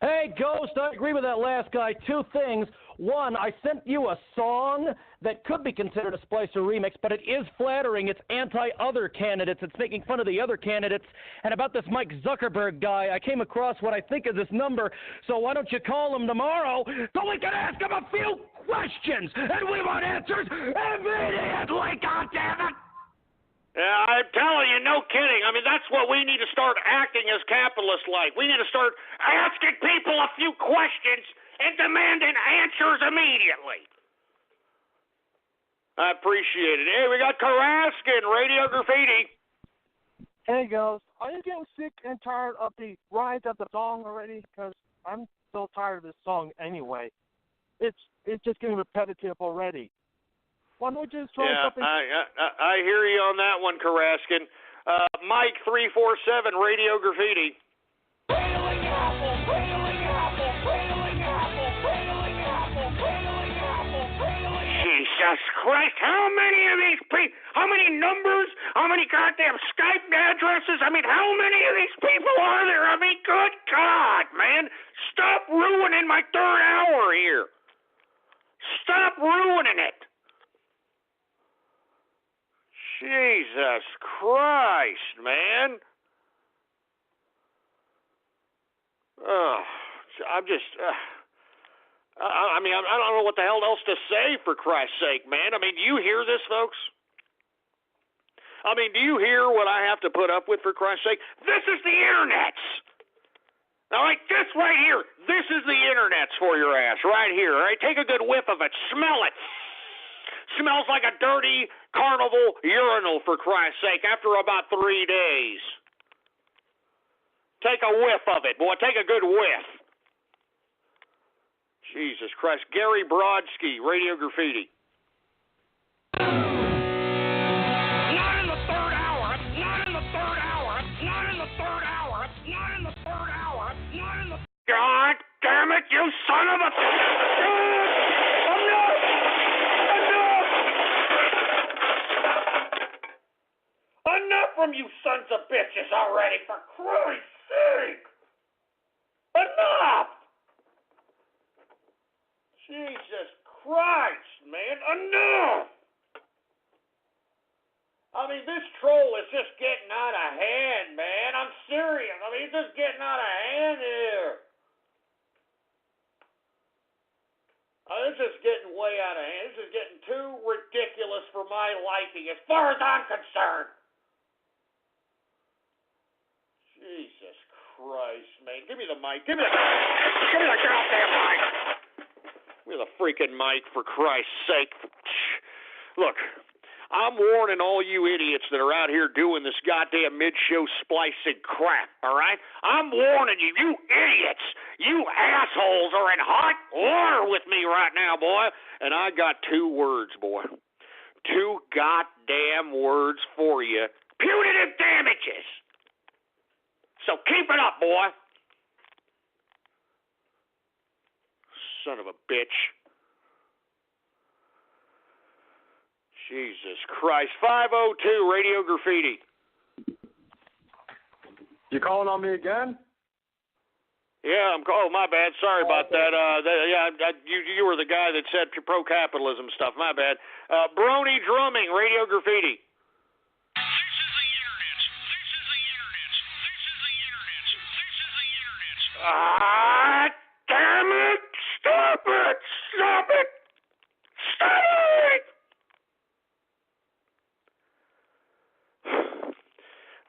Hey, Ghost, I agree with that last guy. Two things. One, I sent you a song that could be considered a Splicer remix, but it is flattering. It's anti-other candidates. It's making fun of the other candidates. And about this Mike Zuckerberg guy, I came across what I think is this number, so why don't you call him tomorrow so we can ask him a few questions, and we want answers immediately, goddammit! Yeah, I'm telling you, no kidding. I mean, that's what we need to start acting as capitalists like. We need to start asking people a few questions and demanding answers immediately. I appreciate it. Hey, we got Karaskin, Radio Graffiti. Hey, guys. Are you getting sick and tired of the ride of the song already? Because I'm so tired of this song anyway. It's just getting repetitive already. Why don't we just try something? I hear you on that one, Karaskin. Mike 347, Radio Graffiti. Jesus Christ, how many of these people, how many numbers, how many goddamn Skype addresses, I mean, how many of these people are there? I mean, good God, man. Stop ruining my third hour here. Stop ruining it. Jesus Christ, man. Oh, I'm just... I mean, I don't know what the hell else to say, for Christ's sake, man. I mean, do you hear this, folks? I mean, do you hear what I have to put up with, for Christ's sake? This is the internets. All right, this right here, this is the internets for your ass, right here. All right, take a good whiff of it. Smell it. Smells like a dirty carnival urinal, for Christ's sake, after about 3 days. Take a whiff of it, boy. Take a good whiff. Jesus Christ. Gary Brodsky, Radio Graffiti. Not in the third hour. Not in the third hour. Not in the third hour. Not in the third hour. Not in the... God damn it, you son of a... Enough! Enough from you sons of bitches already, for Christ's sake! Enough! Jesus Christ, man, enough! I mean, this troll is just getting out of hand, man. I'm serious. I mean, it's just getting out of hand here. This is getting way out of hand. This is getting too ridiculous for my liking, as far as I'm concerned. Jesus Christ, man. Give me the mic. Give me the goddamn mic. Give me the freaking mic, for Christ's sake. Look, I'm warning all you idiots that are out here doing this goddamn mid-show splicing crap, all right? I'm warning you, you idiots, you assholes are in hot water with me right now, boy. And I got 2 words, boy. 2 goddamn words for you. Punitive damages. So keep it up, boy. Son of a bitch. Jesus Christ. 502 Radio Graffiti. You calling on me again? Yeah, oh, my bad. Sorry about that. You were the guy that said pro-capitalism stuff. My bad. Brony Drumming, Radio Graffiti. Ah, damn it! Stop it! Stop it! Stop it!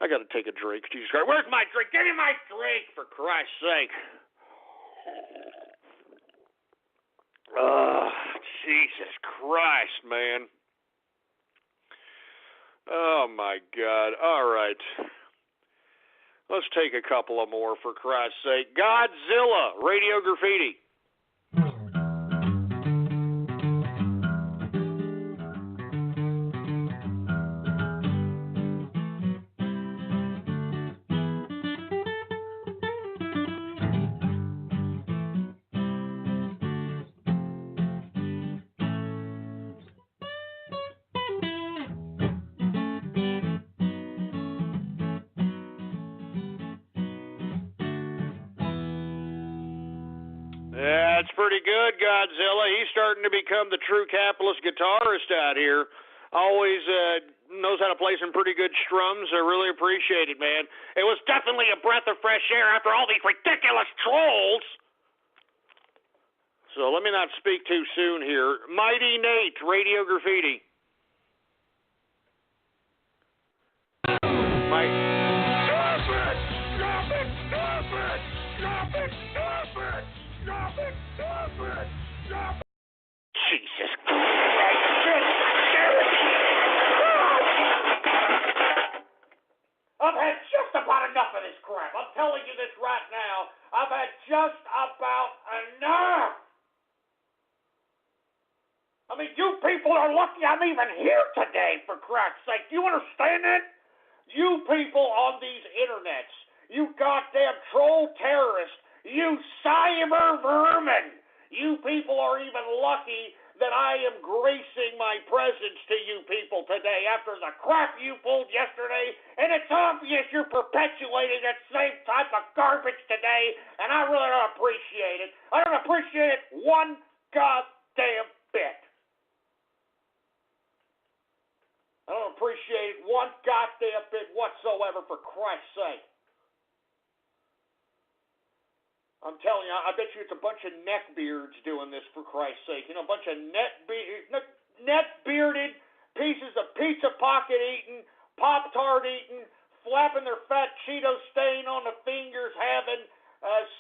I got to take a drink. Jesus Christ. Where's my drink? Give me my drink, for Christ's sake. Jesus Christ, man. Oh, my God. All right. Let's take a couple of more, for Christ's sake. Godzilla, Radio Graffiti. That's pretty good, Godzilla. He's starting to become the true capitalist guitarist out here. Always knows how to play some pretty good strums. I really appreciate it, man. It was definitely a breath of fresh air after all these ridiculous trolls. So let me not speak too soon here. Mighty Nate, Radio Graffiti. Jesus Christ. I've had just about enough of this crap. I'm telling you this right now. I've had just about enough. I mean, you people are lucky I'm even here today, for Christ's sake. Do you understand that? You people on these internets, you goddamn troll terrorists, you cyber vermin, you people are even lucky that I am gracing my presence to you people today after the crap you pulled yesterday, and it's obvious you're perpetuating that same type of garbage today, and I really don't appreciate it. I don't appreciate it one goddamn bit. I don't appreciate it one goddamn bit whatsoever, for Christ's sake. I'm telling you, I bet you it's a bunch of neckbeards doing this, for Christ's sake. You know, a bunch of net-bearded pieces of pizza pocket eating, Pop-Tart eating, flapping their fat Cheeto stain on the fingers, having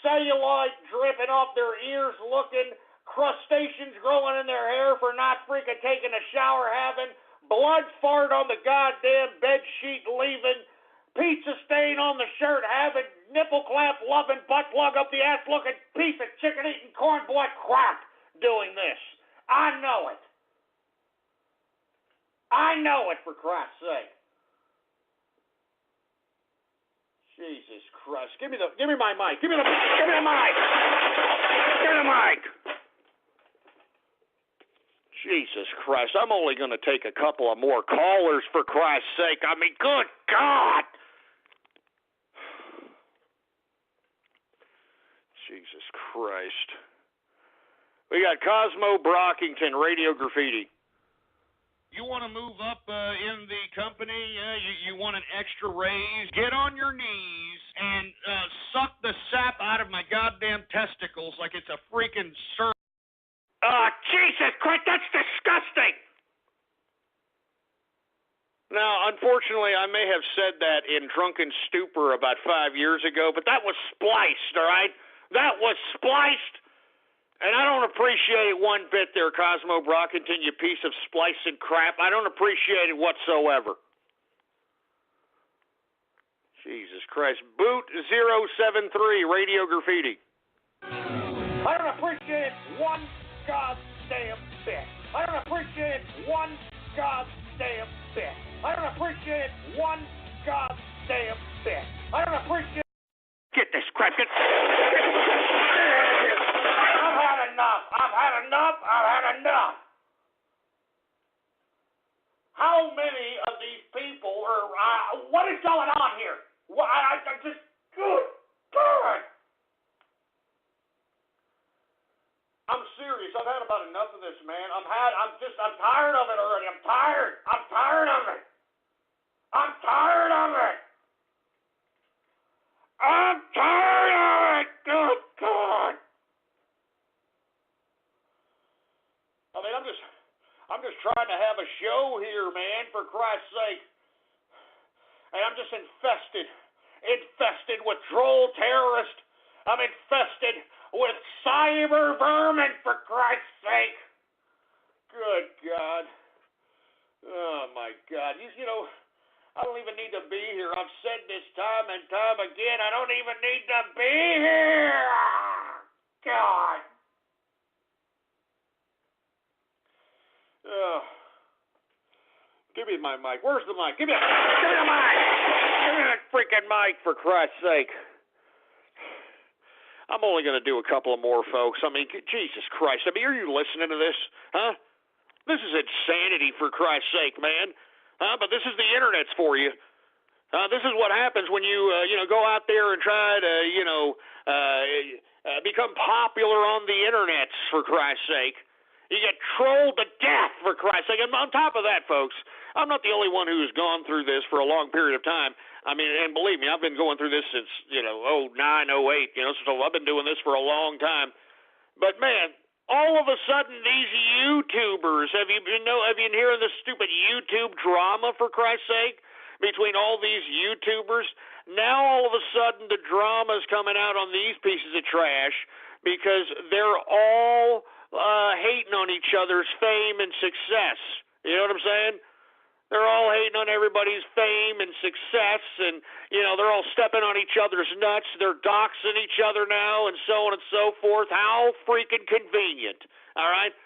cellulite dripping off their ears, looking, crustaceans growing in their hair for not freaking taking a shower, having blood fart on the goddamn bed sheet, leaving pizza stain on the shirt, having nipple clamp loving, butt plug up the ass looking piece of chicken eating corn boy crap doing this. I know it. I know it, for Christ's sake. Jesus Christ. Give me my mic. Give me the mic. Give me the mic. Jesus Christ. I'm only going to take a couple of more callers, for Christ's sake. I mean, good God. Jesus Christ. We got Cosmo Brockington, Radio Graffiti. You want to move up in the company? You want an extra raise? Get on your knees and suck the sap out of my goddamn testicles like it's a freaking serpent. Jesus Christ, that's disgusting. Now, unfortunately, I may have said that in drunken stupor about 5 years ago, but that was spliced, all right? That was spliced, and I don't appreciate it one bit there, Cosmo Brockington, you piece of spliced crap. I don't appreciate it whatsoever. Jesus Christ. Boot 073, Radio Graffiti. I don't appreciate it one goddamn bit. I don't appreciate it one goddamn bit. I don't appreciate it one goddamn bit. I don't appreciate Get this crap. I've had enough. How many of these people are, what is going on here? I just, good God. I'm serious. I've had about enough of this, man. I'm tired of it already. I'm tired of it. Good God. I mean, I'm just trying to have a show here, man, for Christ's sake. And I'm just infested with troll terrorists. I'm infested with cyber vermin, for Christ's sake. Good God. Oh, my God. You know, I don't even need to be here. I've said this time and time again. I don't even need to be here. God. Give me my mic. Where's the mic? Give me the mic. Give me that freaking mic, for Christ's sake. I'm only going to do a couple of more, folks. I mean, Jesus Christ. I mean, are you listening to this? Huh? This is insanity, for Christ's sake, man. But this is the internet's for you. This is what happens when you go out there and try to, become popular on the internet, for Christ's sake. You get trolled to death, for Christ's sake. And on top of that, folks, I'm not the only one who's gone through this for a long period of time. I mean, and believe me, I've been going through this since, 09, 08, so I've been doing this for a long time. But, man, all of a sudden, these YouTubers, have you been hearing this stupid YouTube drama, for Christ's sake, between all these YouTubers? Now, all of a sudden, the drama's coming out on these pieces of trash because they're all hating on each other's fame and success. You know what I'm saying? They're all hating on everybody's fame and success, and, they're all stepping on each other's nuts. They're doxing each other now, and so on and so forth. How freaking convenient, all right?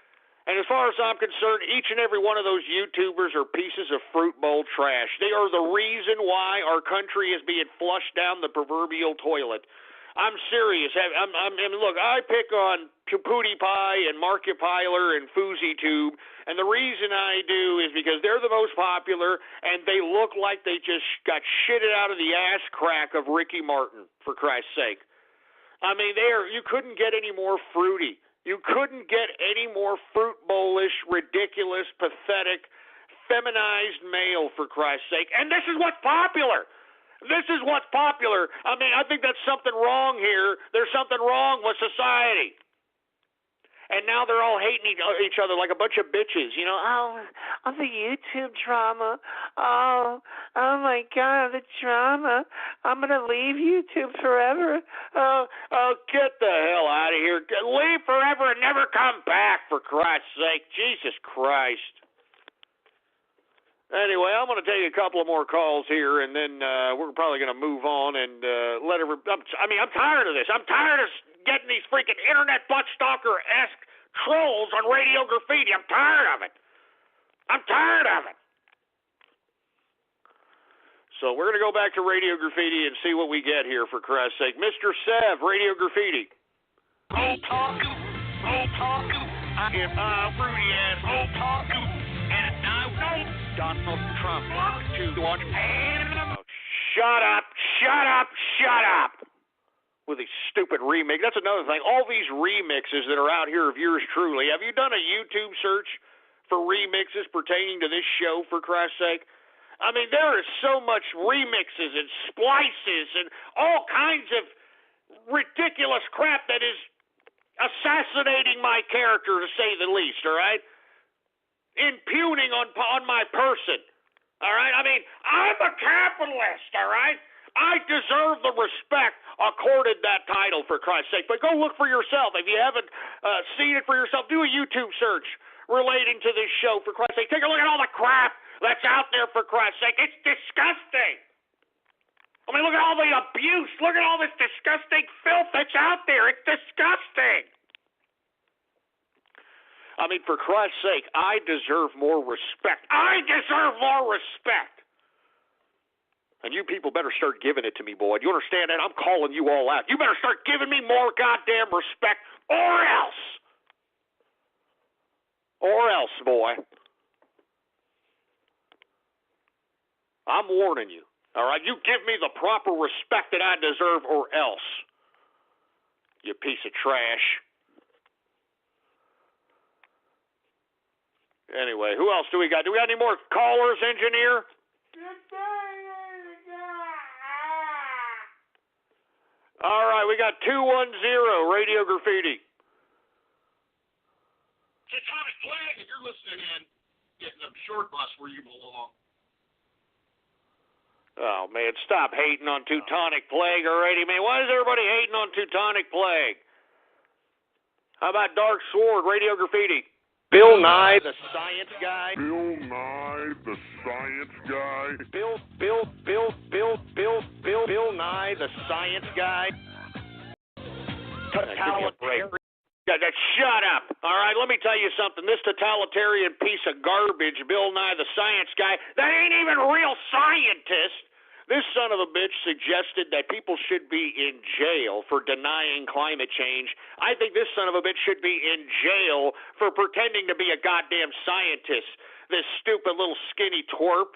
And as far as I'm concerned, each and every one of those YouTubers are pieces of fruit bowl trash. They are the reason why our country is being flushed down the proverbial toilet. I'm serious. Look, I pick on PewDiePie and Markiplier and FouseyTube, and the reason I do is because they're the most popular, and they look like they just got shitted out of the ass crack of Ricky Martin, for Christ's sake. I mean, you couldn't get any more fruity. You couldn't get any more fruit bowlish, ridiculous, pathetic, feminized male, for Christ's sake. And this is what's popular. This is what's popular. I mean, I think that's something wrong here. There's something wrong with society. And now they're all hating each other like a bunch of bitches. Oh, the YouTube drama. Oh my God, the drama. I'm going to leave YouTube forever. Oh, get the hell out of here. Leave forever and never come back, for Christ's sake. Jesus Christ. Anyway, I'm going to take a couple of more calls here, and then we're probably going to move on and let everybody. I'm tired of this. I'm tired of getting these freaking internet butt stalker-esque trolls on Radio Graffiti. I'm tired of it. So we're going to go back to Radio Graffiti and see what we get here, for Christ's sake. Mr. Sev, Radio Graffiti. Otaku. I am fruity ass otaku, and I don't Donald Trump to watch anime. Shut up. With these stupid remixes. That's another thing. All these remixes that are out here of yours truly. Have you done a YouTube search for remixes pertaining to this show, for Christ's sake? I mean, there is so much remixes and splices and all kinds of ridiculous crap that is assassinating my character, to say the least, all right? Impugning on my person, all right? I mean, I'm a capitalist, all right? I deserve the respect accorded that title, for Christ's sake. But go look for yourself. If you haven't seen it for yourself, do a YouTube search relating to this show, for Christ's sake. Take a look at all the crap that's out there, for Christ's sake. It's disgusting. I mean, look at all the abuse. Look at all this disgusting filth that's out there. It's disgusting. I mean, for Christ's sake, I deserve more respect. And you people better start giving it to me, boy. Do you understand that? I'm calling you all out. You better start giving me more goddamn respect, or else. Or else, boy. I'm warning you. All right? You give me the proper respect that I deserve, or else. You piece of trash. Anyway, who else do we got? Do we got any more callers, engineer? All right, we got 210 Radio Graffiti. Teutonic Flag, if you're listening in, getting a short bus where you belong. Oh, man, stop hating on Teutonic Plague already, man. Why is everybody hating on Teutonic Plague? How about Dark Sword, Radio Graffiti? Bill Nye, the science guy. Bill Nye, the science guy. Bill Nye, the science guy. Totalitarian. Shut up. All right, let me tell you something. This totalitarian piece of garbage, Bill Nye, the science guy, that ain't even a real scientist. This son of a bitch suggested that people should be in jail for denying climate change. I think this son of a bitch should be in jail for pretending to be a goddamn scientist. This stupid little skinny twerp.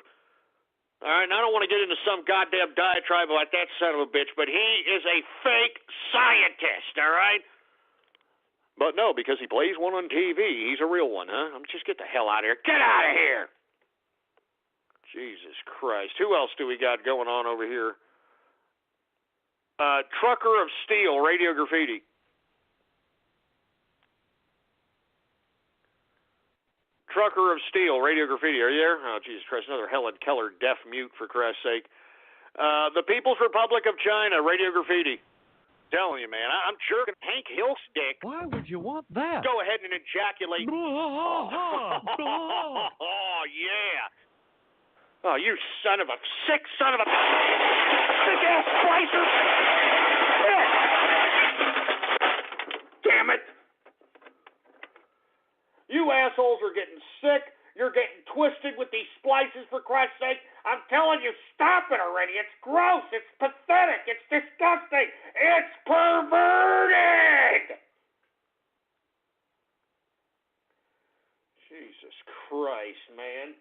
All right, and I don't want to get into some goddamn diatribe about that son of a bitch, but he is a fake scientist, all right? But no, because he plays one on TV, he's a real one, huh? Just get the hell out of here. Get out of here! Jesus Christ. Who else do we got going on over here? Trucker of Steel, Radio Graffiti. Trucker of Steel, Radio Graffiti. Are you there? Oh, Jesus Christ. Another Helen Keller deaf mute, for Christ's sake. The People's Republic of China, Radio Graffiti. Telling you, man, I'm jerking Hank Hill's dick. Why would you want that? Go ahead and ejaculate. Oh, yeah. Oh, you son of a sick son of a sick-ass splicer. Damn it. You assholes are getting sick. You're getting twisted with these splices, for Christ's sake. I'm telling you, stop it already. It's gross. It's pathetic. It's disgusting. It's perverted. Jesus Christ, man.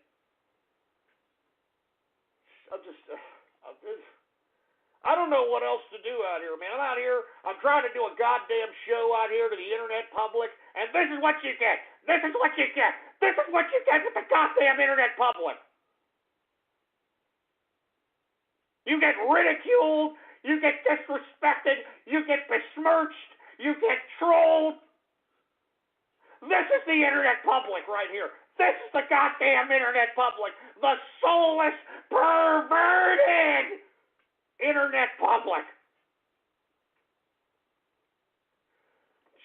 I don't know what else to do out here, man. I'm out here. I'm trying to do a goddamn show out here to the internet public, and this is what you get. This is what you get. This is what you get with the goddamn internet public. You get ridiculed. You get disrespected. You get besmirched. You get trolled. This is the internet public right here. This is the goddamn internet public. The soulless, perverted internet public.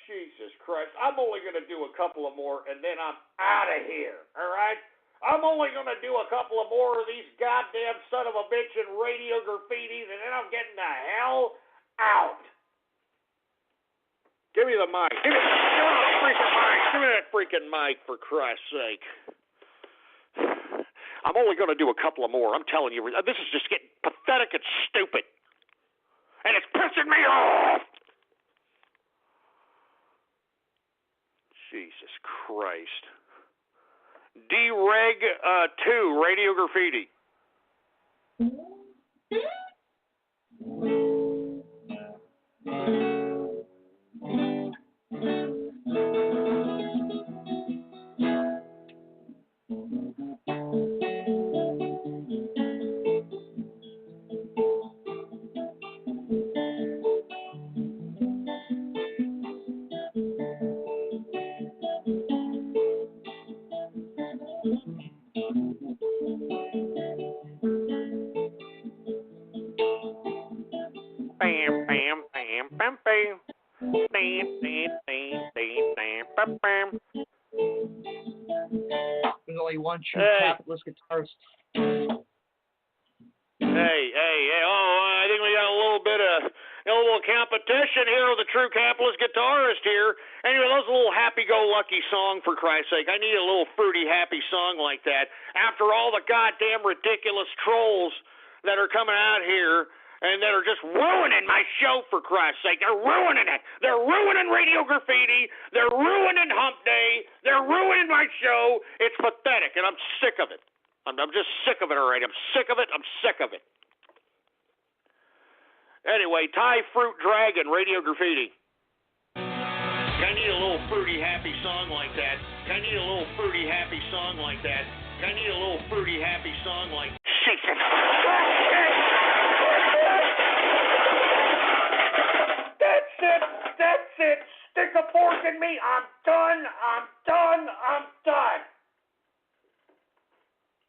Jesus Christ. I'm only going to do a couple of more, and then I'm out of here, all right? I'm only going to do a couple of more of these goddamn son of a bitch and Radio Graffitis, and then I'm getting the hell out. Give me the mic. Give me the freaking mic. Give me that freaking mic, for Christ's sake. I'm only going to do a couple of more. I'm telling you, this is just getting pathetic and stupid. And it's pissing me off. Jesus Christ. D-Reg 2, Radio Graffiti. Bam, bam, bam, bam, bam. There's only one true capitalist guitarist. Hey, I think we got a little bit of a little competition here with the true capitalist guitarist here. Anyway, that was a little happy-go-lucky song, for Christ's sake. I need a little fruity, happy song like that. After all the goddamn ridiculous trolls that are coming out here and that are just ruining my show, for Christ's sake. They're ruining it. They're ruining Radio Graffiti. They're ruining Hump Day. They're ruining my show. It's pathetic, and I'm sick of it. I'm just sick of it already. I'm sick of it. I'm sick of it. Anyway, Thai Fruit Dragon, Radio Graffiti. I need a little fruity, happy song like that. I need a little fruity, happy song like that. I need a little fruity, happy song like Jesus. That's it. Stick a fork in me. I'm done.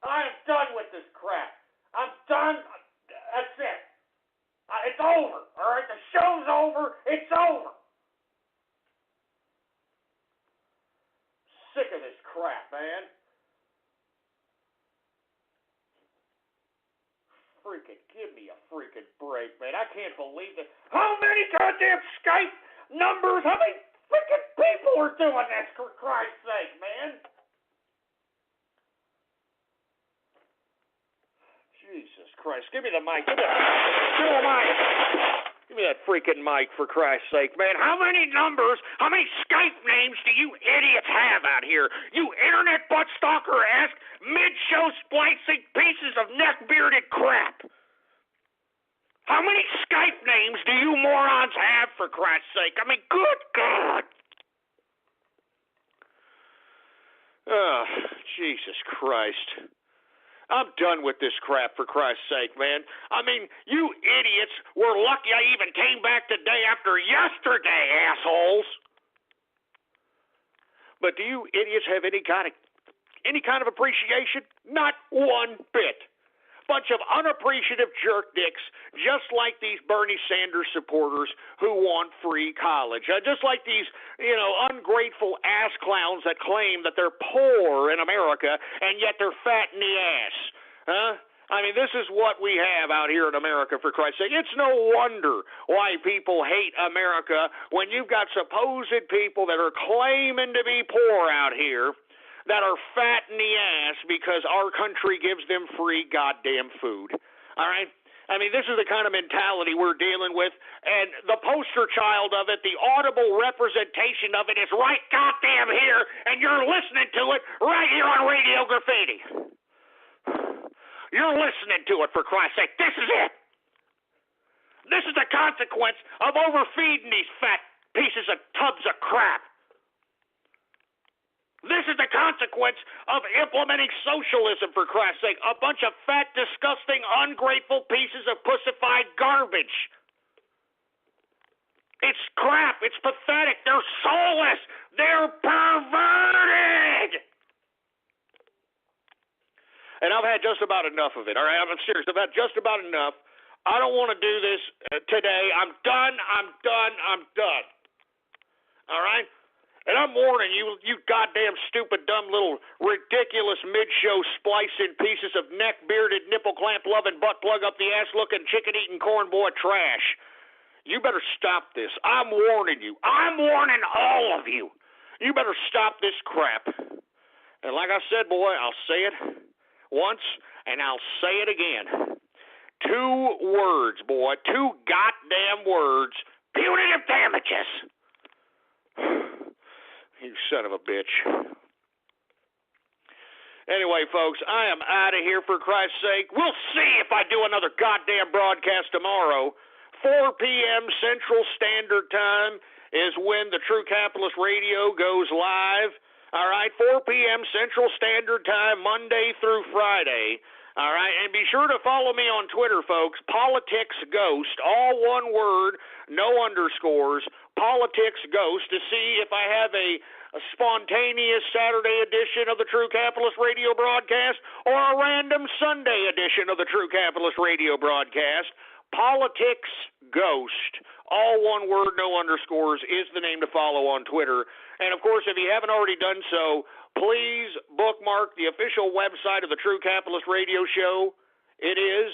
I am done with this crap. I'm done. That's it. It's over. All right, the show's over. It's over. Sick of this crap, man. Freaking give me a freaking break, man. I can't believe it. How many goddamn Skype numbers? How many freaking people are doing this, for Christ's sake, man? Jesus Christ. Give me the mic. Give me the mic. Give me that freaking mic, for Christ's sake, man. How many numbers, how many Skype names do you idiots have out here? You internet butt stalker-esque, mid-show splicing pieces of neck-bearded crap. How many Skype names do you morons have, for Christ's sake? I mean, good God. Oh, Jesus Christ. I'm done with this crap, for Christ's sake, man. I mean, you idiots were lucky I even came back today after yesterday, assholes. But do you idiots have any kind of appreciation? Not one bit. Bunch of unappreciative jerk dicks, just like these Bernie Sanders supporters who want free college. Just like these, ungrateful ass clowns that claim that they're poor in America and yet they're fat in the ass. Huh? I mean, this is what we have out here in America, for Christ's sake. It's no wonder why people hate America when you've got supposed people that are claiming to be poor out here that are fat in the ass because our country gives them free goddamn food. All right? I mean, this is the kind of mentality we're dealing with, and the poster child of it, the audible representation of it is right goddamn here, and you're listening to it right here on Radio Graffiti. You're listening to it, for Christ's sake. This is it. This is the consequence of overfeeding these fat pieces of tubs of crap. This is the consequence of implementing socialism, for Christ's sake. A bunch of fat, disgusting, ungrateful pieces of pussified garbage. It's crap. It's pathetic. They're soulless. They're perverted. And I've had just about enough of it. All right, I'm serious. I've had just about enough. I don't want to do this today. I'm done. All right? And I'm warning you, you goddamn stupid, dumb little ridiculous mid-show splicing pieces of neck-bearded, nipple-clamp-loving, butt-plug-up-the-ass-looking, chicken-eating cornboy trash. You better stop this. I'm warning you. I'm warning all of you. You better stop this crap. And like I said, boy, I'll say it once, and I'll say it again. 2 words, boy. 2 goddamn words. Punitive damages. You son of a bitch. Anyway, folks, I am out of here, for Christ's sake. We'll see if I do another goddamn broadcast tomorrow. 4 p.m. Central Standard Time is when the True Capitalist Radio goes live. All right, 4 p.m. Central Standard Time, Monday through Friday. All right, and be sure to follow me on Twitter, folks. Politics Ghost, all one word, no underscores. Politics Ghost, to see if I have a spontaneous Saturday edition of the True Capitalist Radio broadcast or a random Sunday edition of the True Capitalist Radio broadcast. Politics Ghost, all one word, no underscores, is the name to follow on Twitter. And, of course, if you haven't already done so, please bookmark the official website of the True Capitalist Radio Show. It is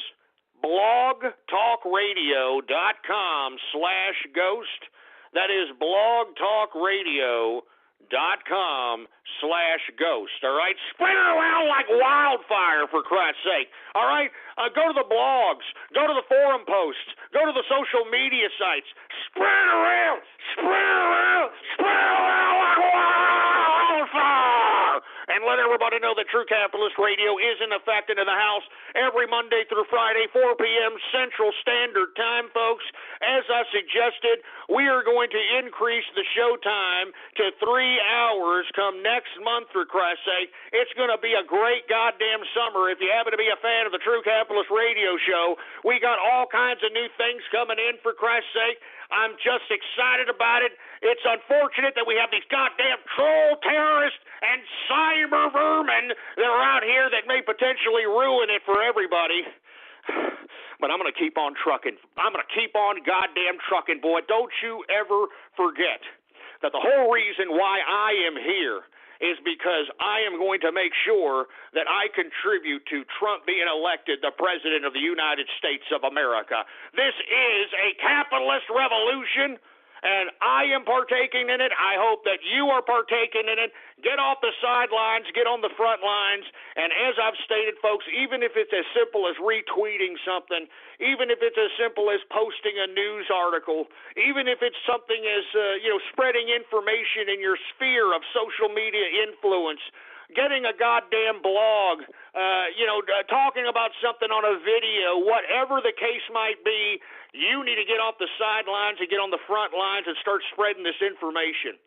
blogtalkradio.com/ghost. That is blogtalkradio.com/ghost. Facebook.com/ghost, all right? Spread it around like wildfire, for Christ's sake, all right? Go to the blogs, go to the forum posts, go to the social media sites. Spread it around, spread it around, spread it around like wildfire! And let everybody know that True Capitalist Radio is in effect into the house every Monday through Friday, 4 p.m. Central Standard Time, folks. As I suggested, we are going to increase the show time to 3 hours come next month, for Christ's sake. It's going to be a great goddamn summer. If you happen to be a fan of the True Capitalist Radio Show, we got all kinds of new things coming in, for Christ's sake. I'm just excited about it. It's unfortunate that we have these goddamn troll terrorists and cyber vermin that are out here that may potentially ruin it for everybody. But I'm going to keep on trucking. I'm going to keep on goddamn trucking, boy. Don't you ever forget that the whole reason why I am here is because I am going to make sure that I contribute to Trump being elected the President of the United States of America. This is a capitalist revolution, and I am partaking in it. I hope that you are partaking in it. Get off the sidelines, get on the front lines, and as I've stated, folks, even if it's as simple as retweeting something, even if it's as simple as posting a news article, even if it's something as, spreading information in your sphere of social media influence, getting a goddamn blog, talking about something on a video, whatever the case might be, you need to get off the sidelines and get on the front lines and start spreading this information.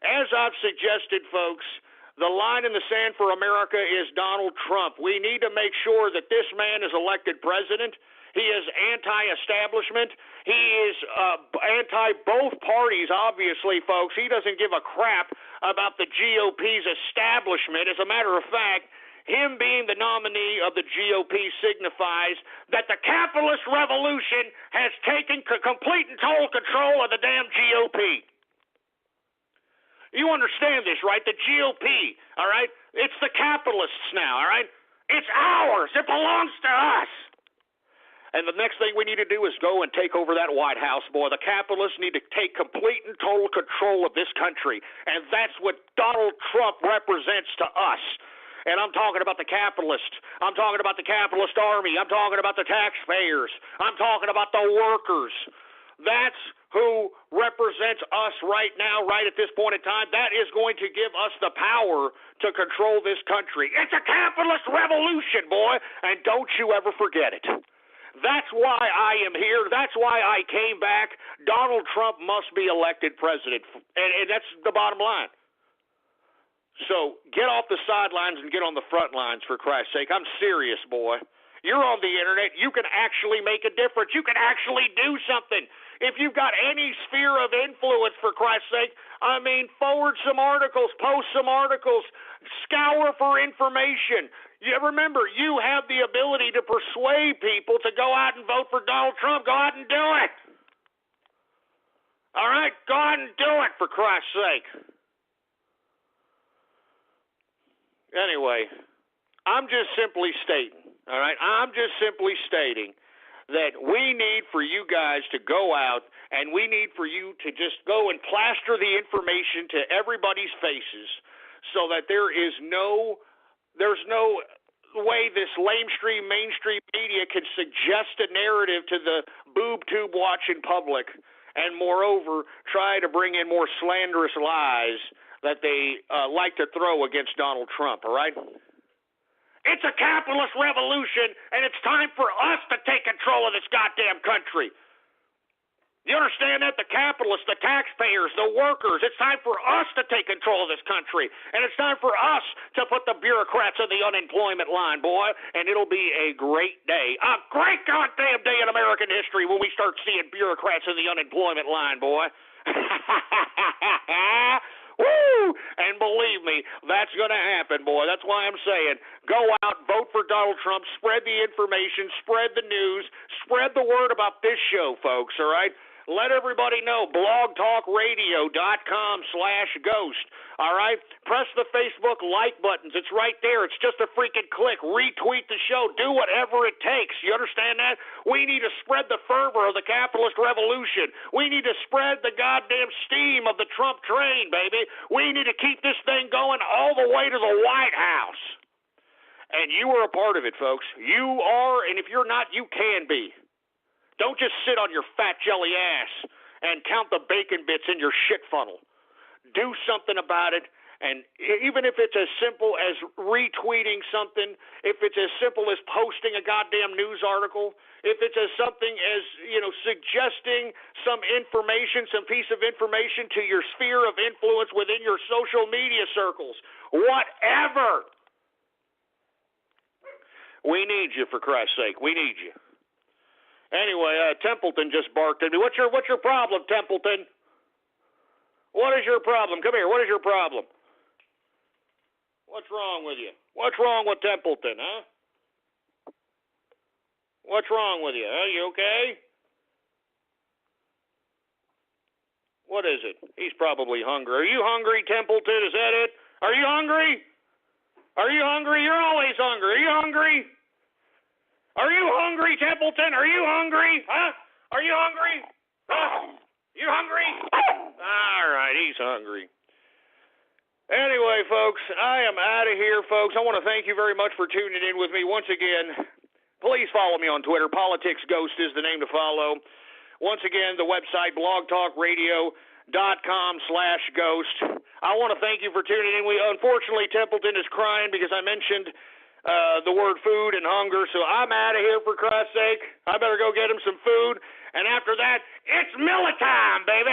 As I've suggested, folks, the line in the sand for America is Donald Trump. We need to make sure that this man is elected president. He is anti-establishment. He is anti both parties, obviously, folks. He doesn't give a crap about the GOP's establishment. As a matter of fact, him being the nominee of the GOP signifies that the capitalist revolution has taken complete and total control of the damn GOP. You understand this, right? The GOP, all right? It's the capitalists now, all right? It's ours. It belongs to us. And the next thing we need to do is go and take over that White House, boy. The capitalists need to take complete and total control of this country. And that's what Donald Trump represents to us. And I'm talking about the capitalists. I'm talking about the capitalist army. I'm talking about the taxpayers. I'm talking about the workers. That's who represents us right now, right at this point in time. That is going to give us the power to control this country. It's a capitalist revolution, boy, and don't you ever forget it. That's why I am here. That's why I came back. Donald Trump must be elected president, and that's the bottom line. So get off the sidelines and get on the front lines, for Christ's sake. I'm serious, boy. You're on the internet. You can actually make a difference. You can actually do something. If you've got any sphere of influence, for Christ's sake, forward some articles, post some articles, scour for information. Remember, you have the ability to persuade people to go out and vote for Donald Trump. Go out and do it. All right? Go out and do it, for Christ's sake. Anyway, I'm just simply stating, all right? I'm just simply stating that we need for you guys to go out and we need for you to just go and plaster the information to everybody's faces so that there's no way this mainstream media can suggest a narrative to the boob tube watching public and moreover try to bring in more slanderous lies that they like to throw against Donald Trump, all right? It's a capitalist revolution, and it's time for us to take control of this goddamn country. You understand that? The capitalists, the taxpayers, the workers, it's time for us to take control of this country. And it's time for us to put the bureaucrats on the unemployment line, boy. And it'll be a great day. A great goddamn day in American history when we start seeing bureaucrats on the unemployment line, boy. Woo! And believe me, that's going to happen, boy. That's why I'm saying go out, vote for Donald Trump, spread the information, spread the news, spread the word about this show, folks, all right? let everybody know. blogtalkradio.com/ghost. All right? Press the Facebook like buttons. It's right there. It's just a freaking click. Retweet the show. Do whatever it takes. You understand that? We need to spread the fervor of the capitalist revolution. We need to spread the goddamn steam of the Trump train, baby. We need to keep this thing going all the way to the White House. And you are a part of it, folks. You are, and if you're not, you can be. Don't just sit on your fat jelly ass and count the bacon bits in your shit funnel. Do something about it, and even if it's as simple as retweeting something, if it's as simple as posting a goddamn news article, if it's as something as, suggesting some information, some piece of information to your sphere of influence within your social media circles, whatever. We need you, for Christ's sake. We need you. Anyway, Templeton just barked at me. What's your problem, Templeton? What is your problem? Come here. What is your problem? What's wrong with you? What's wrong with Templeton, huh? What's wrong with you? Are you okay? What is it? He's probably hungry. Are you hungry, Templeton? Is that it? Are you hungry? Are you hungry? You're always hungry. Are you hungry? Are you hungry, Templeton? Are you hungry? Huh? Are you hungry? Huh? You hungry? All right, he's hungry. Anyway, folks, I am out of here, folks. I want to thank you very much for tuning in with me once again. Please follow me on Twitter. Politics Ghost is the name to follow. Once again, the website, blogtalkradio.com/ghost. I want to thank you for tuning in. Unfortunately, Templeton is crying because I mentioned the word food and hunger, so I'm out of here, for Christ's sake. I better go get him some food, and after that, it's Miller time, baby,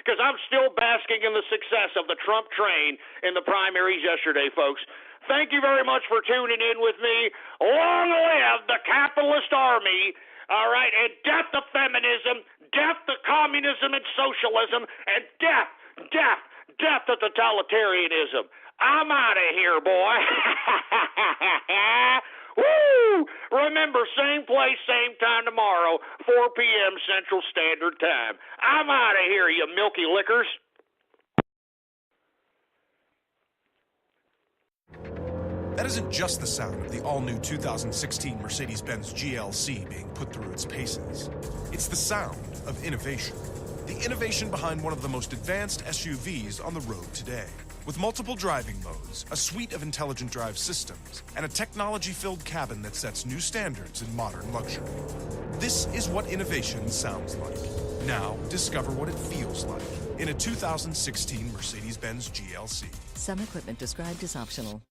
because I'm still basking in the success of the Trump train in the primaries yesterday, folks. Thank you very much for tuning in with me. Long live the capitalist army, all right, and death to feminism, death to communism and socialism, and death to totalitarianism. I'm out of here, boy. Woo! Remember, same place, same time tomorrow, 4 p.m. Central Standard Time. I'm out of here, you milky lickers. That isn't just the sound of the all-new 2016 Mercedes-Benz GLC being put through its paces. It's the sound of innovation. The innovation behind one of the most advanced SUVs on the road today. With multiple driving modes, a suite of intelligent drive systems, and a technology-filled cabin that sets new standards in modern luxury. This is what innovation sounds like. Now, discover what it feels like in a 2016 Mercedes-Benz GLC. Some equipment described as optional.